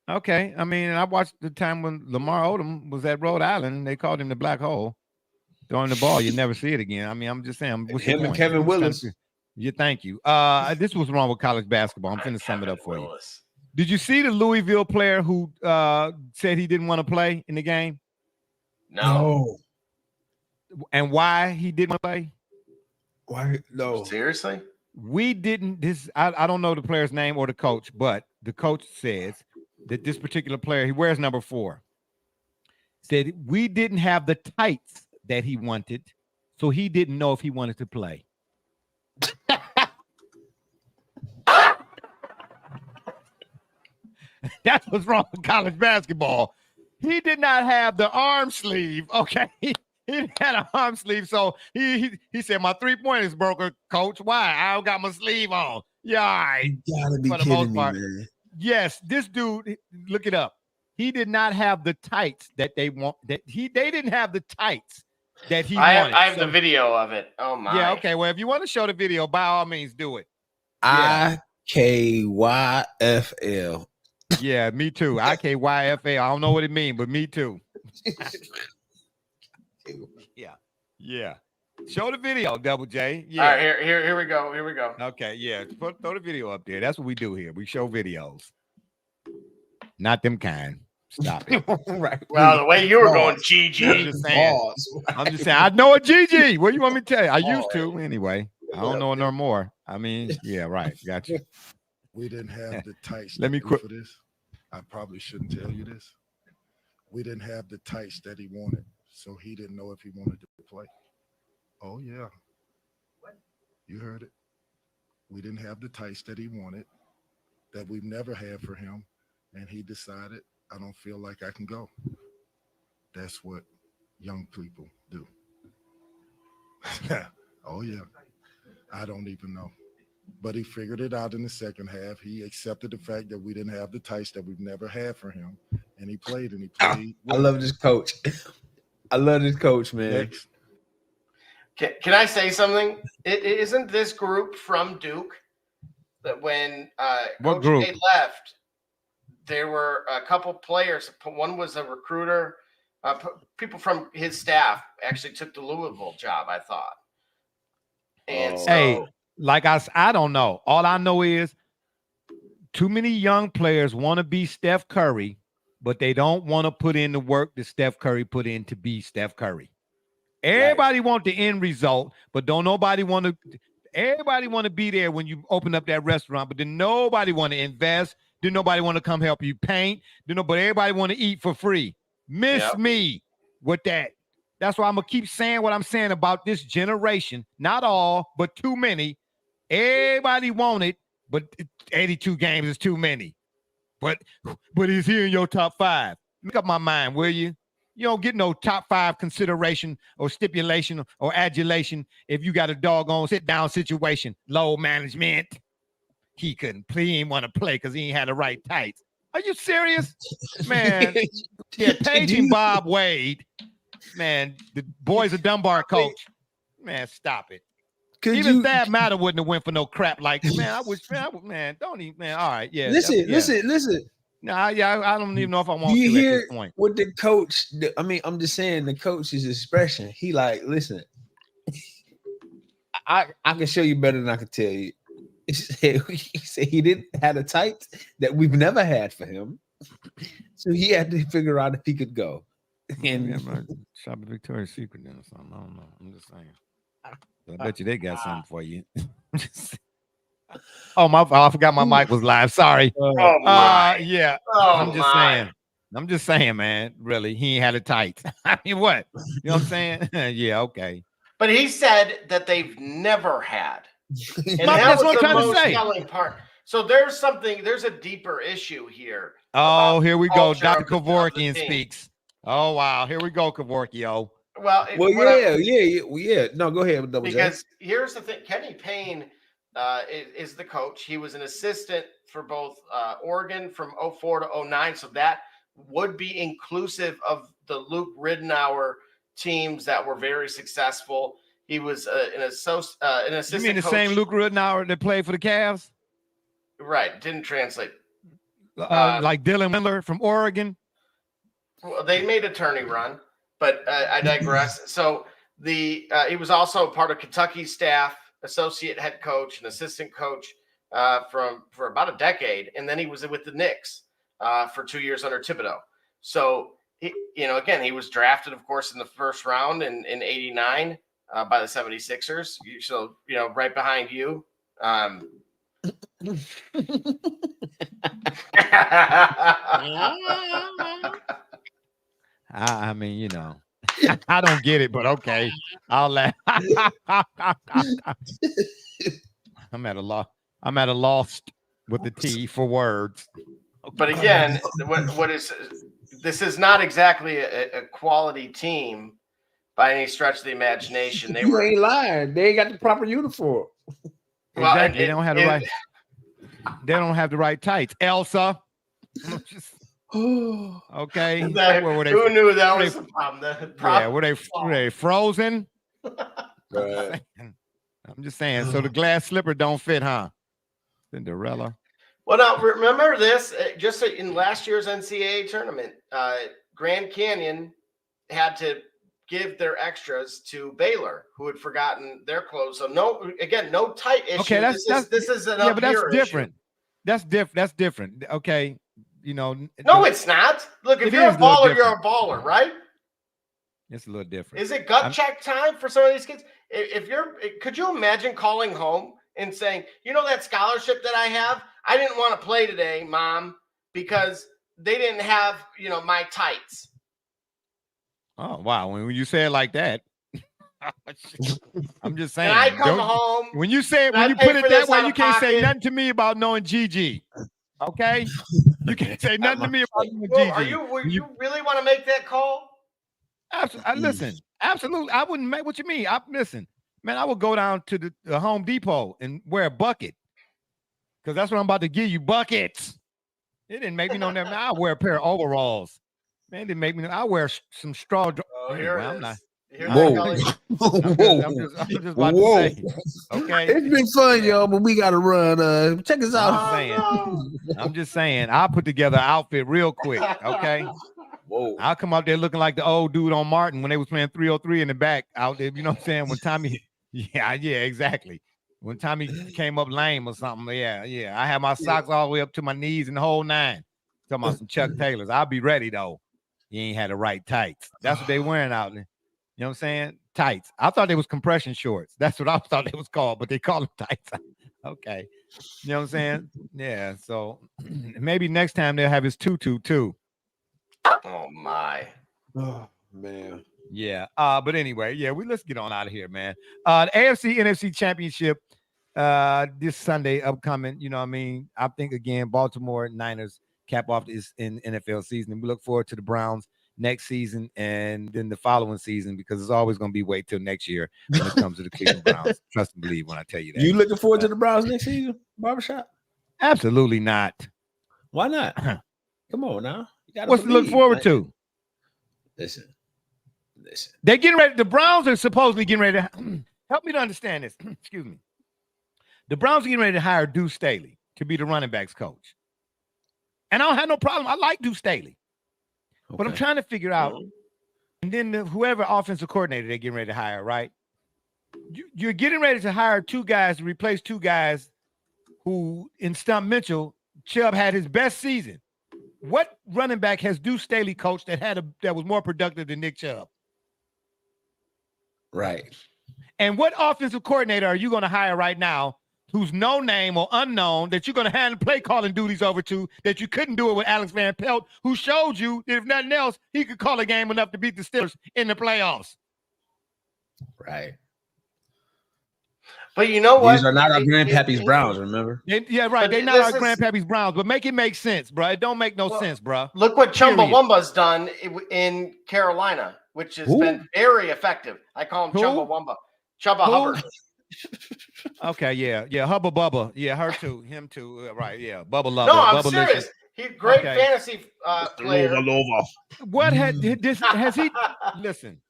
Okay. I mean, I watched the time when Lamar Odom was at Rhode Island. They called him the black hole. Throwing the ball, you never see it again. I mean, I'm just saying. Him and Kevin Willis. Yeah, thank you. This was wrong with college basketball. I'm finna sum it up for you. Did you see the Louisville player who said he didn't want to play in the game? No. And why he didn't want to play? Why? No. Seriously? We didn't. I don't know the player's name or the coach, but the coach says that this particular player, he wears number 4, said we didn't have the tights that he wanted, so he didn't know if he wanted to play. That's what's wrong with college basketball. He did not have the arm sleeve. Okay. He didn't have an arm sleeve. So he said, my 3-pointers broke, coach. Why? I don't got my sleeve on. Yeah, all right. You gotta be kidding me, man. Yes, this dude, look it up. He did not have the tights that they want. They didn't have the tights that he wanted. I have the video of it. Oh my. Yeah, okay. Well, if you want to show the video, by all means, do it. IKYFL. Yeah, me too. IKYFL. I don't know what it means, but me too. Yeah. Show the video, Double J. Yeah. All right, here we go. Here we go. Okay, yeah. Throw the video up there. That's what we do here. We show videos. Not them kind. Stop it. Right. Well, the way you were going, I'm GG. just saying. Pause. I'm just saying. I know a GG. What do you want me to tell you? I used Pause. to anyway. I don't know no more. I mean, yeah, right. Got you. We didn't have the tights. Let me quit for this. I probably shouldn't tell you this. We didn't have the tights that he wanted, so he didn't know if he wanted to play. Oh yeah, you heard it. We didn't have the tights that he wanted, that we've never had for him, and he decided, I don't feel like I can go. That's what young people do. Oh yeah, I don't even know. But he figured it out in the second half. He accepted the fact that we didn't have the tights that we've never had for him, and he played and he played. I love this coach. I love this coach, man. Next. Can I say something? Isn't this group from Duke that when What Coach group? K left, there were a couple players. One was a recruiter. People from his staff actually took the Louisville job, I thought. And so, Hey, like I don't know. All I know is too many young players want to be Steph Curry, but they don't want to put in the work that Steph Curry put in to be Steph Curry. Everybody want the end result, but don't nobody want to. Everybody want to be there when you open up that restaurant, but then nobody want to invest. Then nobody want to come help you paint. But everybody want to eat for free. Miss me with that. That's why I'm gonna keep saying what I'm saying about this generation. Not all, but too many. Everybody want it, but 82 games is too many. But he's here in your top 5. Make up my mind, will you? You don't get no top 5 consideration or stipulation or adulation if you got a doggone sit-down situation. Low management. He couldn't play. He didn't want to play because he ain't had the right tights. Are you serious? Man, yeah, paging Bob Wade. Man, the boys of Dunbar coach. Man, stop it. Even Thad Matter wouldn't have went for no crap like, man, I wish, man, don't even, man, all right, yeah. Listen. Nah, yeah, I don't even know if I want Do you to hear at this point. what the coach, I mean, I'm just saying the coach's expression. He like, listen, I can show you better than I can tell you. He said he didn't have the tights that we've never had for him. So he had to figure out if he could go. And shop at Victoria's Secret then or something. I don't know. I'm just saying. I bet you they got something for you. Oh, I forgot my mic was live. Sorry. Yeah. I'm just saying, man. Really, he ain't had it tight. I mean, what? You know what I'm saying? Yeah, okay. But he said that they've never had. And That's what I'm trying to say. Selling part. So there's a deeper issue here. Oh, here we go. Dr. Kevorkian speaks. Oh, wow. Here we go, Kevorkio. Yeah. No, go ahead. Because here's the thing. Kenny Payin is the coach. He was an assistant for both Oregon from 04 to 09. So that would be inclusive of the Luke Ridenour teams that were very successful. He was an assistant. You mean the coach. same Luke Ridenour that played for the Cavs? Right. Didn't translate. Like Dylan Windler from Oregon? Well, they made a tourney run, but I digress. So he was also part of Kentucky's staff, associate head coach and assistant coach for about a decade, and then he was with the Knicks for 2 years under Thibodeau. So he was drafted, of course, in the first round in '89 by the 76ers. So right behind you. I mean, I don't get it, but okay. I'll laugh. I'm at a loss with the T for words. But again, this is not exactly a quality team by any stretch of the imagination. They ain't lying. They ain't got the proper uniform. Well, exactly. They don't have the right. They don't have the right tights. Elsa. Okay. Who knew that was the problem? Were they frozen? Right. I'm just saying. So the glass slipper don't fit, huh? Cinderella. Well, now remember this. Just in last year's NCAA tournament, Grand Canyon had to give their extras to Baylor, who had forgotten their clothes. So no tight issue. Okay, this is an but that's issue. different. That's different. Okay. No, it's not. Look, if you're a baller, you're a baller, right? It's a little different. Is it gut check time for some of these kids? Could you imagine calling home and saying, that scholarship that I have, I didn't want to play today, Mom, because they didn't have, my tights. Oh, wow. When you say it like that, I'm just saying. And I come home. When you say it, when you put it that way, you can't say nothing to me about knowing Gigi. Okay? You can't say nothing to me about knowing Gigi. You really want to make that call? Listen, absolutely. I wouldn't make what you mean. Listen, man, I would go down to the Home Depot and wear a bucket. Because that's what I'm about to give you, buckets. It didn't make me know that. I wear a pair of overalls. Man, it didn't make me know. I wear some straw. Oh, here it is. Whoa. I'm just about to say. Okay. It's been fun, y'all, but we got to run. Check us out. I'm just saying. I'll put together an outfit real quick. Okay. Whoa. I'll come out there looking like the old dude on Martin when they was playing 303 in the back out there. You know what I'm saying? When Tommy, yeah, exactly. When Tommy came up lame or something, yeah. I had my socks all the way up to my knees and the whole nine. Talking about some Chuck Taylors. I'll be ready though. You ain't had the right tights. That's what they wearing out there. You know what I'm saying? Tights. I thought they was compression shorts. That's what I thought they was called, but they call them tights. Okay. You know what I'm saying? Yeah. So maybe next time they'll have his tutu too. Oh my. Oh man. Yeah. But anyway, let's get on out of here, man. The AFC NFC Championship this Sunday upcoming. You know what I mean? I think again, Baltimore Niners cap off this in NFL season, and we look forward to the Browns next season and then the following season, because it's always going to be wait till next year when it comes to the Cleveland Browns. Trust and believe when I tell you that. You looking forward to the Browns next season, Barbershop? Absolutely not. Why not? Come on now. What's to look forward to? Listen. They're getting ready. The Browns are supposedly getting ready to help me to understand this. Excuse me. The Browns are getting ready to hire Deuce Staley to be the running backs coach. And I don't have no problem. I like Deuce Staley. Okay. But I'm trying to figure out, and then whoever offensive coordinator they're getting ready to hire, right? You're getting ready to hire two guys to replace two guys who, in Stump Mitchell, Chubb had his best season. What running back has Deuce Staley coached that was more productive than Nick Chubb? Right. And what offensive coordinator are you going to hire right now who's no name or unknown that you're going to hand play calling duties over to that you couldn't do it with Alex Van Pelt, who showed you that if nothing else, he could call a game enough to beat the Steelers in the playoffs? Right. But you know what? These are not our grandpappy's Browns, remember? Right. They're not our grandpappy's Browns, but make it make sense, bro. It don't make no sense, bro. Look what Chumbawamba's done in Carolina, which has been very effective. I call him Chumbawamba. Chubba Hubbard. Okay, yeah, Hubba Bubba, yeah, her too, him too, right? Yeah, Bubba Lover. No, I'm Bubba serious. Licious. He's great fantasy player. What has he? Listen,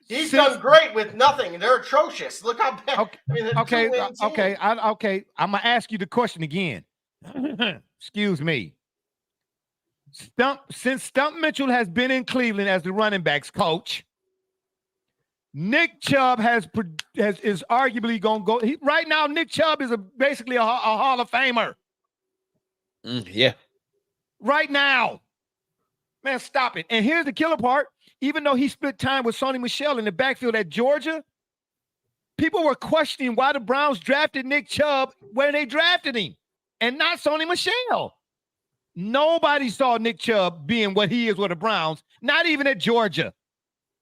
he's done great with nothing. They're atrocious. Look how bad. Okay. I'm gonna ask you the question again. Excuse me. Since Stump Mitchell has been in Cleveland as the running backs coach, Nick Chubb is arguably going to go. Right now, Nick Chubb is basically a Hall of Famer. Yeah. Right now. Man, stop it. And here's the killer part. Even though he split time with Sony Michel in the backfield at Georgia, people were questioning why the Browns drafted Nick Chubb when they drafted him and not Sony Michel. Nobody saw Nick Chubb being what he is with the Browns, not even at Georgia.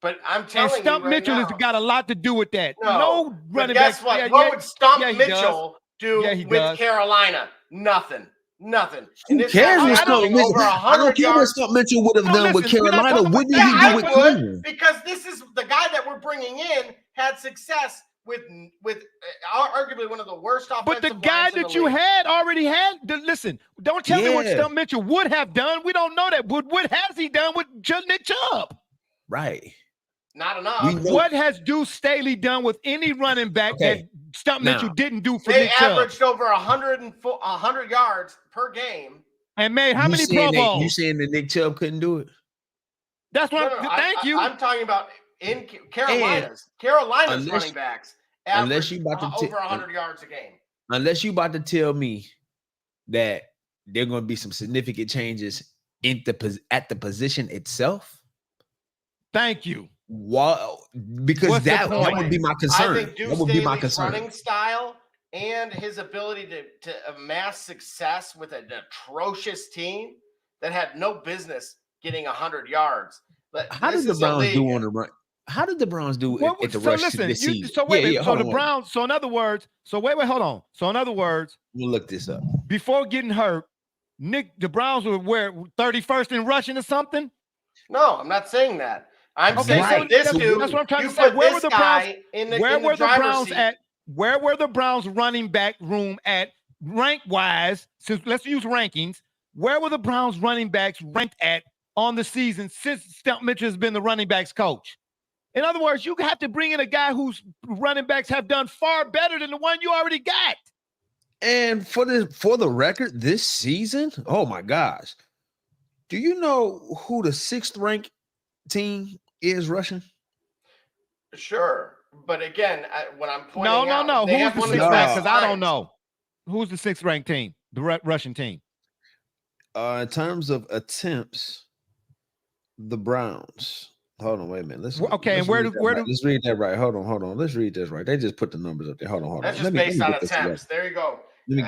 But I'm telling you, Stump Mitchell has got a lot to do with that. No running back. Guess what? What would Stump Mitchell do with Carolina? Nothing. Who cares what Stump Mitchell? I don't care what Stump Mitchell would have done with Carolina. What did he do with Cleveland? Because this is the guy that we're bringing in had success with arguably one of the worst offensive lines. But the guy that you had already had. Listen, don't tell me what Stump Mitchell would have done. We don't know that. What has he done with Nick Chubb? Right. Not enough. What has Deuce Staley done with any running back that Stump Mitchell didn't do for Nick Chubb? They averaged over 100 yards per game. And made how many Pro Bowls? You saying that Nick Chubb couldn't do it? That's what thank you. I'm talking about in Carolina's running backs average over 100 yards a game. Unless you about to tell me that there are going to be some significant changes at the position itself? Thank you. Wow, because that would be my concern. I think Deuce That would be my Staley's concern. running style and his ability to amass success with an atrocious team that had no business getting 100 yards. But How did the Browns do on the run? How did the Browns do at the rush this season? So wait, so the Browns. So in other words, hold on. So in other words, we'll look this up. Before getting hurt, the Browns were where 31st in rushing or something. No, I'm not saying that. I'm saying that this dude. That's what I'm trying to say. say. Where were the Browns? Where were the Browns at? Where were the Browns running back room at rank wise? Since let's use rankings. Where were the Browns running backs ranked at on the season since Stump Mitchell has been the running backs coach? In other words, you have to bring in a guy whose running backs have done far better than the one you already got. And for the record, this season, oh my gosh, do you know who the 6th ranked team is rushing? Sure, but again, when I'm pointing out, no, who's the 6th ranked? Because I don't know who's the 6th ranked team, the Russian team. In terms of attempts, the Browns. Hold on, wait a minute. Let's read that right. Hold on. Let's read this right. They just put the numbers up there. Hold on. That's just based on attempts. There you go. Let me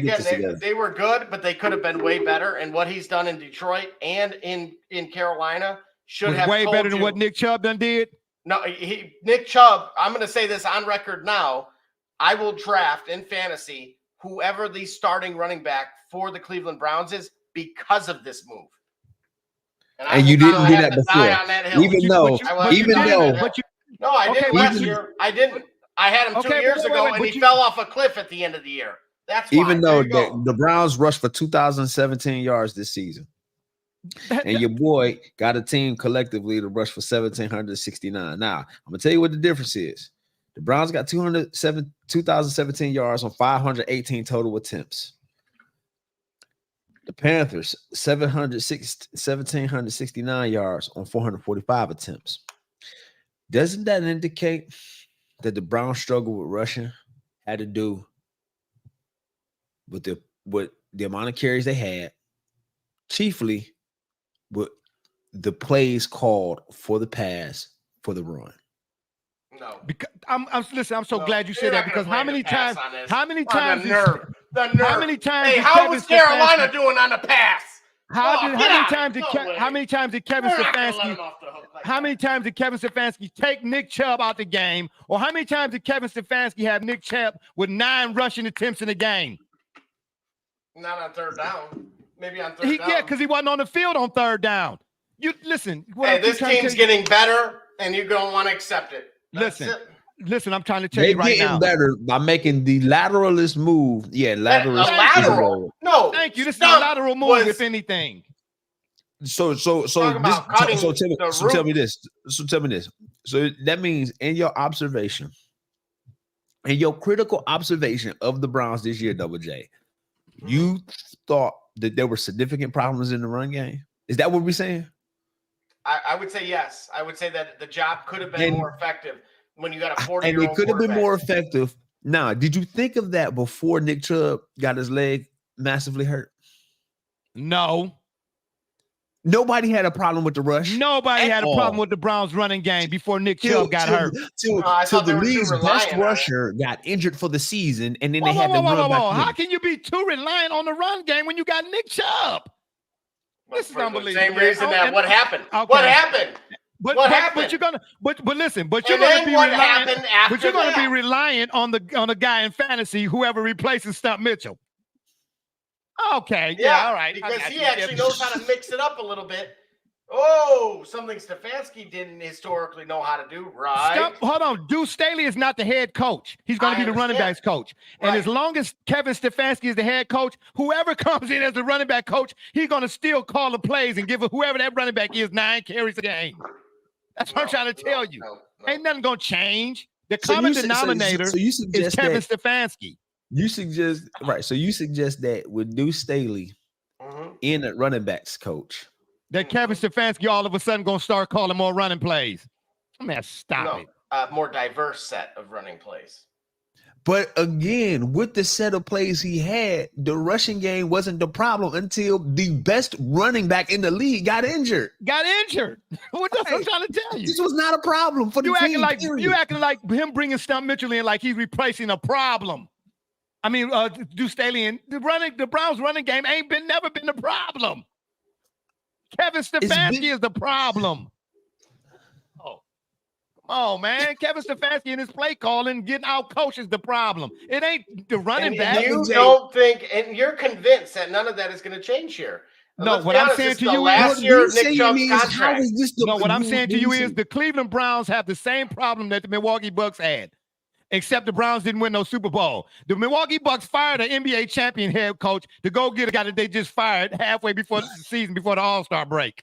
get this. They were good, but they could have been way better. And what he's done in Detroit and in Carolina should have way better than what Nick Chubb done did. No, Nick Chubb. I'm going to say this on record now. I will draft in fantasy whoever the starting running back for the Cleveland Browns is because of this move. And you didn't do that before, even though. No, I didn't last year. I didn't. I had him 2 years ago, and he fell off a cliff at the end of the year. That's why. Even though the Browns rushed for 2,017 yards this season, and your boy got a team collectively to rush for 1,769. Now, I'm gonna tell you what the difference is. The Browns got 2,017 yards on 518 total attempts. The Panthers, 1,769 yards on 445 attempts. Doesn't that indicate that the Browns struggle with rushing had to do with the amount of carries they had, chiefly with the plays called for the pass for the run? No, because I'm so glad you said that, because how many times the nerve. Hey, did how was Carolina doing on the pass? How many times did Kevin Stefanski take Nick Chubb out the game? Or how many times did Kevin Stefanski have Nick Chubb with 9 rushing attempts in the game? Not on third down. Maybe on third down. Yeah, because he wasn't on the field on third down. You listen. Hey, this team's getting better, and you don't want to accept it. Listen, I'm trying to tell you right now. They're getting better by making the lateralist move. Yeah, lateral. No, thank you. This is a lateral move, if anything. So tell me this. So that means in your observation, in your critical observation of the Browns this year, Double J, you thought that there were significant problems in the run game? Is that what we're saying? I would say yes. I would say that the job could have been more effective when you got a 40-year-old. And it could have been more effective. Now, did you think of that before Nick Chubb got his leg massively hurt? No. Nobody had a problem with the rush. Nobody had a problem with the Browns running game before Nick Chubb got hurt. Till the league's best rusher got injured for the season, and then they had to run back. How can you be too reliant on the run game when you got Nick Chubb? This is unbelievable. Same reason that what happened? Okay. What happened? But you're gonna listen. But you're and gonna be reliant. But you're gonna be reliant on the guy in fantasy, whoever replaces Stump Mitchell. Okay, yeah, all right. Because he actually knows how to mix it up a little bit. Oh, something Stefanski didn't historically know how to do, right? Hold on. Deuce Staley is not the head coach. He's going to be the running backs coach. Right. And as long as Kevin Stefanski is the head coach, whoever comes in as the running back coach, he's going to still call the plays and give whoever that running back is 9 carries a game. That's what I'm trying to tell you. Ain't nothing going to change. The common denominator is Kevin Stefanski. You suggest, right, so you suggest that with Deuce Staley in a running backs coach, that Kevin Stefanski all of a sudden going to start calling more running plays. I mean, stop it. More diverse set of running plays. But again, with the set of plays he had, the rushing game wasn't the problem until the best running back in the league got injured. What I'm trying to tell you? This was not a problem for the team. You acting like him bringing Stump Mitchell in like he's replacing a problem. I mean, Deuce Staley and the Browns running game never been the problem. Kevin Stefanski is the problem. Oh man, Kevin Stefanski and his play calling, getting out coach is the problem. It ain't the running back. You don't think, and you're convinced that none of that is going to change here. No, what I'm saying to you is last year Nick Chubb's contract. No, what I'm saying to you is the Cleveland Browns have the same problem that the Milwaukee Bucks had, except the Browns didn't win no Super Bowl. The Milwaukee Bucks fired an NBA champion head coach to go get a guy that they just fired halfway before the season, before the All-Star break.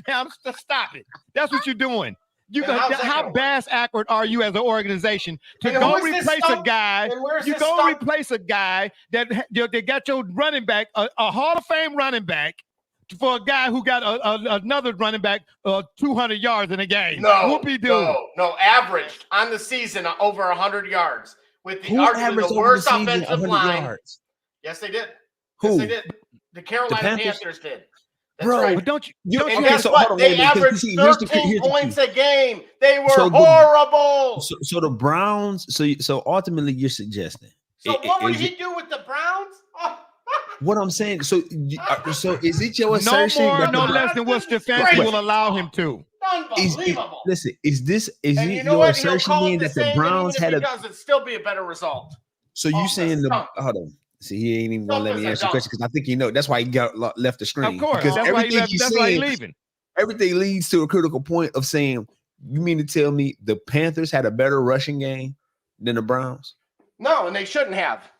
Man, stop it. That's what you're doing. How bass accurate are you as an organization to go replace a guy? You go replace a guy that got your running back, a Hall of Fame running back, for a guy who got another running back 200 yards in a game. No, averaged on the season over 100 yards with arguably the worst offensive line. Yards? Yes, they did. Yes, they did. The Carolina Panthers did. That's right. But don't you? And guess what? They averaged 13 points a game. They were horrible. So the Browns. So ultimately, you're suggesting. So what would he do with the Browns? Oh. What I'm saying. So is it your assertion? No less than what Stefanski will allow him to. Unbelievable. Is it your assertion that the Browns had it'd still be a better result. So you saying hold on. See, he ain't even gonna let me answer the question because I think that's why he got left the screen. Of course, because that's why he's leaving. Everything leads to a critical point of saying, you mean to tell me the Panthers had a better rushing game than the Browns? No, and they shouldn't have,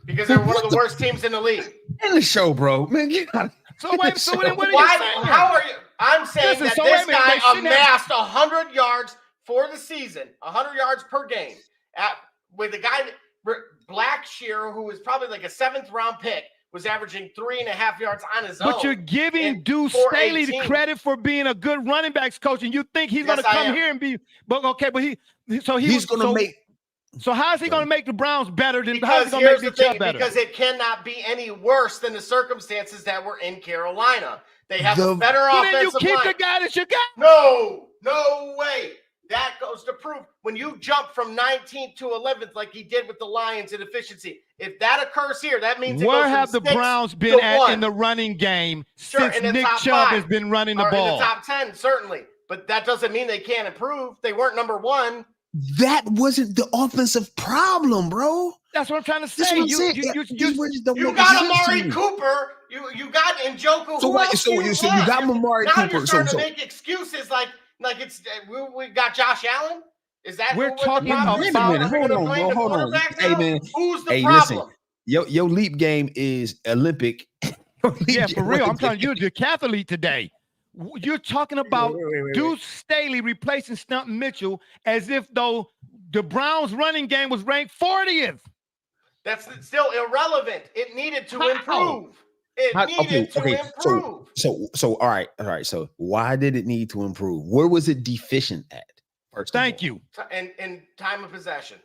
because they're one of the worst teams in the league. In the show, bro, man. So what are you saying? How are you? I'm saying that this guy amassed 100 yards for the season, 100 yards per game, with a guy. Blackshear, who was probably like a 7th round pick, was averaging 3.5 yards on his own. But you're giving Deuce Staley the credit for being a good running backs coach, and you think he's going to come here and be. But he's going to make. So how is he going to make the Browns better than? How is he going to make the Chubb better? Because it cannot be any worse than the circumstances that were in Carolina. They have a better offensive line. Then you keep the guy that you got. No way. That goes to prove when you jump from 19th to 11th, like he did with the Lions in efficiency. If that occurs here, that means where have the Browns been at in the running game since Nick Chubb has been running the ball? In the top 10, certainly. But that doesn't mean they can't improve. They weren't number 1. That wasn't the offensive problem, bro. That's what I'm trying to say. You got Amari Cooper. You got Njoku. So you got Amari Cooper. Now you're starting to make excuses like it's we got Josh Allen. Is that we're talking about? Wait a minute, hold on. Hey man, who's the problem? Listen, your leap game is Olympic. Yeah, for real. I'm telling you, you're decathlete today. You're talking about Deuce Staley replacing Stump Mitchell as if though the Browns running game was ranked 40th. That's still irrelevant. It needed to improve. So all right. So why did it need to improve? Where was it deficient at? Thank you. And time of possession.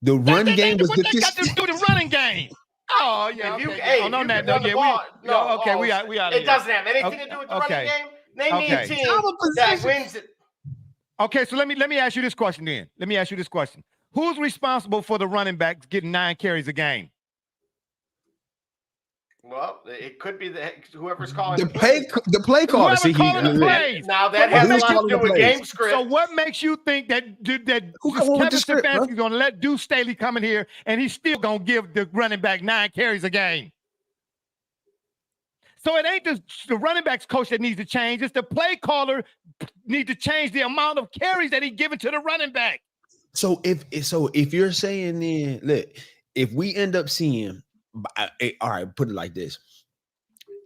The run game was deficient. What they got to do the running game? Oh yeah. We out. It doesn't have anything to do with the running game. Name me a team that wins it. Okay, so let me ask you this question then. Who's responsible for the running backs getting 9 carries a game? Well, it could be whoever's calling the play caller. Now that has a lot to do with game script. So what makes you think that Kevin Stefanski is going to let Deuce Staley come in here and he's still going to give the running back 9 carries a game? So it ain't the running backs coach that needs to change. It's the play caller needs to change the amount of carries that he's giving to the running back. So if you're saying then, look, if we end up seeing. All right, put it like this.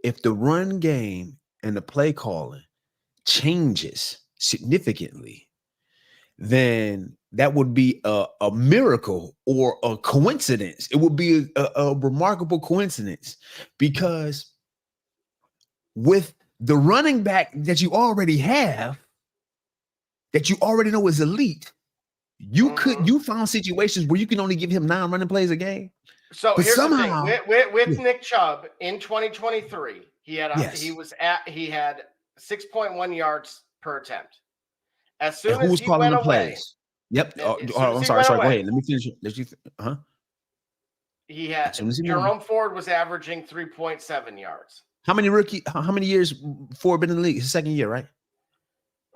If the run game and the play calling changes significantly, then that would be a miracle or a coincidence. It would be a remarkable coincidence because with the running back that you already have, that you already know is elite, You found situations where you can only give him 9 running plays a game. So but here's somehow, the thing with Nick Chubb in 2023, he had 6.1 yards per attempt. As soon as he went away, plays? Yep. I'm sorry. Go ahead. Let me finish. He had Jerome Ford was averaging 3.7 yards. How many years Ford been in the league? His second year, right?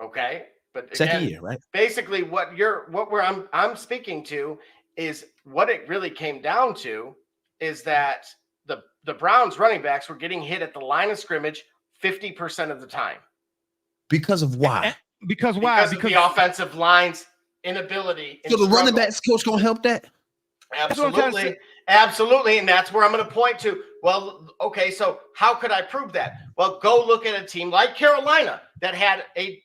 Okay, but second year, right? Basically, I'm speaking to is what it really came down to is that the Browns running backs were getting hit at the line of scrimmage 50% of the time. Because of why? Because of the offensive line's inability. So the running backs coach gonna help that? Absolutely. And that's where I'm going to point to. Well, okay, so how could I prove that? Well, go look at a team like Carolina that had a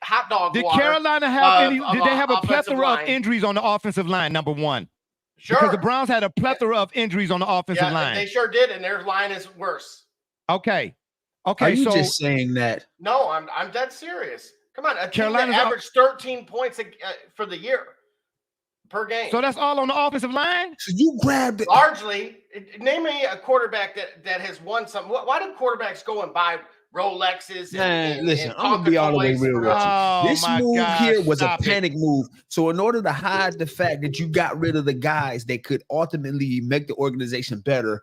hot dog. Did Carolina have did they have a plethora of injuries on the offensive line? Number one. Sure. Because the Browns had a plethora of injuries on the offensive line. They sure did, and their line is worse. Okay. Are you just saying that? No, I'm dead serious. Come on, a team that averaged 13 points for the year per game. So that's all on the offensive line? So you grabbed it. Largely, name me a quarterback that has won something. Why do quarterbacks go and buy Rolexes? Listen, I'm going to be all the way real with you. This move here was a panic move. So in order to hide the fact that you got rid of the guys that could ultimately make the organization better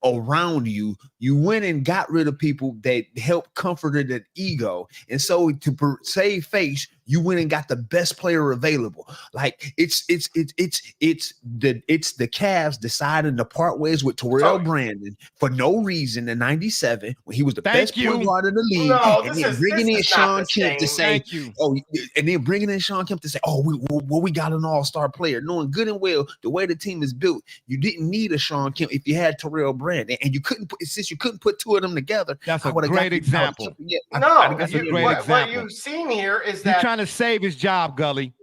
around you, you went and got rid of people that helped comforted an ego. And so to save face, you went and got the best player available. Like it's the Cavs deciding to part ways with Terrell Brandon for no reason in '97 when he was the best point guard in the league, and then bringing in Sean Kemp to say, and then bringing in Sean Kemp to say, we got an all-star player, knowing good and well the way the team is built, you didn't need a Sean Kemp if you had Terrell Brandon, and you couldn't put two of them together. That's a great example. That's a great example. What you've seen here is that trying to save his job, Gully.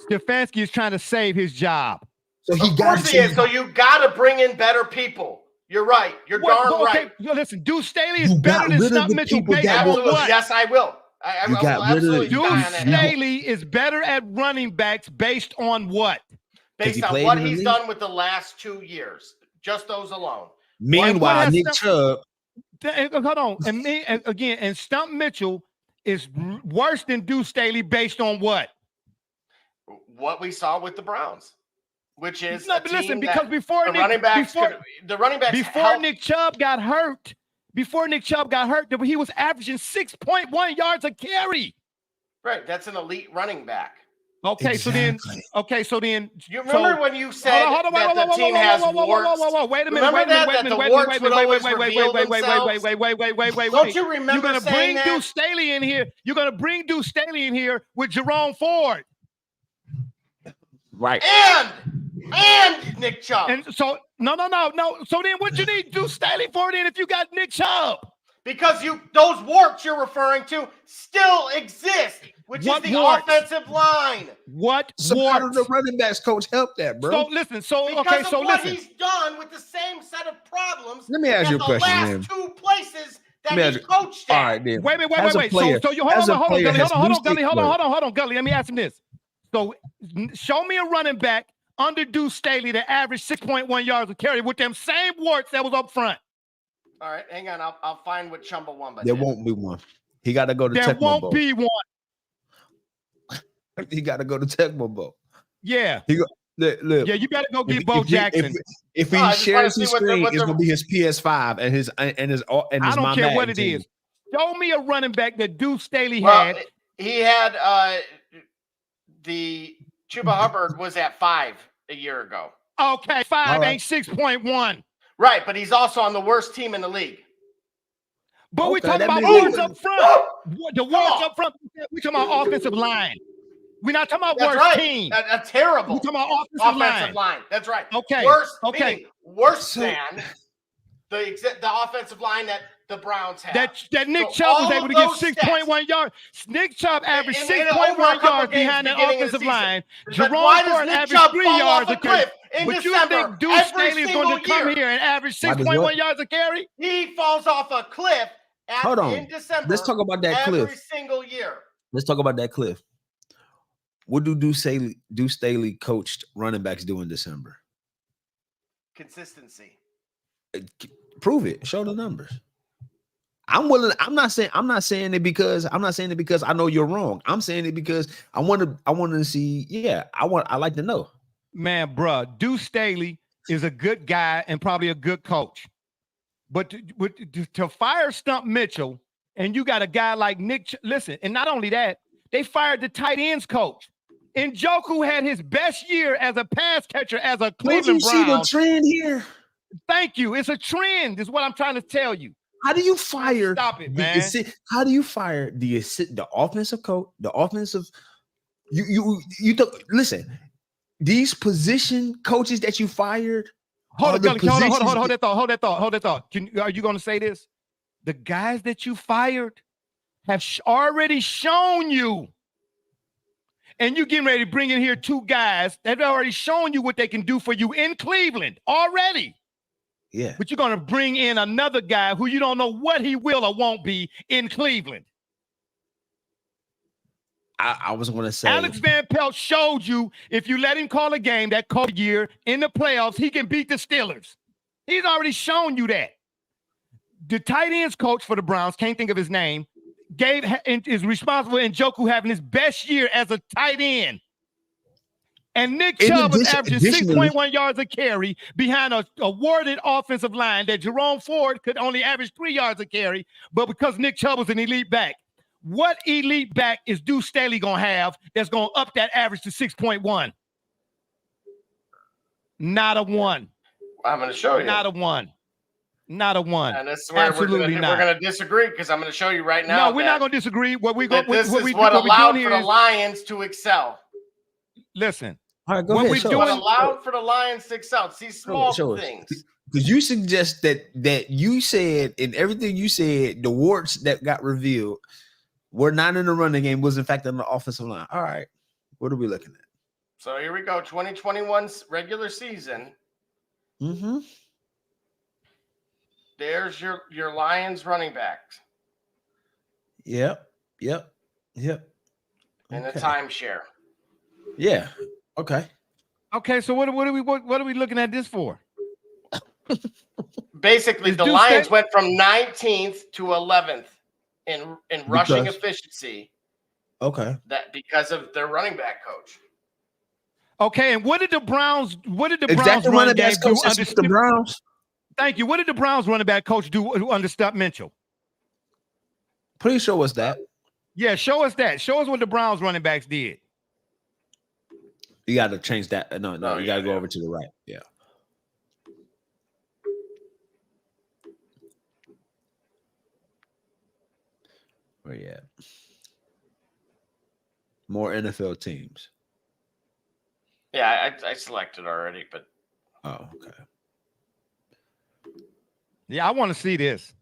Stefanski is trying to save his job. So of course he is. So you got to bring in better people. You're right. You're darn right. Listen, Deuce Staley is better than Stump Mitchell. Yes, I will. I will absolutely. Deuce Staley is better at running backs based on what? Based on what he's done with the last 2 years. Just those alone. Meanwhile, Nick Chubb. Hold on. And Stump Mitchell is worse than Deuce Staley based on what? What we saw with the Browns, which is Nick Chubb got hurt, he was averaging 6.1 yards a carry. Right, that's an elite running back. Okay, exactly. so then you remember when you said that the team has warts? Wait a minute. Wait. Don't you remember You're gonna saying bring Deuce Staley in here? You're gonna bring Deuce Staley in here with Jerome Ford, right? And Nick Chubb. And so no. So then, what you need Deuce Staley for then if you got Nick Chubb? Because those warts you're referring to still exist. Which is the offensive line. How does the running backs coach help that, bro? Because of what he's done with the same set of problems. Let me ask you a question, man. The last 2 places that he's coached at. All right, then. Wait. So you hold on, Gully. Let me ask him this. So show me a running back under Deuce Staley that averaged 6.1 yards a carry with them same warts that was up front. All right, hang on. I'll find what Chumba won. There won't be one. He got to go to Tecmo Bowl. There won't be one. He got to go to Tecmo Bowl. Yeah. Look, yeah, you better go get Bo Jackson. If he shares his screen, it's gonna be his PS5 and his I don't care what it is. Show me a running back that Deuce Staley had. He had the Chuba Hubbard was at 5 a year ago. Okay, 5 ain't 6.1. Right, but he's also on the worst team in the league. But we're talking about wards up front. The wards up front. We're talking about offensive line. We're not talking about worst team. A terrible. We're talking about offensive line. That's right. Okay. Worse than the offensive line that the Browns have. That Nick Chubb was able to get 6.1 yards. Nick Chubb averaged 6.1 yards behind the offensive line. Jerome Ford averaged 3 yards a carry. But you think Deuce Staley is going to come here and average 6.1 yards a carry? He falls off a cliff in December. Let's talk about that cliff. Every single year. Let's talk about that cliff. What do Staley coached running backs do in December? Consistency. Prove it. Show the numbers. I'm willing. I'm not saying it because I know you're wrong. I'm saying it because I want to see. Yeah, I like to know. Man, bruh, Deuce Staley is a good guy and probably a good coach. But to fire Stump Mitchell, and you got a guy like Nick, listen, and not only that, they fired the tight ends coach. Njoku had his best year as a pass catcher as a Cleveland Brown. Don't you see the trend here? Thank you. It's a trend, is what I'm trying to tell you. How do you fire? Stop it, man. How do you fire the offensive coach, the offensive? Listen. These position coaches that you fired. Hold that thought. Are you going to say this? The guys that you fired have already shown you, and you getting ready to bring in here two guys that have already shown you what they can do for you in Cleveland already. Yeah. But you're going to bring in another guy who you don't know what he will or won't be in Cleveland. I was going to say Alex Van Pelt showed you if you let him call a game that COVID year in the playoffs, he can beat the Steelers. He's already shown you that. The tight ends coach for the Browns, can't think of his name, is responsible for Njoku having his best year as a tight end. And Nick Chubb was averaging 6.1 yards a carry behind a awarded offensive line that Jerome Ford could only average 3 yards a carry, but because Nick Chubb was an elite back. What elite back is Deuce Staley going to have that's going to up that average to 6.1? Not a one. I'm going to show you. Not a one. Not a one. And this is where we're going to disagree because I'm going to show you right now. No, we're not going to disagree. This is what allowed for the Lions to excel. Listen. All right, go ahead. What allowed for the Lions to excel. See small things. Because you suggest that you said in everything you said, the warts that got revealed were not in the running game, was in fact on the offensive line. All right. What are we looking at? So here we go. 2021 regular season. Mm-hmm. There's your Lions running backs. Yep. In the timeshare. Yeah. Okay. Okay, so what are we looking at this for? Basically, the Lions went from 19th to 11th in rushing efficiency. Okay. That because of their running back coach. Okay, and what did the Browns running back do under the Browns? Thank you. What did the Browns running back coach do under Stump Mitchell? Please show us that. Yeah, show us that. Show us what the Browns running backs did. You got to change that. No, you got to go over to the right. Yeah. Where you at? More NFL teams. Yeah, I selected already, but. Oh, okay. Yeah, I want to see this.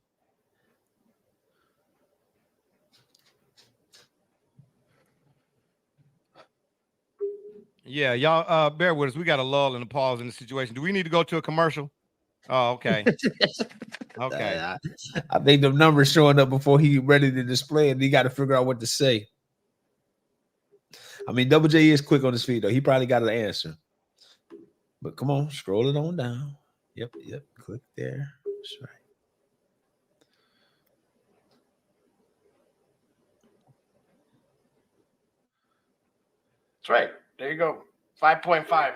Yeah, y'all bear with us. We got a lull and a pause in the situation. Do we need to go to a commercial? Oh, okay. Okay. I think the numbers showing up before he ready to display it. He got to figure out what to say. I mean, Double J is quick on his feet, though. He probably got an answer. But come on, scroll it on down. Yep. Click there. That's right. That's right. There you go. 5.5.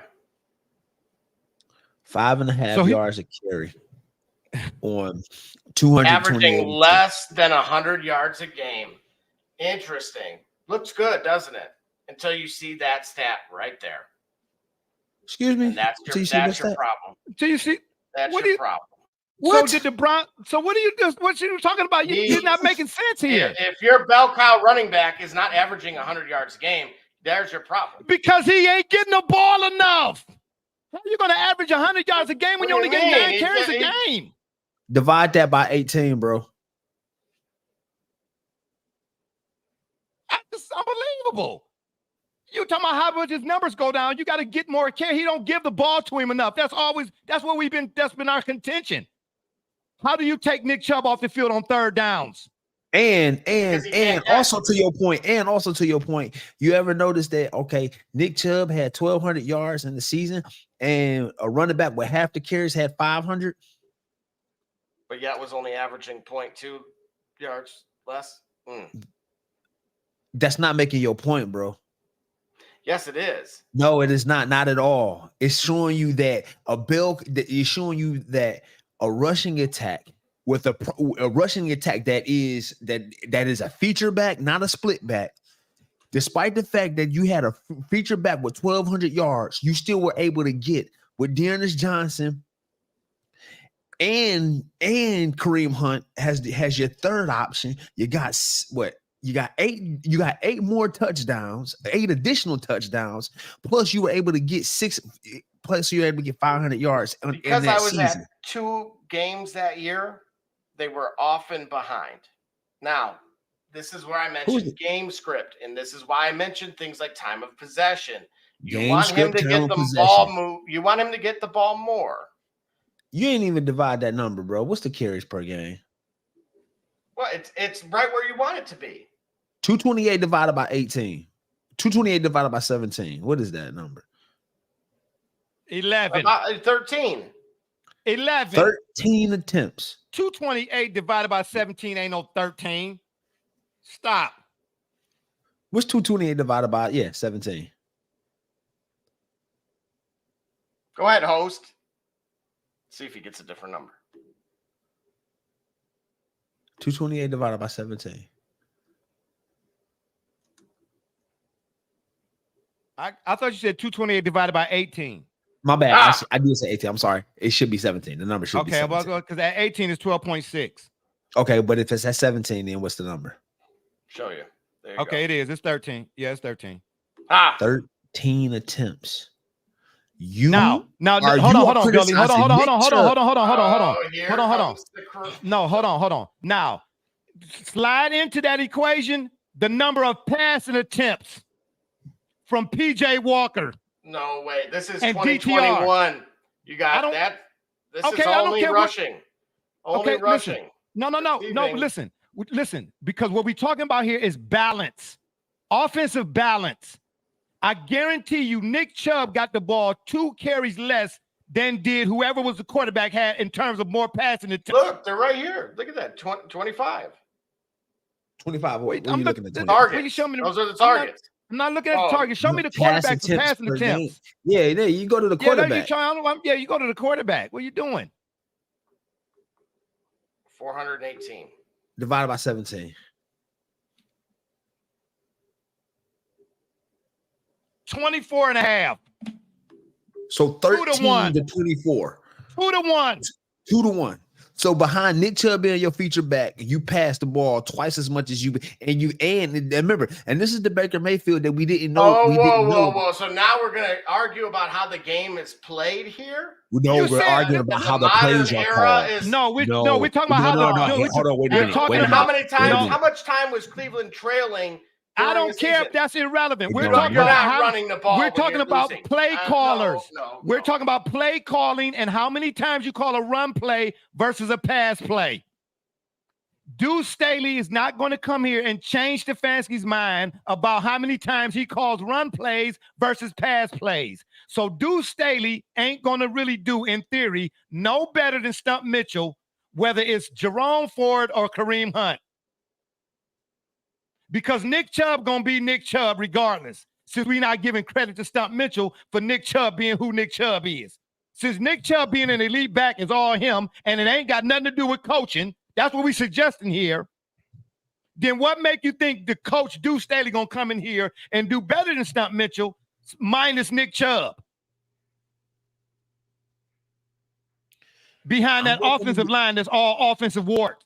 5.5 yards a carry on 200. Averaging less than 100 yards a game. Interesting. Looks good, doesn't it? Until you see that stat right there. Excuse me. And that's your problem. Do you see? That's your problem. What? So did the Brown? So what are you just? What you talking about? You're not making sense here. If your bell cow running back is not averaging 100 yards a game, there's your problem. Because he ain't getting the ball enough. How are you going to average 100 yards a game when you only get 9 carries a game? Divide that by 18, bro. It's unbelievable. You talking about how much his numbers go down? You got to get more carry. He don't give the ball to him enough. That's been our contention. How do you take Nick Chubb off the field on third downs? And can't also to your point, you ever notice that Nick Chubb had 1,200 yards in the season, and a running back with half the carries had 500, but yet was only averaging 0.2 yards less. That's not making your point, bro. Yes, it is. No, it is not at all. It's showing you that a rushing attack with a rushing attack that is a feature back, not a split back. Despite the fact that you had a feature back with 1,200 yards, you still were able to get with Dearness Johnson and Kareem Hunt has your third option. You got what? You got eight more touchdowns, 8 additional touchdowns. Plus, you were able to get 6. Plus, you were able to get 500 yards because in that I was season. at 2 games that year. They were often behind. Now, this is where I mentioned game script, and this is why I mentioned things like time of possession. You want him to get the ball move. You want him to get the ball more. You ain't even divide that number, bro. What's the carries per game? Well, it's right where you want it to be. 228 divided by 18. 228 divided by 17. What is that number? 11. About 13. 11. 13 attempts. 228 divided by 17 ain't no 13. Stop. What's 228 divided by 17? Go ahead, host. See if he gets a different number. 228 divided by 17. I thought you said 228 divided by 18. My bad. I did say 18. I'm sorry. It should be 17. The number should be 17. Okay, because at 18 is 12.6. Okay, but if it's at 17, then what's the number? Show you. There you go. It is. It's 13. Yeah, it's 13. 13 attempts. Now, hold on, Billy. Hold on. Now, slide into that equation the number of passing attempts from PJ Walker. No way. This is and 2021. DTR. You got that? This is only rushing. Only rushing. No. Listen, because what we're talking about here is balance, offensive balance. I guarantee you, Nick Chubb got the ball 2 carries less than did whoever was the quarterback had in terms of more passing attempts. Look, they're right here. Look at that. 25. 25. Wait, I'm looking at the targets. Show me those are the targets. I'm not looking at the target. Show me the quarterback's passing attempts. Yeah, you go to the quarterback. You go to the quarterback. What are you doing? 418. Divided by 17. 24 and a half. So 13 to 24. 2-1. 2-1. So behind Nick Chubb being your feature back, you pass the ball twice as much as you and remember, and this is the Baker Mayfield that we didn't know. Whoa. So now we're gonna argue about how the game is played here? No, we're arguing about how the plays are called. No, we're talking about Hold on, wait a minute. How many times? How much time was Cleveland trailing? I don't care if that's irrelevant. You're not running the ball. We're talking about play callers. We're talking about play calling and how many times you call a run play versus a pass play. Deuce Staley is not going to come here and change Stefanski's mind about how many times he calls run plays versus pass plays. So Deuce Staley ain't going to really do, in theory, no better than Stump Mitchell, whether it's Jerome Ford or Kareem Hunt. Because Nick Chubb going to be Nick Chubb regardless, since we're not giving credit to Stump Mitchell for Nick Chubb being who Nick Chubb is. Since Nick Chubb being an elite back is all him, and it ain't got nothing to do with coaching, that's what we're suggesting here, then what make you think the coach Deuce Staley going to come in here and do better than Stump Mitchell minus Nick Chubb? Behind that offensive line that's all offensive wart.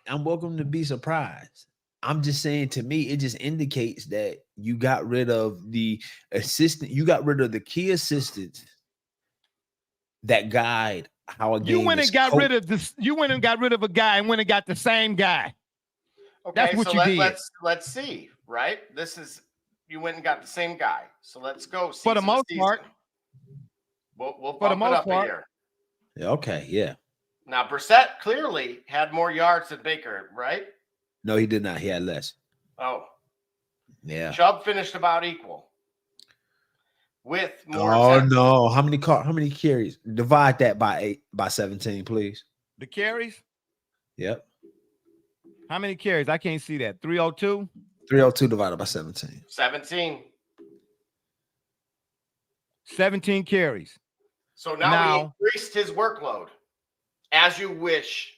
I'm welcome to be surprised. I'm just saying, to me, it just indicates that you got rid of the assistant. You got rid of the key assistants that guide how a game. You went and got rid of this. You went and got rid of a guy and went and got the same guy. Okay, that's what you did. Let's see. Right, this is you went and got the same guy. So let's go. For the most part. We'll bump it up here. Okay, yeah. Now Brissett clearly had more yards than Baker, right? No, he did not. He had less. Oh. Yeah. Chubb finished about equal. With more. Oh no! How many carries? Divide that by 17, please. The carries. Yep. How many carries? I can't see that. 302. 302 divided by 17. 17. 17 carries. So now he increased his workload, as you wish.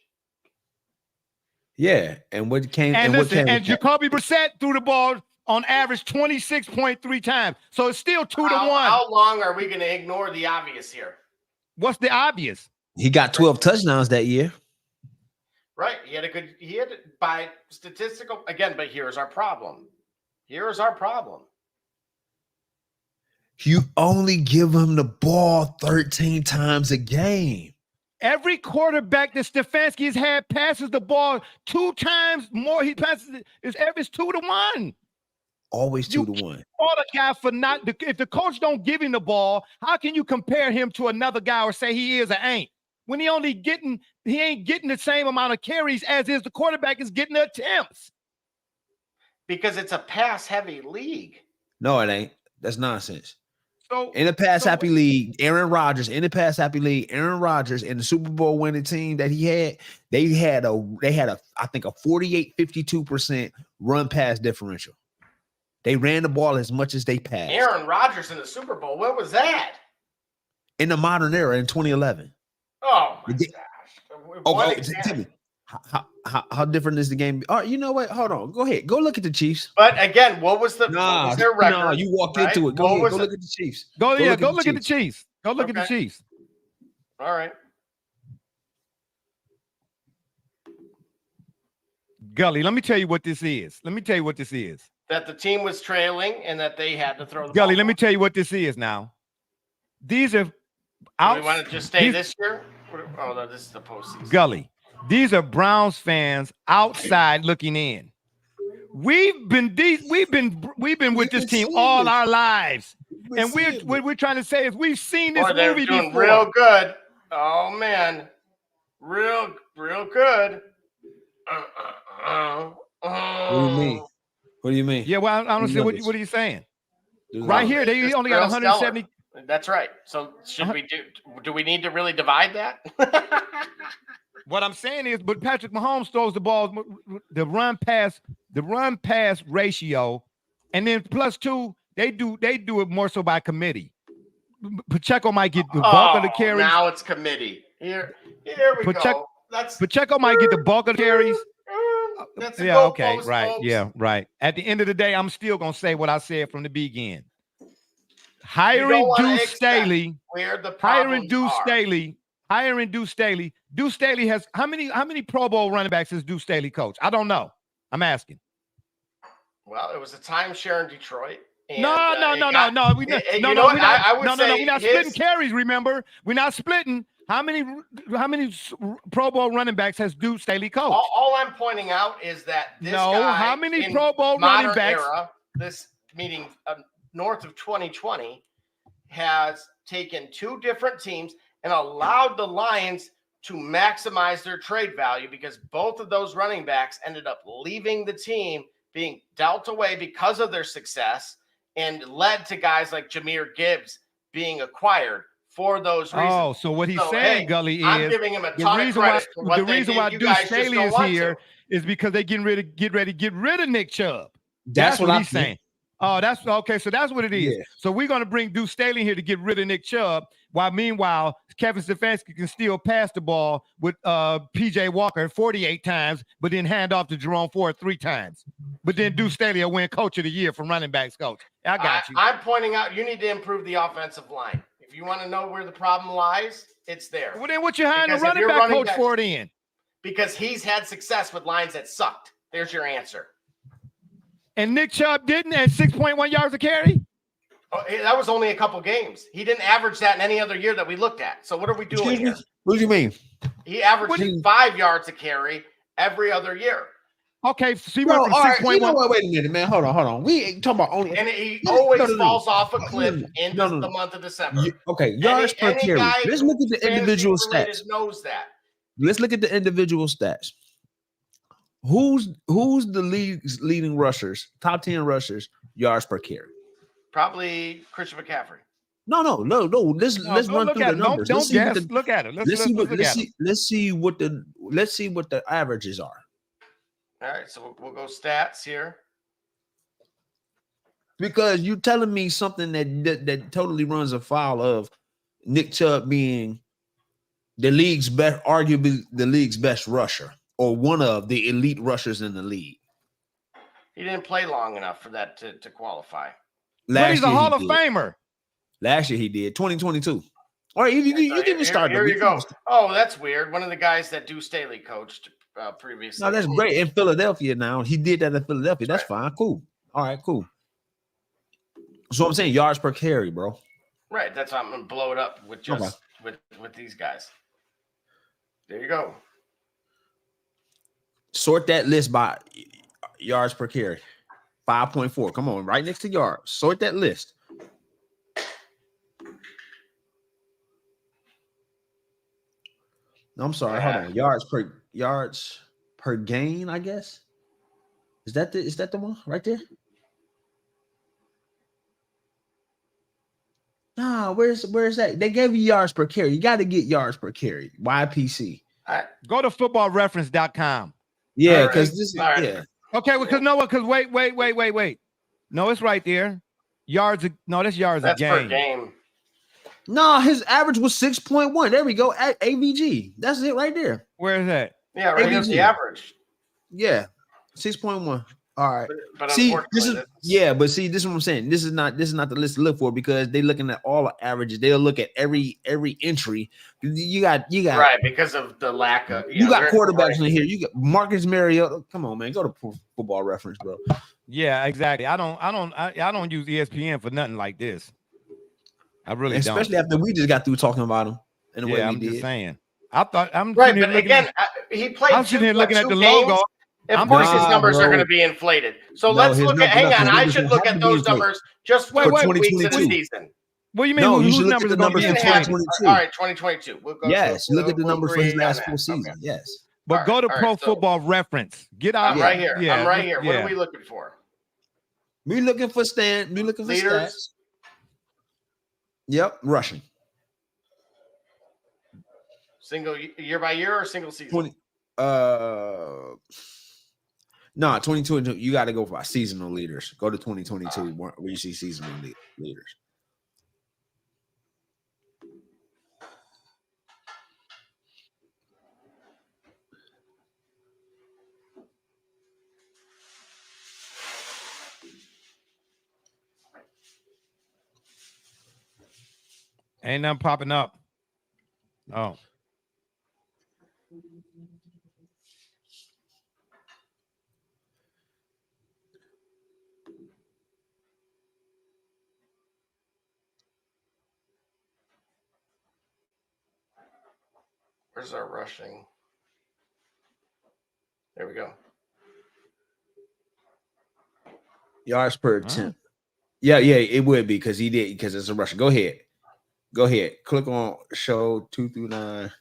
Yeah, and what came and what listen, came and Jacoby Brissett threw the ball on average 26.3 times. So it's still 2 to 1. How long are we going to ignore the obvious here? What's the obvious? He got 12 touchdowns that year. Right. He had by statistical again, but here's our problem. Here's our problem. You only give him the ball 13 times a game. Every quarterback that Stefanski has had passes the ball 2 times more. He passes it's 2 to 1. Always 2 to 1. All the guy for not if the coach don't give him the ball, how can you compare him to another guy or say he is or ain't? When he ain't getting the same amount of carries as is the quarterback is getting the attempts. Because it's a pass-heavy league. No, it ain't. That's nonsense. So in the pass-happy league, Aaron Rodgers in the Super Bowl winning team that he had, they had a I think a 48-52% run pass differential. They ran the ball as much as they passed. Aaron Rodgers in the Super Bowl. What was that? In the modern era in 2011. Oh my gosh. Tell me, how different is the game? Oh, you know what? Hold on. Go ahead. Go look at the Chiefs. But again, what was their record? No, you walked into it. Go look at the Chiefs. Go look at the Chiefs. Go look at the Chiefs. All right. Gully, let me tell you what this is. That the team was trailing and that they had to throw the Gully, ball. let me tell you what this is now. These are out. Do we want to just stay this year? Oh, no, this is the postseason. Gully, these are Browns fans outside looking in. We've been with this team all our lives. And we're trying to say is we've seen this movie doing before. Real good. Oh man. Real good. What do you mean? Yeah, well, I don't see what are you saying? Right here, they only got 170. Stellar. That's right. So should we do we need to really divide that? What I'm saying is, but Patrick Mahomes throws the ball, the run pass ratio, and then +2, they do it more so by committee. Pacheco might get the bulk of the carries. Now it's committee. Here we go. Pacheco might get the bulk of the carries. That's okay, post, right. folks. Yeah, right. At the end of the day, I'm still gonna say what I said from the beginning. Hiring Deuce Staley. Hiring Deuce Staley. Deuce Staley has how many Pro Bowl running backs has Deuce Staley coached? I don't know. I'm asking. Well, it was a timeshare in Detroit. And, no. We're not splitting carries. Remember, we're not splitting. How many Pro Bowl running backs has Deuce Staley coached? All I'm pointing out is that this guy how many in Pro Bowl running backs? This meeting north of 2020 has taken 2 different teams and allowed the Lions to maximize their trade value because both of those running backs ended up leaving the team, being dealt away because of their success, and led to guys like Jahmyr Gibbs being acquired for those reasons. Oh, so what he's saying, Gully, is I'm giving him a ton of credit for what the reason why Deuce Staley is here is because they get ready to get rid of Nick Chubb. That's what he's saying. Oh, that's okay. So that's what it is. Yeah. So we're going to bring Deuce Staley here to get rid of Nick Chubb, while meanwhile Kevin Stefanski can still pass the ball with PJ Walker 48 times, but then hand off to Jerome Ford 3 times. But then Deuce Staley will win Coach of the Year from running backs coach. I got you. I'm pointing out you need to improve the offensive line. If you want to know where the problem lies, it's there. Well, then what you hiring the running back coach for it in? Because he's had success with lines that sucked. There's your answer. And Nick Chubb didn't at 6.1 yards a carry? Oh, that was only a couple games. He didn't average that in any other year that we looked at. So what are we doing here? What do you mean? He averaged 5 yards a carry every other year. Okay, so he went from 6.1. You know what? Wait a minute, man. Hold on. We ain't talking about only. And he always falls off a cliff in the month of December. Yards per carry. Let's look at the individual stats. Knows that. Let's look at the individual stats. Who's the league's leading rushers? Top 10 rushers, yards per carry. Probably Christian McCaffrey. No. Let's run through the numbers. Don't guess. Look at it. Let's see what the averages are. All right, so we'll go stats here. Because you're telling me something that totally runs afoul of Nick Chubb being the league's best, arguably the league's best rusher, or one of the elite rushers in the league. He didn't play long enough for that to qualify. But he's a Hall of Famer. Last year he did, 2022. All right, you give me started. Here you go. Oh, that's weird. One of the guys that Deuce Staley coached previously. No, that's great. In Philadelphia now. He did that in Philadelphia. That's fine. Cool. All right, cool. So I'm saying yards per carry, bro. Right. That's how I'm going to blow it up with just with these guys. There you go. Sort that list by yards per carry. 5.4. Come on, right next to yards. Sort that list. No, I'm sorry. Hold on. Yards per gain, I guess. Is that the one right there? Nah, where's that? They gave you yards per carry. You got to get yards per carry. YPC. Go to footballreference.com. Yeah, because this is yeah. Okay, because wait. No, it's right there. Yards. That's yards a game. That's per game. No, his average was 6.1. There we go. At AVG. That's it right there. Where is that? Yeah, right here's the average. Yeah, 6.1. All right. But see, this is this is what I'm saying. This is not the list to look for because they're looking at all the averages. They'll look at every entry. You got right because of the lack of you got quarterbacks in here. You got Marcus Mariota. Come on, man. Go to Football Reference, bro. Yeah, exactly. I don't use ESPN for nothing like this. I really don't. Especially after we just got through talking about him and the way we did. Just saying. I thought I'm right, but again, he played. I'm sitting here looking at the logo. Of course, his numbers are going to be inflated. So let's look at. Hang on, I should look at those numbers just for 2 weeks in the season. What do you mean? No, you should look at the numbers for 2022. All right, 2022. We'll go yes, look at the numbers for his last full season. Okay. Yes, but go to Pro Football Reference. Get out. I'm right here. I'm right here. What are we looking for? We looking for stats. Yep, rushing. Single year by year or single season? 2022. You got to go for seasonal leaders. Go to 2022 where you see seasonal leaders. Ain't nothing popping up. Oh. Where's our rushing? There we go. Yards per attempt. Yeah, it would be because it's a rushing. Go ahead. Click on show 2 through 9.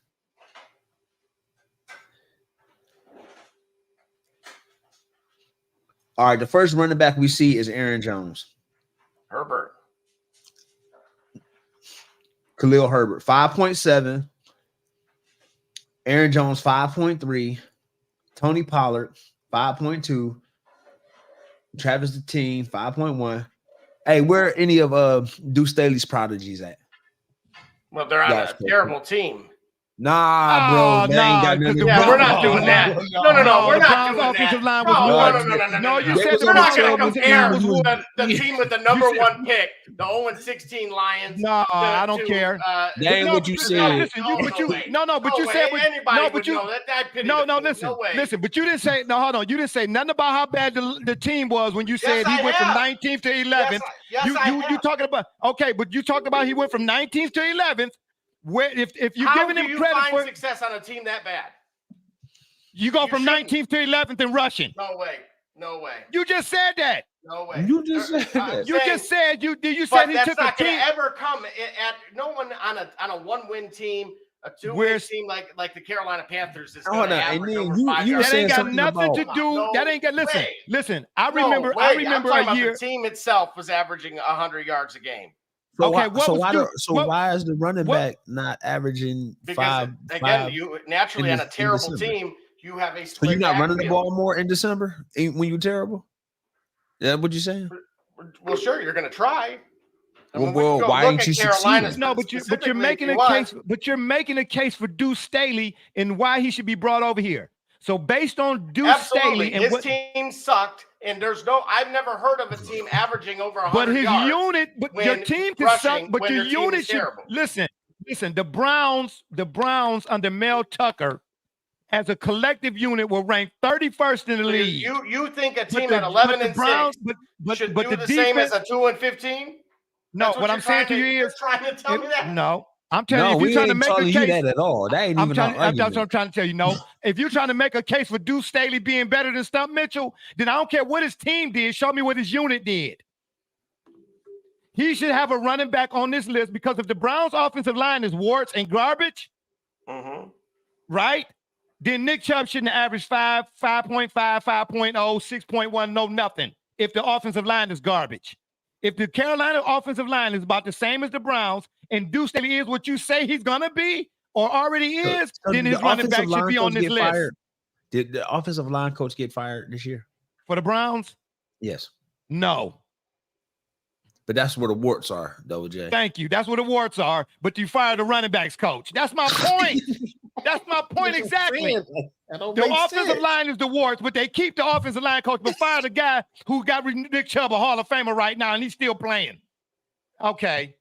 All right, the first running back we see is Aaron Jones. Herbert. Khalil Herbert, 5.7. Aaron Jones, 5.3. Tony Pollard, 5.2. Travis Etienne, 5.1. Hey, where are any of Deuce Staley's prodigies at? Well, they're on a terrible team. Nah, bro. They ain't got nothing. Yeah, we're not doing that. No, we're not doing that. No, you said we're not going to compare the team with the number 1 pick, the 0-16 Lions. No, I don't care. That ain't what you said. Listen, but you didn't say, no, hold on. You didn't say nothing about how bad the team was when you said he went from 19th to 11th. You talking about, okay, but you talked about he went from 19th to 11th. Where if you're giving him credit for success on a team that bad, you go from 19th to 11th in rushing. No way. You just said that. No way. You just said that. You just said you said he took a team. Ever come at no one on a 1-win team A two-win team like the Carolina Panthers is going to average over 5 you yards. that ain't got nothing to do. That ain't got. Listen. I remember I'm a talking year. about the team itself was averaging 100 yards a game. So why is the running back not averaging because five? You naturally on a terrible team, you have a split. So you're not running the backfield. ball more in December when you're terrible? Is that what you're saying? Well, sure, you're going to try. Well, why ain't you succeeding? No, but you're making a case. But you're making a case for Deuce Staley and why he should be brought over here. So based on Deuce Staley and his team sucked, and I've never heard of a team averaging over 100 But his yards. Unit, but your team can suck. But your unit should listen. The Browns under Mel Tucker, as a collective unit, will rank 31st in the league. You think a team at 11-6 should do the same as a 2-15? No, what I'm saying to you is, trying to tell me that. No, I'm telling you, if you're trying to make a case, that at all. That ain't even. That's what I'm trying to tell you. No, if you're trying to make a case for Deuce Staley being better than Stump Mitchell, then I don't care what his team did. Show me what his unit did. He should have a running back on this list because if the Browns' offensive line is warts and garbage, right? Then Nick Chubb shouldn't average 5, 5.5, 5.0, 6.1, no nothing. If the offensive line is garbage. If the Carolina offensive line is about the same as the Browns and Deuce Staley is what you say he's going to be or already is, then his running back should be on this list. Fired. Did the offensive line coach get fired this year? For the Browns? Yes. No. But that's where the warts are, though, Jay. Thank you. That's where the warts are. But you fired the running backs coach. That's my point. That's my point exactly. The offensive line is the warts, but they keep the offensive line coach, but fire the guy who got Nick Chubb a Hall of Famer right now, and he's still playing. Okay.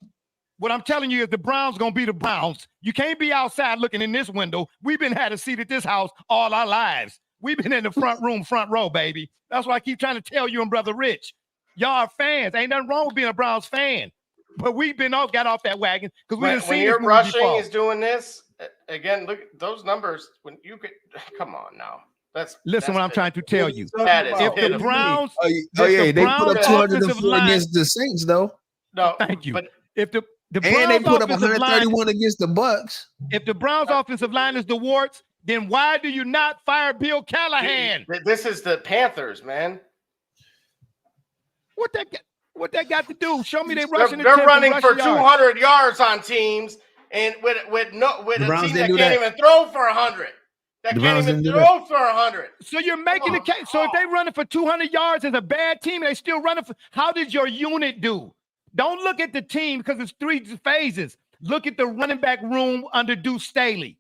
What I'm telling you is the Browns going to be the Browns. You can't be outside looking in this window. We've been had a seat at this house all our lives. We've been in the front row, baby. That's why I keep trying to tell you and Brother Rich. Y'all are fans. Ain't nothing wrong with being a Browns fan. But we've got off that wagon because we didn't see when your rushing is doing this. Again, look at those numbers. When you could come on now. Listen what I'm trying to tell you. That is if the Browns, they put up 204 against the Saints, though. No, thank you. But if the Browns and they put up offensive 131 against the Bucks. If the Browns offensive line is the warts, then why do you not fire Bill Callahan? This is the Panthers, man. What that got to do? Show me they rushing. They're running for 200 yards on teams, and with a team that can't even throw for 100. That can't even throw for 100. So you're making the case. So if they running for 200 yards as a bad team, they still running for. How did your unit do? Don't look at the team because it's 3 phases. Look at the running back room under Deuce Staley.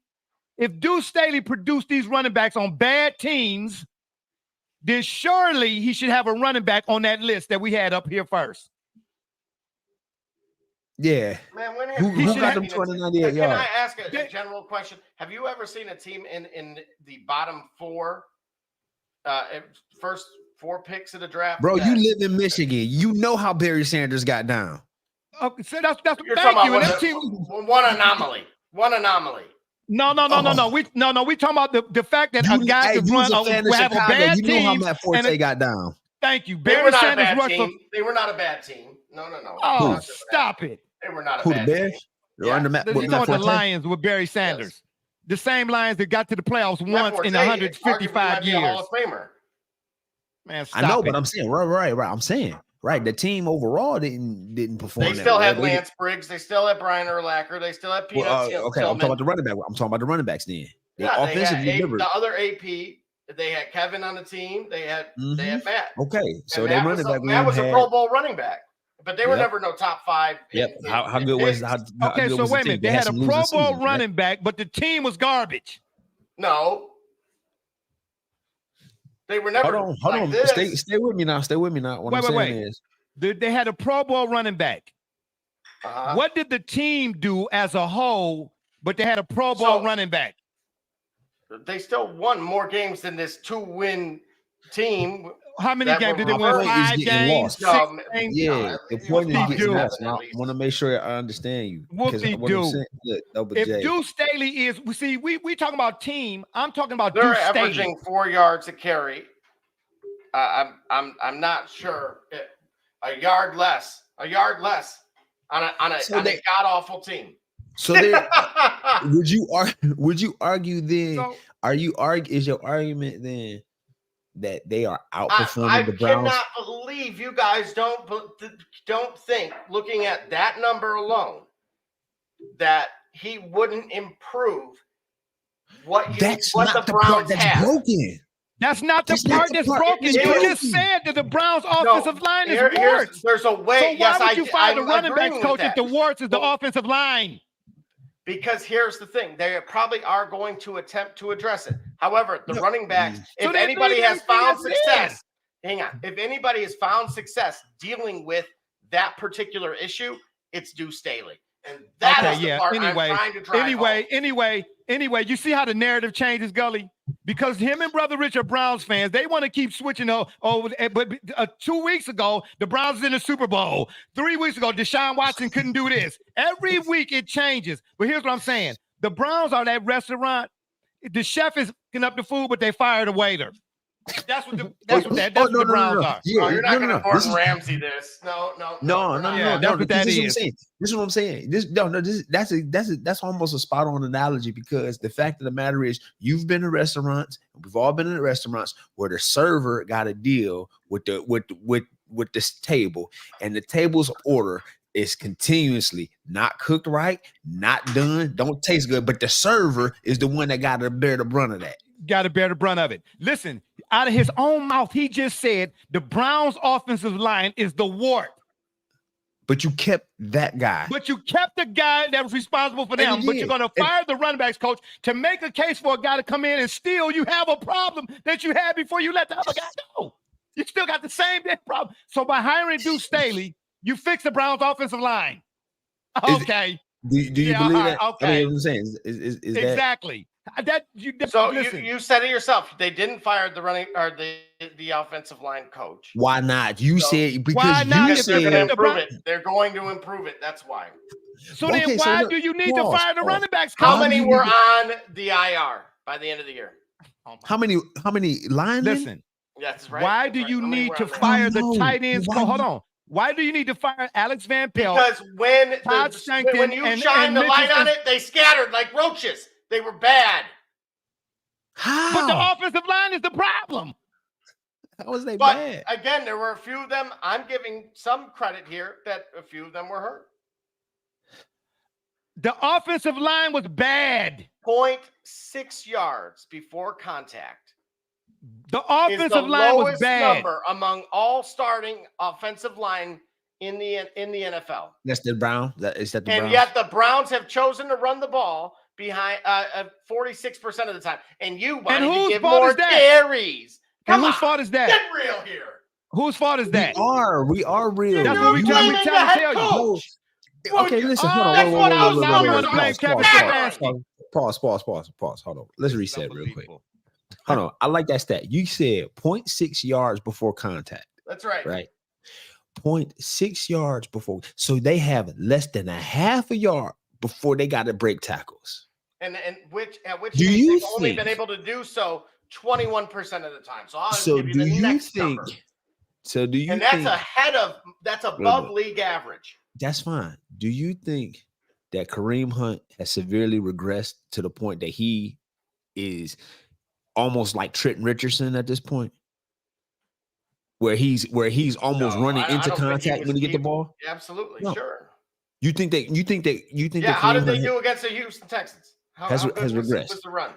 If Deuce Staley produced these running backs on bad teams, then surely he should have a running back on that list that we had up here first. Yeah. Man, who got them 298 yards? Can I ask a general question? Have you ever seen a team in the bottom 4, first 4 picks of the draft? Bro, you live in Michigan. You know how Barry Sanders got down. Okay, so that's You're talking about one anomaly. One anomaly. No. We talking about the fact that a guy could run have a bad team. You know how Matt Forte got down. Thank you. Barry Sanders rushed for. They were not a bad team. No. Oh, stop it. They were not a bad team. Yeah. You're talking the Lions with Barry Sanders. Yes. The same Lions that got to the playoffs once in 155 years. Hall of Famer. Man, I know, but I'm saying right. I'm saying the team overall didn't perform. They still had Lance Briggs. They still had Brian Urlacher. They still had Peanuts. Okay, I'm talking about the running back. I'm talking about the running backs then. They had the other AP. They had Kevin on the team. They had Matt. Okay, so they running back. Matt was a Pro Bowl running back, but they were never no top 5. Yep. How good was? Okay, so wait a minute. They had a Pro Bowl running back, but the team was garbage. No. They were never. Hold on. Stay with me now. What I'm saying is, they had a Pro Bowl running back. What did the team do as a whole? But they had a Pro Bowl running back. They still won more games than this 2-win team. How many games did they win? 5 games? 6 games? Yeah, the point is getting lost. I want to make sure I understand you. If Deuce Staley is, we talking about team. I'm talking about They're Deuce Staley. Averaging 4 yards a carry. I'm not sure. A yard less on a god awful team. So there, would you argue then? Is your argument then that they are outperforming the Browns? I cannot believe you guys don't think, looking at that number alone, that he wouldn't improve what the Browns have. Broken. That's not the part that's broken. You just said that the Browns' offensive line is warts. There's a way. So why would you fire the running backs coach if the warts is the offensive line? Because here's the thing. They probably are going to attempt to address it. However, the running backs, if anybody has found success, hang on. If anybody has found success dealing with that particular issue, it's Deuce Staley. And that is the part I'm trying to drive home. Anyway, you see how the narrative changes, Gully? Because him and Brother Rich are Browns fans. They want to keep switching over. But 2 weeks ago, the Browns was in the Super Bowl. 3 weeks ago, Deshaun Watson couldn't do this. Every week it changes. But here's what I'm saying. The Browns are that restaurant. The chef is cooking up the food, but they fired the waiter. That's what the Browns are. Yeah, you're not going to Gordon Ramsay this. No. That's what that is. This is what I'm saying. That's almost a spot on analogy, because the fact of the matter is, you've been in restaurants, and we've all been in restaurants where the server got to deal with this table, and the table's order is continuously not cooked right, not done, don't taste good, but the server is the one that got to bear the brunt of that. Got to bear the brunt of it. Listen, out of his own mouth, he just said the Browns' offensive line is the wart. But you kept that guy. But you kept the guy that was responsible for them. But you're going to fire the running backs coach to make a case for a guy to come in, and still you have a problem that you had before you let the other guy go. You still got the same problem. So by hiring Deuce Staley, you fix the Browns' offensive line. Okay. Do you believe that? Okay. I mean, what I'm saying is exactly. You said it yourself. They didn't fire the running or the offensive line coach. Why not? You said because you said they're going to improve it. They're going to improve it. That's why. So then why do you need to fire the running backs coach? How many were on the IR by the end of the year? How many linemen? Listen. That's right. Why do you need to fire the tight ends? Hold on. Why do you need to fire Alex Van Pelt? Because when you shine the light on it, they scattered like roaches. They were bad. How? But the offensive line is the problem. How was they bad? Again, there were a few of them. I'm giving some credit here that a few of them were hurt. The offensive line was bad. 0.6 yards before contact. The offensive line was bad. Number among all starting offensive line in the NFL. That's the Browns. Browns? And yet the Browns have chosen to run the ball behind 46% of the time. And you want to give more carries. And whose fault is that? Get real here. Whose fault is that? We are real. That's what we trying to tell you. Okay, listen. Hold on. Pause. Hold on. Let's reset real quick. Hold on. I like that stat. You said 0.6 yards before contact. That's right. Right. 0.6 yards before. So they have less than a half a yard before they got to break tackles. And which do you they've only been able to do so 21% of the time. So I'll give you do the you next think? number. So do you? And that's above league average. That's fine. Do you think that Kareem Hunt has severely regressed to the point that he is almost like Trenton Richardson at this point, where he's almost running into contact when he get the ball? Absolutely, no. Sure. You think that? Yeah. How did they do against the Houston Texans? Has regressed. Was the run?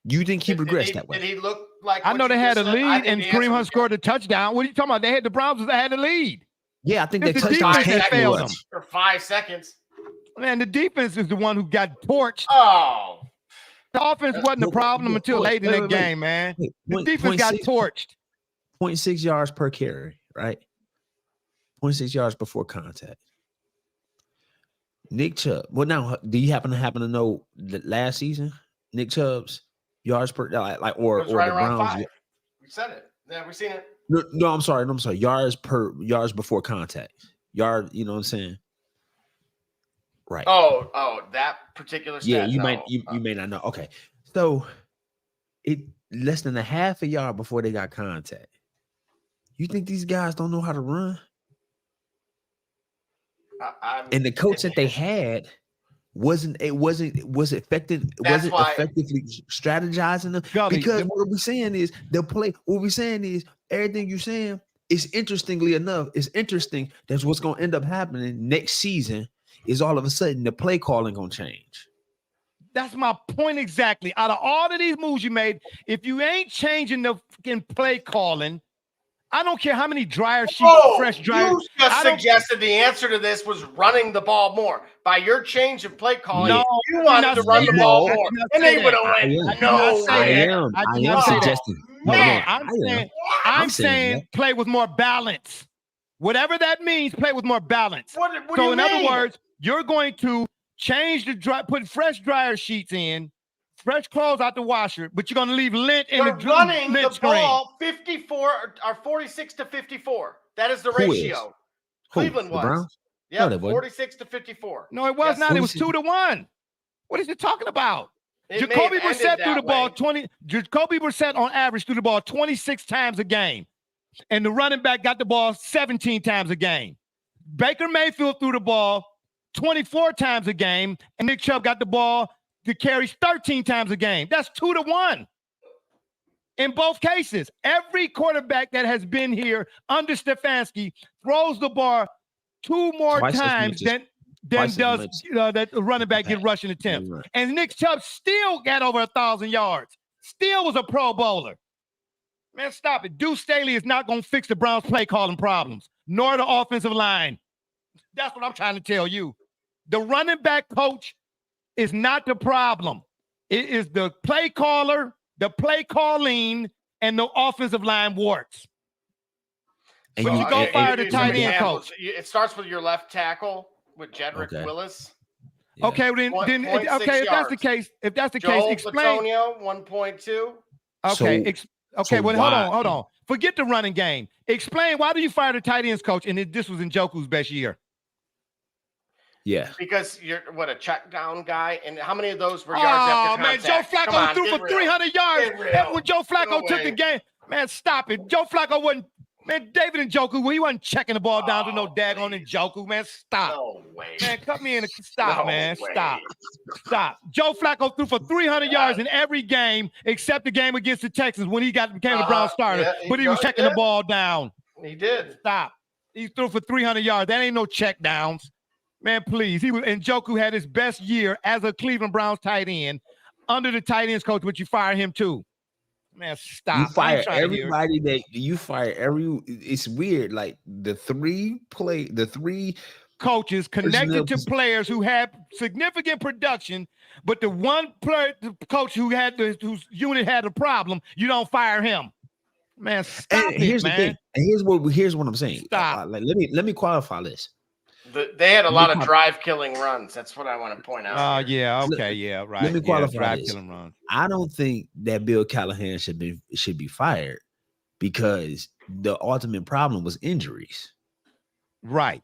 You think he regressed that way? Did he look like? I know they had a lead, and Kareem Hunt scored a touchdown. What are you talking about? They had the Browns that had the lead. Yeah, I think they touchdowns failed them for 5 seconds. Man, the defense is the one who got torched. Oh. The offense wasn't the problem until late in the game, man. The defense got torched. 0.6 yards per carry, right? 0.6 yards before contact. Nick Chubb. Well, now, do you happen to know that last season, Nick Chubb's yards per or the Browns? 5. We said it. Yeah, we seen it. No, I'm sorry. Yards before contact. You know what I'm saying? Right. Oh, that particular stat. Yeah, you may not know. Okay. So it less than a half a yard before they got contact. You think these guys don't know how to run? And the coach that they had wasn't effective. Wasn't effectively strategizing them. Gully, because what we're saying is what we're saying is everything you're saying is interestingly enough. It's interesting. That's what's going to end up happening next season. Is all of a sudden the play calling going to change? That's my point exactly. Out of all of these moves you made, if you ain't changing the fucking play calling, I don't care how many dryer sheets, fresh dryer. You just suggested the answer to this was running the ball more. By your change of play calling, No, you wanted to run the ball more. And they would have went, no. I am suggesting. I'm saying play with more balance. Whatever that means, play with more balance. What do so you in mean? other words, you're going to change put fresh dryer sheets in, fresh clothes out the washer, but you're going to leave lint in the running lint the screen. ball 54 or 46 to 54. That is the ratio. Cleveland was. Browns? Yeah, No, 46 to 54. No, it was not. It was 2-1. What is he talking about? Jacoby Brissett threw the ball 20. Jacoby Brissett on average threw the ball 26 times a game, and the running back got the ball 17 times a game. Baker Mayfield threw the ball 24 times a game, and Nick Chubb got the ball to carry 13 times a game. That's 2-1. In both cases, every quarterback that has been here under Stefanski throws the ball 2 more times than does that running back get rushing attempts. And Nick Chubb still got over 1,000 yards. Still was a Pro Bowler. Man, stop it. Deuce Staley is not going to fix the Browns' play calling problems, nor the offensive line. That's what I'm trying to tell you. The running back coach is not the problem. It is the play caller, the play calling, and the offensive line warts. And but you go fire the tight end coach. It starts with your left tackle with Jedrick Willis. Yeah. Okay, then if that's the case, explain. Antonio, 1.2. Okay, hold on. Forget the running game. Explain why do you fire the tight ends coach? And this was Njoku's best year. Yeah, because you're a check down guy, and how many of those were yards after contact? Man, Joe Flacco threw for 300 yards. When Joe Flacco took the game, man, stop it. Joe Flacco wasn't. Man, David Njoku, he wasn't checking the ball down to no daggone Njoku, man. Stop. No way. Man, cut me in. Stop, man. Stop. Joe Flacco threw for 300 yards in every game except the game against the Texans when he became the Browns starter. Yeah, but he was checking the ball down. He did. Stop. He threw for 300 yards. That ain't no check downs. Man, please. Njoku had his best year as a Cleveland Browns tight end under the tight ends coach, but you fire him too. Man, stop. You fire everybody it's weird. Like the three coaches connected to players who had significant production, but the one player, the coach whose unit had a problem, you don't fire him. Man, stop here's the thing. And here's what I'm saying. Stop. Let me qualify this. They had a lot of drive-killing runs. That's what I want to point out. Oh, yeah. Okay, yeah, right. Let me qualify drive-killing runs. I don't think that Bill Callahan should be fired because the ultimate problem was injuries. Right.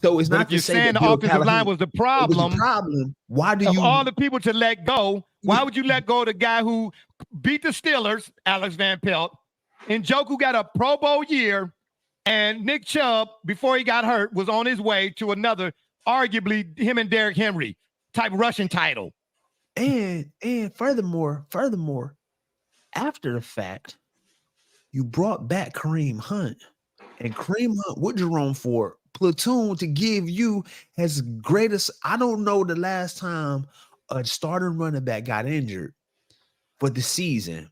So it's not if you're saying the offensive line was the problem. Why do you all the people to let go? Why would you let go of the guy who beat the Steelers, Alex Van Pelt, and Njoku got a Pro Bowl year? And Nick Chubb, before he got hurt, was on his way to another, arguably him and Derrick Henry type rushing title. And furthermore, after the fact, you brought back Kareem Hunt. And Kareem Hunt with Jerome Ford platoon to give you as greatest. I don't know the last time a starting running back got injured for the season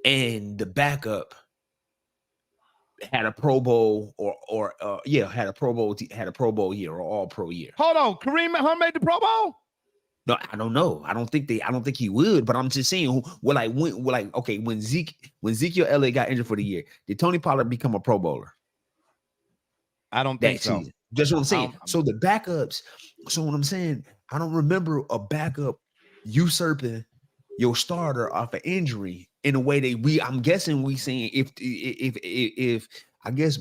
and the backup had a Pro Bowl had a Pro Bowl year or all pro year. Hold on, Kareem Hunt made the Pro Bowl? No, I don't know. I don't think he would, but I'm just saying when Ezekiel Elliott got injured for the year, did Tony Pollard become a Pro Bowler? I don't think so. Season. That's what I'm saying. So the backups, so what I'm saying, I don't remember a backup usurping your starter off an injury in a way that I'm guessing we saying if I guess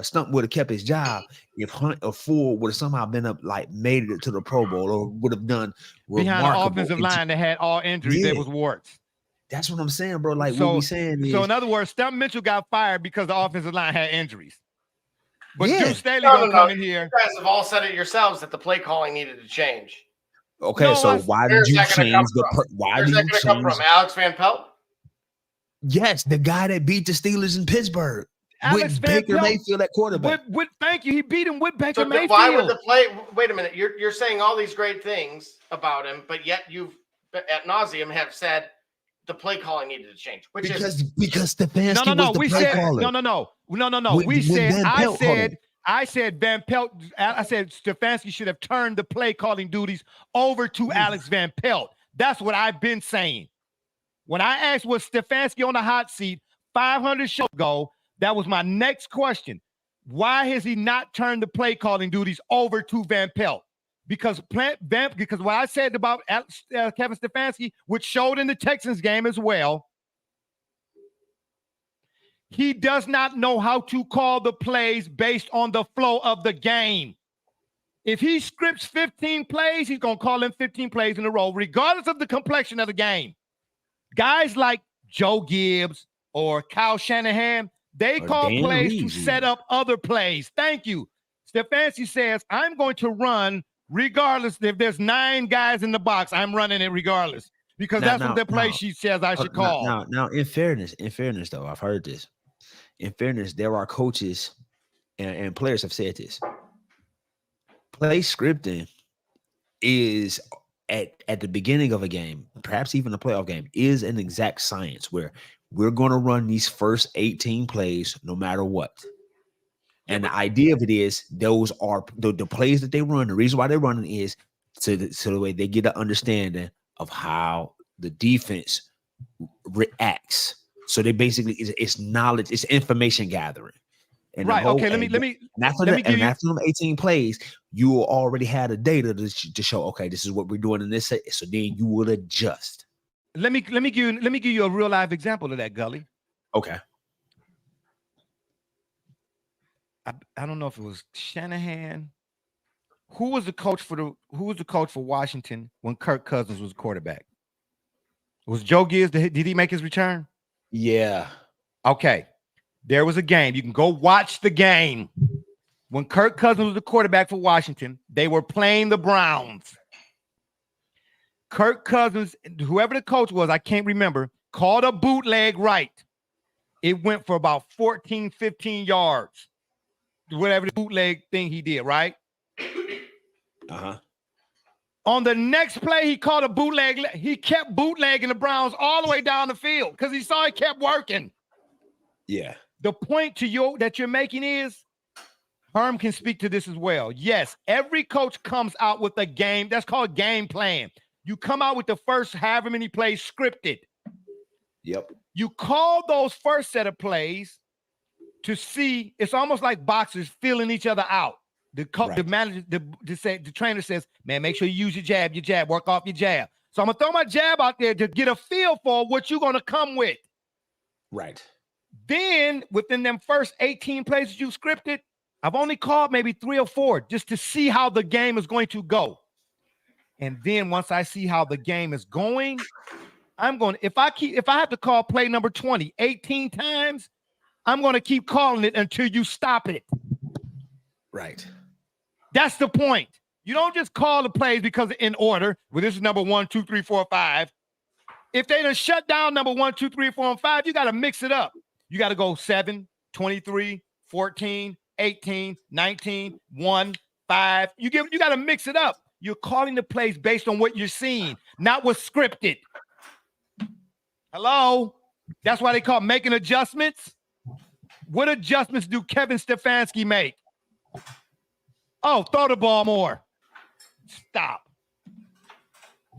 Stump would have kept his job, if Hunt or Ford would have somehow been up, like made it to the Pro Bowl or would have done behind an offensive line that had all injuries, there was warts. That's what I'm saying, bro. Like what we saying is, so in other words, Stump Mitchell got fired because the offensive line had injuries. But Yeah. Deuce Staley No, gonna come in here. You guys have all said it yourselves that the play calling needed to change. Okay, No, so why did you change why did you change? Come from Alex Van Pelt? Yes, the guy that beat the Steelers in Pittsburgh Alex with Van Baker Pelt, Mayfield at quarterback. Thank you. He beat him with Baker Mayfield. Why would the play? Wait a minute. You're saying all these great things about him, but yet you've at nauseum have said the play calling needed to change. Because Stefanski no. was the We play said caller. no. I said Van Pelt. I said Stefanski should have turned the play calling duties over to Alex Van Pelt. That's what I've been saying. When I asked was Stefanski on the hot seat 500 shows ago, that was my next question. Why has he not turned the play calling duties over to Van Pelt? Because what I said about Kevin Stefanski, which showed in the Texans game as well, he does not know how to call the plays based on the flow of the game. If he scripts 15 plays, he's going to call in 15 plays in a row, regardless of the complexion of the game. Guys like Joe Gibbs or Kyle Shanahan, they call plays to set up other plays. Thank you. Stefanski says, I'm going to run regardless. If there's 9 guys in the box, I'm running it regardless. Because that's what the play sheet says I should call. Now, in fairness, though, I've heard this. In fairness, there are coaches and players have said this. Play scripting is at the beginning of a game, perhaps even a playoff game, is an exact science where we're going to run these first 18 plays no matter what. And the idea of it is those are the plays that they run. The reason why they're running is so the way they get an understanding of how the defense reacts. So they basically it's knowledge, it's information gathering. And right. Okay. Let me. After them 18 plays, you will already have the data to show. Okay, this is what we're doing in this. So then you will adjust. Let me give you a real live example of that, Gully. Okay. I don't know if it was Shanahan. Who was the coach for Washington when Kirk Cousins was quarterback? Was Joe Gibbs? Did he make his return? Yeah. Okay. There was a game. You can go watch the game. When Kirk Cousins was the quarterback for Washington, they were playing the Browns. Kirk Cousins, whoever the coach was, I can't remember, called a bootleg right. It went for about 14, 15 yards. Whatever the bootleg thing he did, right? Uh-huh. On the next play, he called a bootleg. He kept bootlegging the Browns all the way down the field because he saw it kept working. Yeah. The point that you're making is, Herm can speak to this as well. Yes, every coach comes out with a game. That's called game plan. You come out with the first however many plays scripted. Yep. You call those first set of plays to see. It's almost like boxers feeling each other out. The manager, the trainer says, man, make sure you use your jab, work off your jab. So I'm going to throw my jab out there to get a feel for what you're going to come with. Right. Then within them first 18 plays that you scripted, I've only called maybe 3 or 4 just to see how the game is going to go. And then once I see how the game is going, I'm going to, if I have to call play number 20 18 times, I'm going to keep calling it until you stop it. Right. That's the point. You don't just call the plays because in order. Well, this is number 1, 2, 3, 4, 5. If they done shut down number 1, 2, 3, 4, and 5, you got to mix it up. You got to go 7, 23, 14, 18, 19, 1, 5. You got to mix it up. You're calling the plays based on what you're seeing, not what's scripted. Hello? That's why they call making adjustments. What adjustments do Kevin Stefanski make? Oh, throw the ball more. Stop.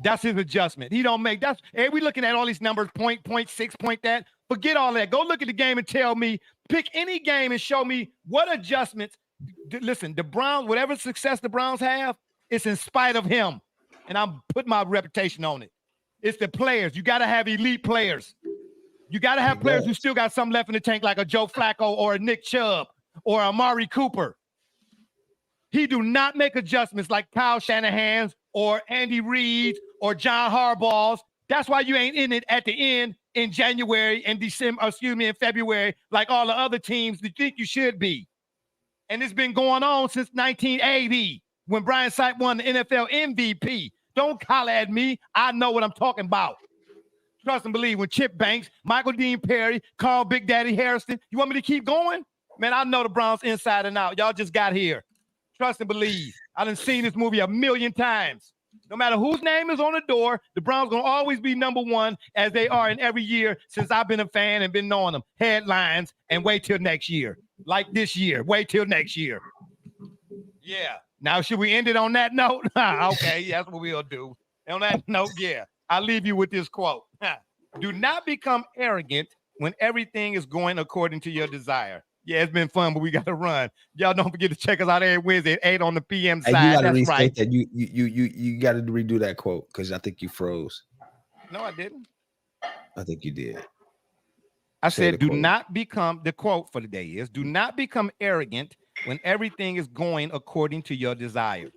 That's his adjustment. He don't make that's. Hey, we looking at all these numbers, point, 6, point that. Forget all that. Go look at the game and tell me. Pick any game and show me what adjustments. Listen, the Browns, whatever success the Browns have, it's in spite of him. And I'm putting my reputation on it. It's the players. You got to have elite players. You got to have players who still got something left in the tank, like a Joe Flacco or a Nick Chubb or Amari Cooper. He do not make adjustments like Kyle Shanahan's or Andy Reid's or John Harbaugh's. That's why you ain't in it at the end in January and in February like all the other teams that think you should be. And it's been going on since 1980 when Brian Sipe won the NFL MVP. Don't holler at me. I know what I'm talking about. Trust and believe when Chip Banks, Michael Dean Perry, Carl Big Daddy Harrison. You want me to keep going? Man, I know the Browns inside and out. Y'all just got here. Trust and believe. I done seen this movie 1,000,000 times. No matter whose name is on the door, the Browns going to always be #1 as they are in every year since I've been a fan and been knowing them. Headlines and wait till next year. Like this year. Wait till next year. Yeah. Now, should we end it on that note? Okay, that's what we'll do. On that note, yeah. I'll leave you with this quote. Do not become arrogant when everything is going according to your desire. Yeah, it's been fun, but we got to run. Y'all don't forget to check us out every Wednesday at 8 on the PM side. Hey, you gotta That's restate right. that. You got to redo that quote because I think you froze. No, I didn't. I think you did. I Say said, the do quote. not become, the quote for the day is, do not become arrogant when everything is going according to your desire.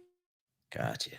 Gotcha.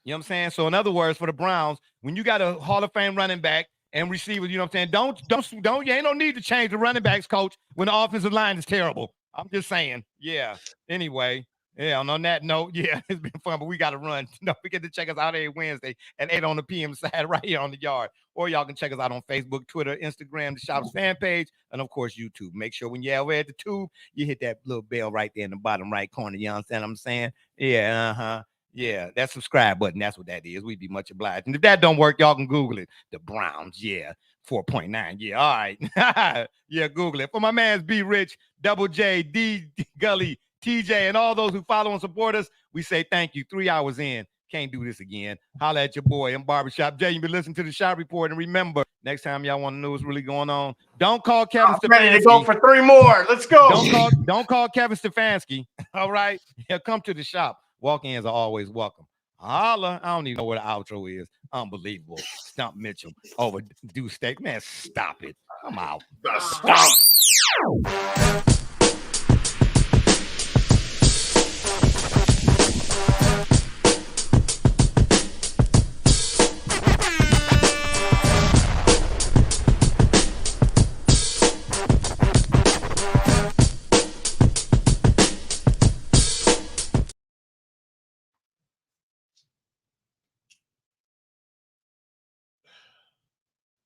You know what I'm saying? So in other words, for the Browns, when you got a Hall of Fame running back and receivers, you know what I'm saying? Don't, you ain't no need to change the running backs coach when the offensive line is terrible. I'm just saying. Yeah. Anyway, yeah, on that note, yeah, it's been fun, but we got to run. Don't forget to check us out every Wednesday at 8 on the PM side right here on the yard. Or y'all can check us out on Facebook, Twitter, Instagram, the shop's fan page, and of course, YouTube. Make sure when you're at the tube, you hit that little bell right there in the bottom right corner. You understand what I'm saying? Yeah, yeah, that subscribe button. That's what that is. We'd be much obliged. And if that don't work, y'all can Google it. The Browns, yeah, 4.9. Yeah, all right. Yeah, Google it. For my man's B Rich, Double J, D Gully, TJ, and all those who follow and support us, we say thank you. 3 hours in. Can't do this again. Holla at your boy in Barbershop Jay. You been listening to the Shop Report. And remember, next time y'all want to know what's really going on, don't call Kevin Stefanski. Ready to go for 3 more. Let's go. Don't call Kevin Stefanski. All right. Yeah, come to the shop. Walk-ins are always welcome. Holla. I don't even know where the outro is. Unbelievable. Stump Mitchell over Deuce Steak. Man, stop it. I'm out. Stop.